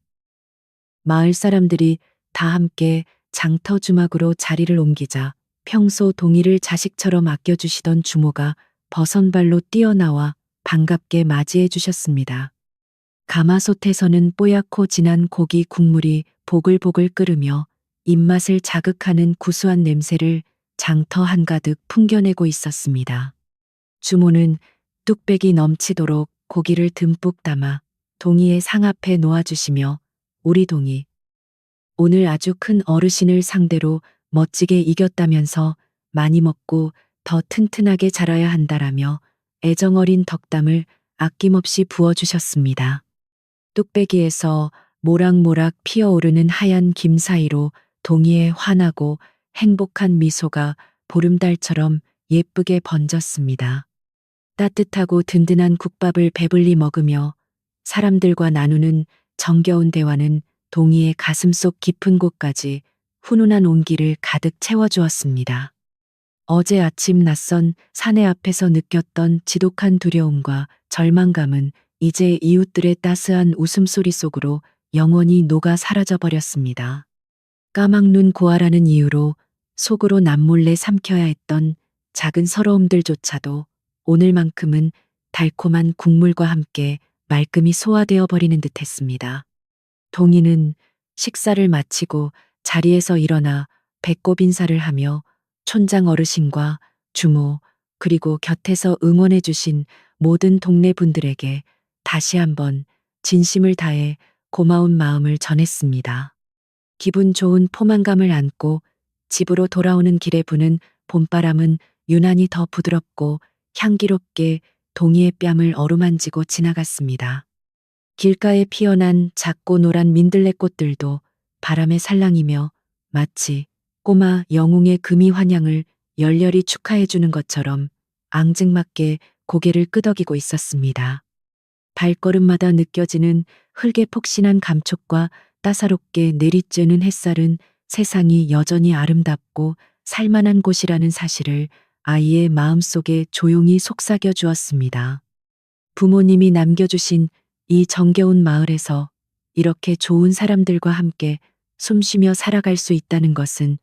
마을 사람들이 다 함께 장터 주막으로 자리를 옮기자 평소 동희를 자식처럼 아껴주시던 주모가 버선발로 뛰어나와 반갑게 맞이해 주셨습니다. 가마솥에서는 뽀얗고 진한 고기 국물이 보글보글 끓으며 입맛을 자극하는 구수한 냄새를 장터 한가득 풍겨내고 있었습니다. 주모는 뚝배기 넘치도록 고기를 듬뿍 담아 동희의 상 앞에 놓아주시며 우리 동희, 오늘 아주 큰 어르신을 상대로 멋지게 이겼다면서 많이 먹고 더 튼튼하게 자라야 한다라며 애정어린 덕담을 아낌없이 부어주셨습니다. 뚝배기에서 모락모락 피어오르는 하얀 김 사이로 동희의 환하고 행복한 미소가 보름달처럼 예쁘게 번졌습니다. 따뜻하고 든든한 국밥을 배불리 먹으며 사람들과 나누는 정겨운 대화는 동희의 가슴속 깊은 곳까지 훈훈한 온기를 가득 채워주었습니다. 어제 아침 낯선 사내 앞에서 느꼈던 지독한 두려움과 절망감은 이제 이웃들의 따스한 웃음소리 속으로 영원히 녹아 사라져버렸습니다. 까막눈 고아라는 이유로 속으로 남몰래 삼켜야 했던 작은 서러움들조차도 오늘만큼은 달콤한 국물과 함께 말끔히 소화되어 버리는 듯했습니다. 동희는 식사를 마치고 자리에서 일어나 배꼽 인사를 하며 촌장 어르신과 주모 그리고 곁에서 응원해 주신 모든 동네 분들에게 다시 한번 진심을 다해 고마운 마음을 전했습니다. 기분 좋은 포만감을 안고 집으로 돌아오는 길에 부는 봄바람은 유난히 더 부드럽고 향기롭게 동희의 뺨을 어루만지고 지나갔습니다. 길가에 피어난 작고 노란 민들레꽃들도 바람에 살랑이며 마치 꼬마 영웅의 금이 환향을 열렬히 축하해주는 것처럼 앙증맞게 고개를 끄덕이고 있었습니다. 발걸음마다 느껴지는 흙의 폭신한 감촉과 따사롭게 내리쬐는 햇살은 세상이 여전히 아름답고 살만한 곳이라는 사실을 아이의 마음속에 조용히 속삭여 주었습니다. 부모님이 남겨주신 이 정겨운 마을에서 이렇게 좋은 사람들과 함께 숨쉬며 살아갈 수 있다는 것은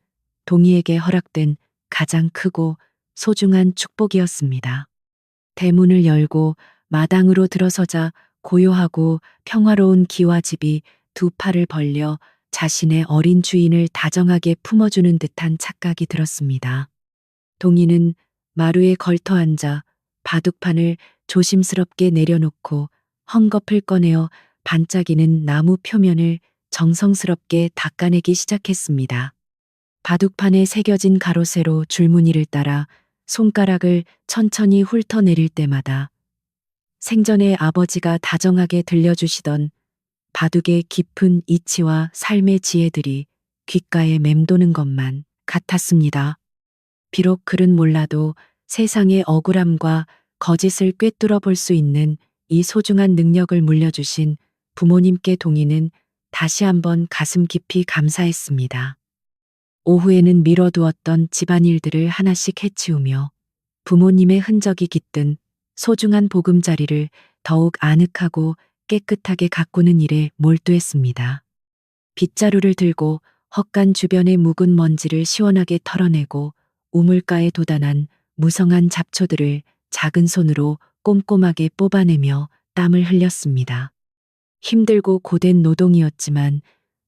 동희에게 허락된 가장 크고 소중한 축복이었습니다. 대문을 열고 마당으로 들어서자 고요하고 평화로운 기와집이 두 팔을 벌려 자신의 어린 주인을 다정하게 품어주는 듯한 착각이 들었습니다. 동희는 마루에 걸터 앉아 바둑판을 조심스럽게 내려놓고 헝겊을 꺼내어 반짝이는 나무 표면을 정성스럽게 닦아내기 시작했습니다. 바둑판에 새겨진 가로세로 줄무늬를 따라 손가락을 천천히 훑어내릴 때마다 생전에 아버지가 다정하게 들려주시던 바둑의 깊은 이치와 삶의 지혜들이 귓가에 맴도는 것만 같았습니다. 비록 글은 몰라도 세상의 억울함과 거짓을 꿰뚫어 볼 수 있는 이 소중한 능력을 물려주신 부모님께 동희는 다시 한번 가슴 깊이 감사했습니다. 오후에는 미뤄두었던 집안일들을 하나씩 해치우며 부모님의 흔적이 깃든 소중한 보금자리를 더욱 아늑하고 깨끗하게 가꾸는 일에 몰두했습니다. 빗자루를 들고 헛간 주변의 묵은 먼지를 시원하게 털어내고 우물가에 돋아난 무성한 잡초들을 작은 손으로 꼼꼼하게 뽑아내며 땀을 흘렸습니다. 힘들고 고된 노동이었지만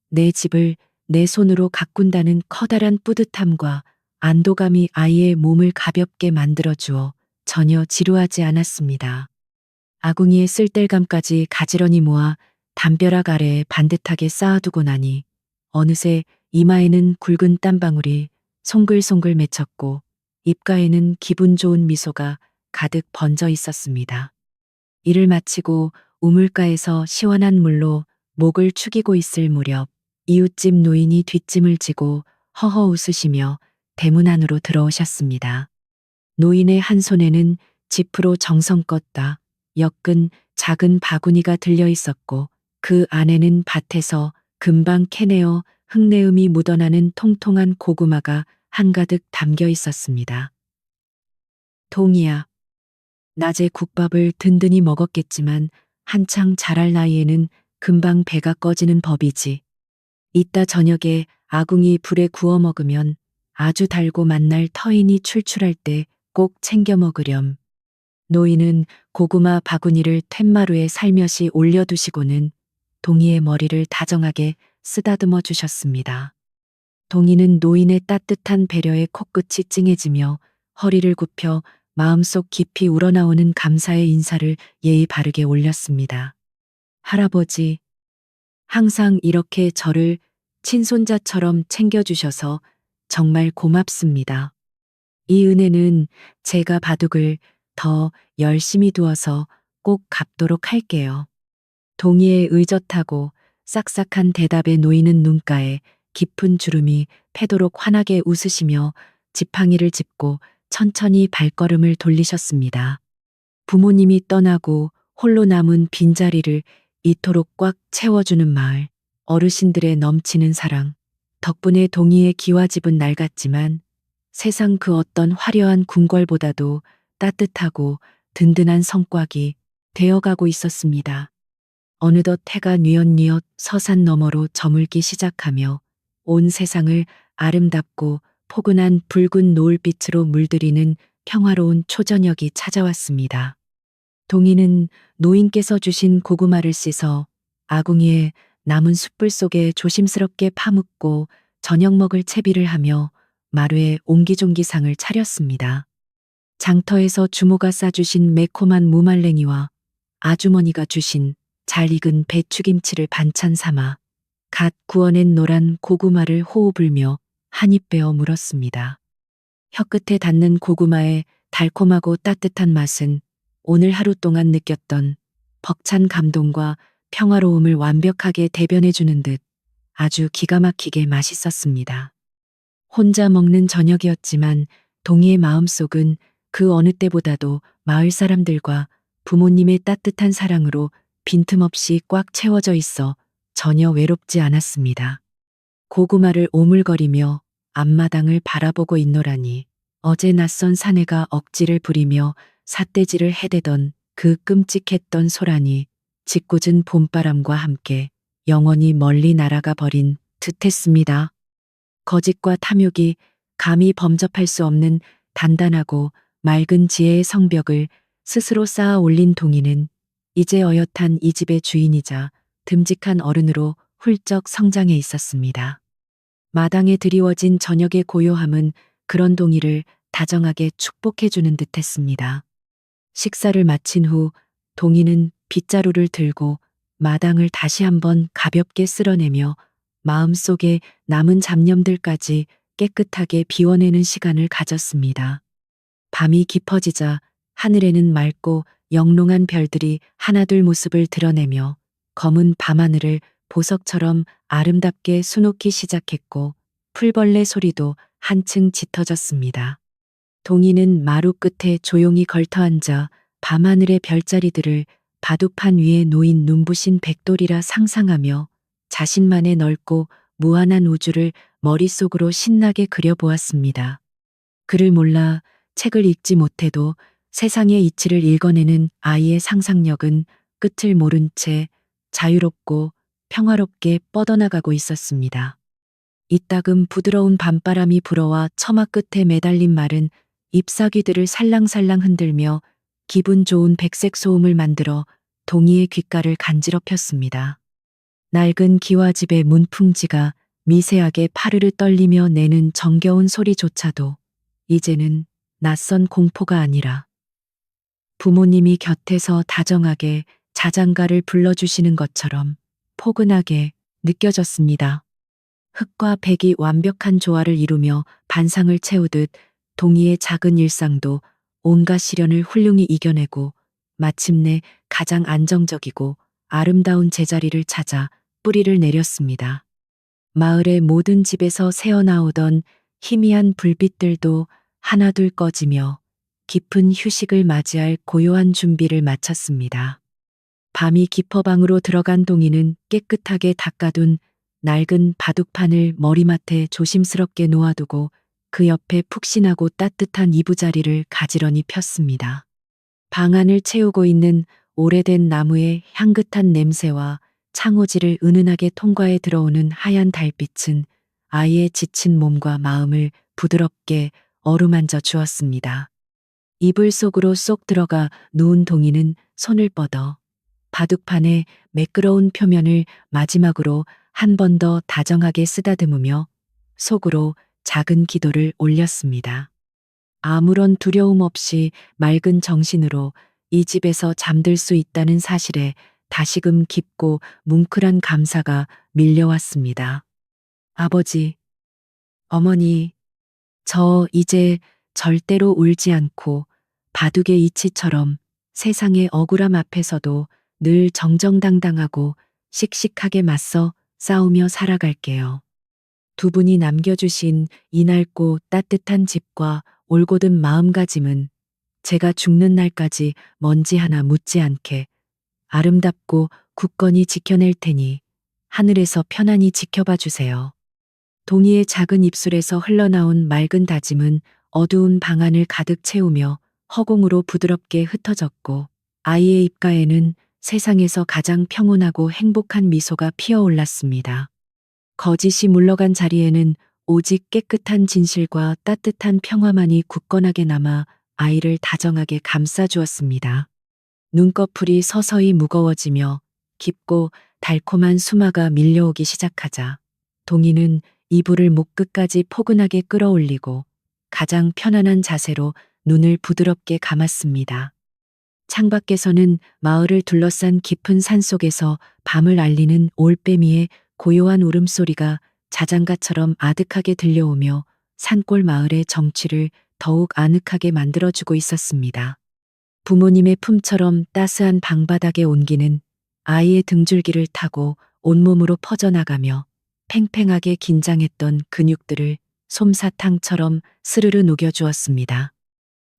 내 집을 내 손으로 가꾼다는 커다란 뿌듯함과 안도감이 아이의 몸을 가볍게 만들어주어 전혀 지루하지 않았습니다. 아궁이의 쓸데감까지 가지런히 모아 담벼락 아래에 반듯하게 쌓아두고 나니 어느새 이마에는 굵은 땀방울이 송글송글 맺혔고 입가에는 기분 좋은 미소가 가득 번져 있었습니다. 일을 마치고 우물가에서 시원한 물로 목을 축이고 있을 무렵 이웃집 노인이 뒷짐을 지고 허허 웃으시며 대문 안으로 들어오셨습니다. 노인의 한 손에는 지프로 정성껏 따 엮은 작은 바구니가 들려 있었고 그 안에는 밭에서 금방 캐내어 흙내음이 묻어나는 통통한 고구마가 한가득 담겨 있었습니다. 동희야, 낮에 국밥을 든든히 먹었겠지만 한창 자랄 나이에는 금방 배가 꺼지는 법이지. 이따 저녁에 아궁이 불에 구워 먹으면 아주 달고 맛날 터인이 출출할 때 꼭 챙겨 먹으렴. 노인은 고구마 바구니를 툇마루에 살며시 올려두시고는 동희의 머리를 다정하게 쓰다듬어 주셨습니다. 동희는 노인의 따뜻한 배려에 코끝이 찡해지며 허리를 굽혀 마음속 깊이 우러나오는 감사의 인사를 예의 바르게 올렸습니다. 할아버지, 항상 이렇게 저를 친손자처럼 챙겨주셔서 정말 고맙습니다. 이 은혜는 제가 바둑을 더 열심히 두어서 꼭 갚도록 할게요. 동희의 의젓하고 싹싹한 대답에 노인은 눈가에 깊은 주름이 패도록 환하게 웃으시며 지팡이를 짚고 천천히 발걸음을 돌리셨습니다. 부모님이 떠나고 홀로 남은 빈자리를 이토록 꽉 채워주는 마을, 어르신들의 넘치는 사랑, 덕분에 동희의 기와집은 낡았지만 세상 그 어떤 화려한 궁궐보다도 따뜻하고 든든한 성곽이 되어가고 있었습니다. 어느덧 해가 뉘엿뉘엿 서산 너머로 저물기 시작하며 온 세상을 아름답고 포근한 붉은 노을빛으로 물들이는 평화로운 초저녁이 찾아왔습니다. 동희는 노인께서 주신 고구마를 씻어 아궁이에 남은 숯불 속에 조심스럽게 파묻고 저녁 먹을 채비를 하며 마루에 옹기종기상을 차렸습니다. 장터에서 주모가 싸주신 매콤한 무말랭이와 아주머니가 주신 잘 익은 배추김치를 반찬 삼아 갓 구워낸 노란 고구마를 호호 불며 한 입 베어 물었습니다. 혀끝에 닿는 고구마의 달콤하고 따뜻한 맛은 오늘 하루 동안 느꼈던 벅찬 감동과 평화로움을 완벽하게 대변해주는 듯 아주 기가 막히게 맛있었습니다. 혼자 먹는 저녁이었지만 동희의 마음속은 그 어느 때보다도 마을 사람들과 부모님의 따뜻한 사랑으로 빈틈없이 꽉 채워져 있어 전혀 외롭지 않았습니다. 고구마를 오물거리며 앞마당을 바라보고 있노라니 어제 낯선 사내가 억지를 부리며 삿대질을 해대던 그 끔찍했던 소란이 짓궂은 봄바람과 함께 영원히 멀리 날아가 버린 듯했습니다. 거짓과 탐욕이 감히 범접할 수 없는 단단하고 맑은 지혜의 성벽을 스스로 쌓아 올린 동희는 이제 어엿한 이 집의 주인이자 듬직한 어른으로 훌쩍 성장해 있었습니다. 마당에 드리워진 저녁의 고요함은 그런 동희를 다정하게 축복해주는 듯했습니다. 식사를 마친 후 동희는 빗자루를 들고 마당을 다시 한번 가볍게 쓸어내며 마음속에 남은 잡념들까지 깨끗하게 비워내는 시간을 가졌습니다. 밤이 깊어지자 하늘에는 맑고 영롱한 별들이 하나둘 모습을 드러내며 검은 밤하늘을 보석처럼 아름답게 수놓기 시작했고 풀벌레 소리도 한층 짙어졌습니다. 동희는 마루 끝에 조용히 걸터앉아 밤하늘의 별자리들을 바둑판 위에 놓인 눈부신 백돌이라 상상하며 자신만의 넓고 무한한 우주를 머릿속으로 신나게 그려보았습니다. 글을 몰라 책을 읽지 못해도 세상의 이치를 읽어내는 아이의 상상력은 끝을 모른 채 자유롭고 평화롭게 뻗어나가고 있었습니다. 이따금 부드러운 밤바람이 불어와 처마 끝에 매달린 말은 잎사귀들을 살랑살랑 흔들며 기분 좋은 백색 소음을 만들어 동희의 귓가를 간지럽혔습니다. 낡은 기와집의 문풍지가 미세하게 파르르 떨리며 내는 정겨운 소리조차도 이제는 낯선 공포가 아니라 부모님이 곁에서 다정하게 자장가를 불러주시는 것처럼 포근하게 느껴졌습니다. 흙과 백이 완벽한 조화를 이루며 반상을 채우듯 동희의 작은 일상도 온갖 시련을 훌륭히 이겨내고 마침내 가장 안정적이고 아름다운 제자리를 찾아 뿌리를 내렸습니다. 마을의 모든 집에서 새어나오던 희미한 불빛들도 하나둘 꺼지며 깊은 휴식을 맞이할 고요한 준비를 마쳤습니다. 밤이 깊어 방으로 들어간 동희는 깨끗하게 닦아둔 낡은 바둑판을 머리맡에 조심스럽게 놓아두고 그 옆에 푹신하고 따뜻한 이부자리를 가지런히 폈습니다. 방 안을 채우고 있는 오래된 나무의 향긋한 냄새와 창호지를 은은하게 통과해 들어오는 하얀 달빛은 아이의 지친 몸과 마음을 부드럽게 어루만져 주었습니다. 이불 속으로 쏙 들어가 누운 동희는 손을 뻗어 바둑판의 매끄러운 표면을 마지막으로 한 번 더 다정하게 쓰다듬으며 속으로 작은 기도를 올렸습니다. 아무런 두려움 없이 맑은 정신으로 이 집에서 잠들 수 있다는 사실에 다시금 깊고 뭉클한 감사가 밀려왔습니다. 아버지, 어머니, 저 이제 절대로 울지 않고 바둑의 이치처럼 세상의 억울함 앞에서도 늘 정정당당하고 씩씩하게 맞서 싸우며 살아갈게요. 두 분이 남겨주신 이 낡고 따뜻한 집과 올곧은 마음가짐은 제가 죽는 날까지 먼지 하나 묻지 않게 아름답고 굳건히 지켜낼 테니 하늘에서 편안히 지켜봐 주세요. 동희의 작은 입술에서 흘러나온 맑은 다짐은 어두운 방 안을 가득 채우며 허공으로 부드럽게 흩어졌고 아이의 입가에는 세상에서 가장 평온하고 행복한 미소가 피어올랐습니다. 거짓이 물러간 자리에는 오직 깨끗한 진실과 따뜻한 평화만이 굳건하게 남아 아이를 다정하게 감싸주었습니다. 눈꺼풀이 서서히 무거워지며 깊고 달콤한 수마가 밀려오기 시작하자 동희는 이불을 목 끝까지 포근하게 끌어올리고 가장 편안한 자세로 눈을 부드럽게 감았습니다. 창밖에서는 마을을 둘러싼 깊은 산속에서 밤을 알리는 올빼미의 고요한 울음소리가 자장가처럼 아득하게 들려오며 산골 마을의 정취를 더욱 아늑하게 만들어주고 있었습니다. 부모님의 품처럼 따스한 방바닥의 온기는 아이의 등줄기를 타고 온몸으로 퍼져나가며 팽팽하게 긴장했던 근육들을 솜사탕처럼 스르르 녹여주었습니다.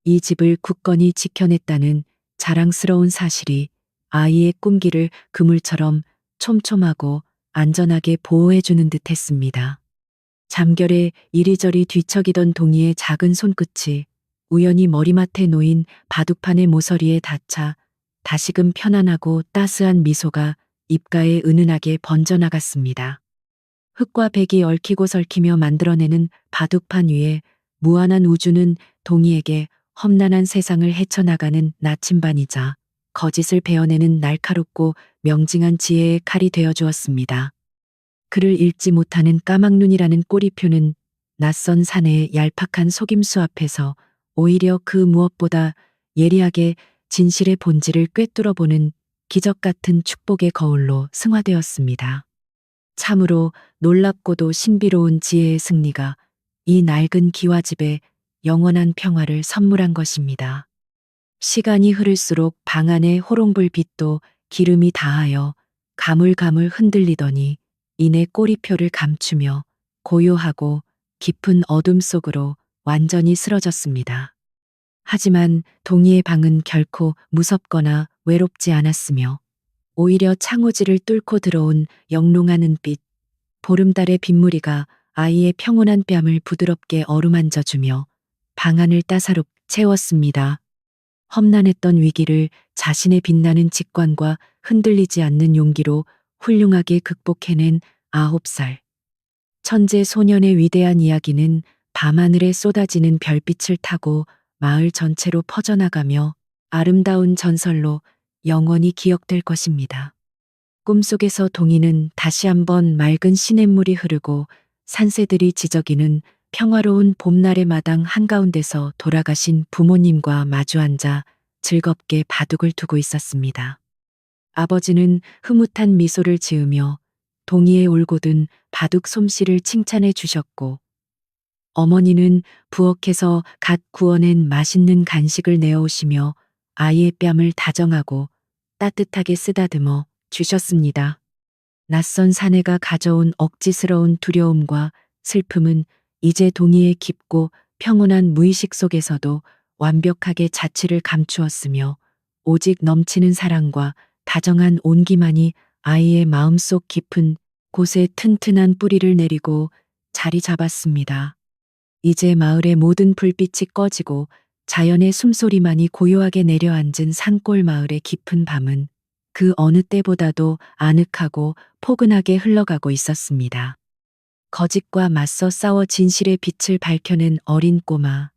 이 집을 굳건히 지켜냈다는 자랑스러운 사실이 아이의 꿈길을 그물처럼 촘촘하고 안전하게 보호해주는 듯 했습니다. 잠결에 이리저리 뒤척이던 동희의 작은 손끝이 우연히 머리맡에 놓인 바둑판의 모서리에 닿자 다시금 편안하고 따스한 미소가 입가에 은은하게 번져나갔습니다. 흙과 백이 얽히고 설키며 만들어내는 바둑판 위에 무한한 우주는 동희에게 험난한 세상을 헤쳐나가는 나침반이자 거짓을 베어내는 날카롭고 명징한 지혜의 칼이 되어 주었습니다. 글을 읽지 못하는 까막눈이라는 꼬리표는 낯선 사내의 얄팍한 속임수 앞에서 오히려 그 무엇보다 예리하게 진실의 본질을 꿰뚫어보는 기적 같은 축복의 거울로 승화되었습니다. 참으로 놀랍고도 신비로운 지혜의 승리가 이 낡은 기와집에 영원한 평화를 선물한 것입니다. 시간이 흐를수록 방 안의 호롱불 빛도 기름이 닿아여 가물가물 흔들리더니 이내 꼬리표를 감추며 고요하고 깊은 어둠 속으로 완전히 쓰러졌습니다. 하지만 동희의 방은 결코 무섭거나 외롭지 않았으며 오히려 창호지를 뚫고 들어온 영롱한 은빛, 보름달의 빗무리가 아이의 평온한 뺨을 부드럽게 어루만져주며 방안을 따사롭게 채웠습니다. 험난했던 위기를 자신의 빛나는 직관과 흔들리지 않는 용기로 훌륭하게 극복해낸 9살. 천재 소년의 위대한 이야기는 밤하늘에 쏟아지는 별빛을 타고 마을 전체로 퍼져나가며 아름다운 전설로 영원히 기억될 것입니다. 꿈속에서 동희는 다시 한번 맑은 시냇물이 흐르고 산새들이 지저귀는 평화로운 봄날의 마당 한가운데서 돌아가신 부모님과 마주 앉아 즐겁게 바둑을 두고 있었습니다. 아버지는 흐뭇한 미소를 지으며 동희의 올곧은 바둑 솜씨를 칭찬해 주셨고, 어머니는 부엌에서 갓 구워낸 맛있는 간식을 내어오시며 아이의 뺨을 다정하고 따뜻하게 쓰다듬어 주셨습니다. 낯선 사내가 가져온 억지스러운 두려움과 슬픔은 이제 동희의 깊고 평온한 무의식 속에서도 완벽하게 자취를 감추었으며 오직 넘치는 사랑과 다정한 온기만이 아이의 마음속 깊은 곳에 튼튼한 뿌리를 내리고 자리 잡았습니다. 이제 마을의 모든 불빛이 꺼지고 자연의 숨소리만이 고요하게 내려앉은 산골 마을의 깊은 밤은 그 어느 때보다도 아늑하고 포근하게 흘러가고 있었습니다. 거짓과 맞서 싸워 진실의 빛을 밝혀낸 어린 꼬마.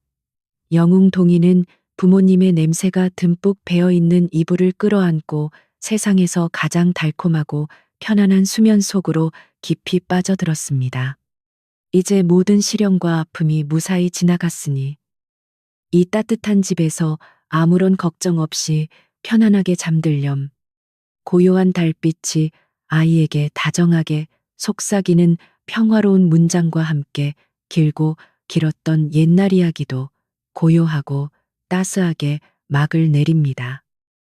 영웅 동희는 부모님의 냄새가 듬뿍 배어있는 이불을 끌어안고 세상에서 가장 달콤하고 편안한 수면 속으로 깊이 빠져들었습니다. 이제 모든 시련과 아픔이 무사히 지나갔으니 이 따뜻한 집에서 아무런 걱정 없이 편안하게 잠들렴. 고요한 달빛이 아이에게 다정하게 속삭이는 평화로운 문장과 함께 길고 길었던 옛날 이야기도 고요하고 따스하게 막을 내립니다.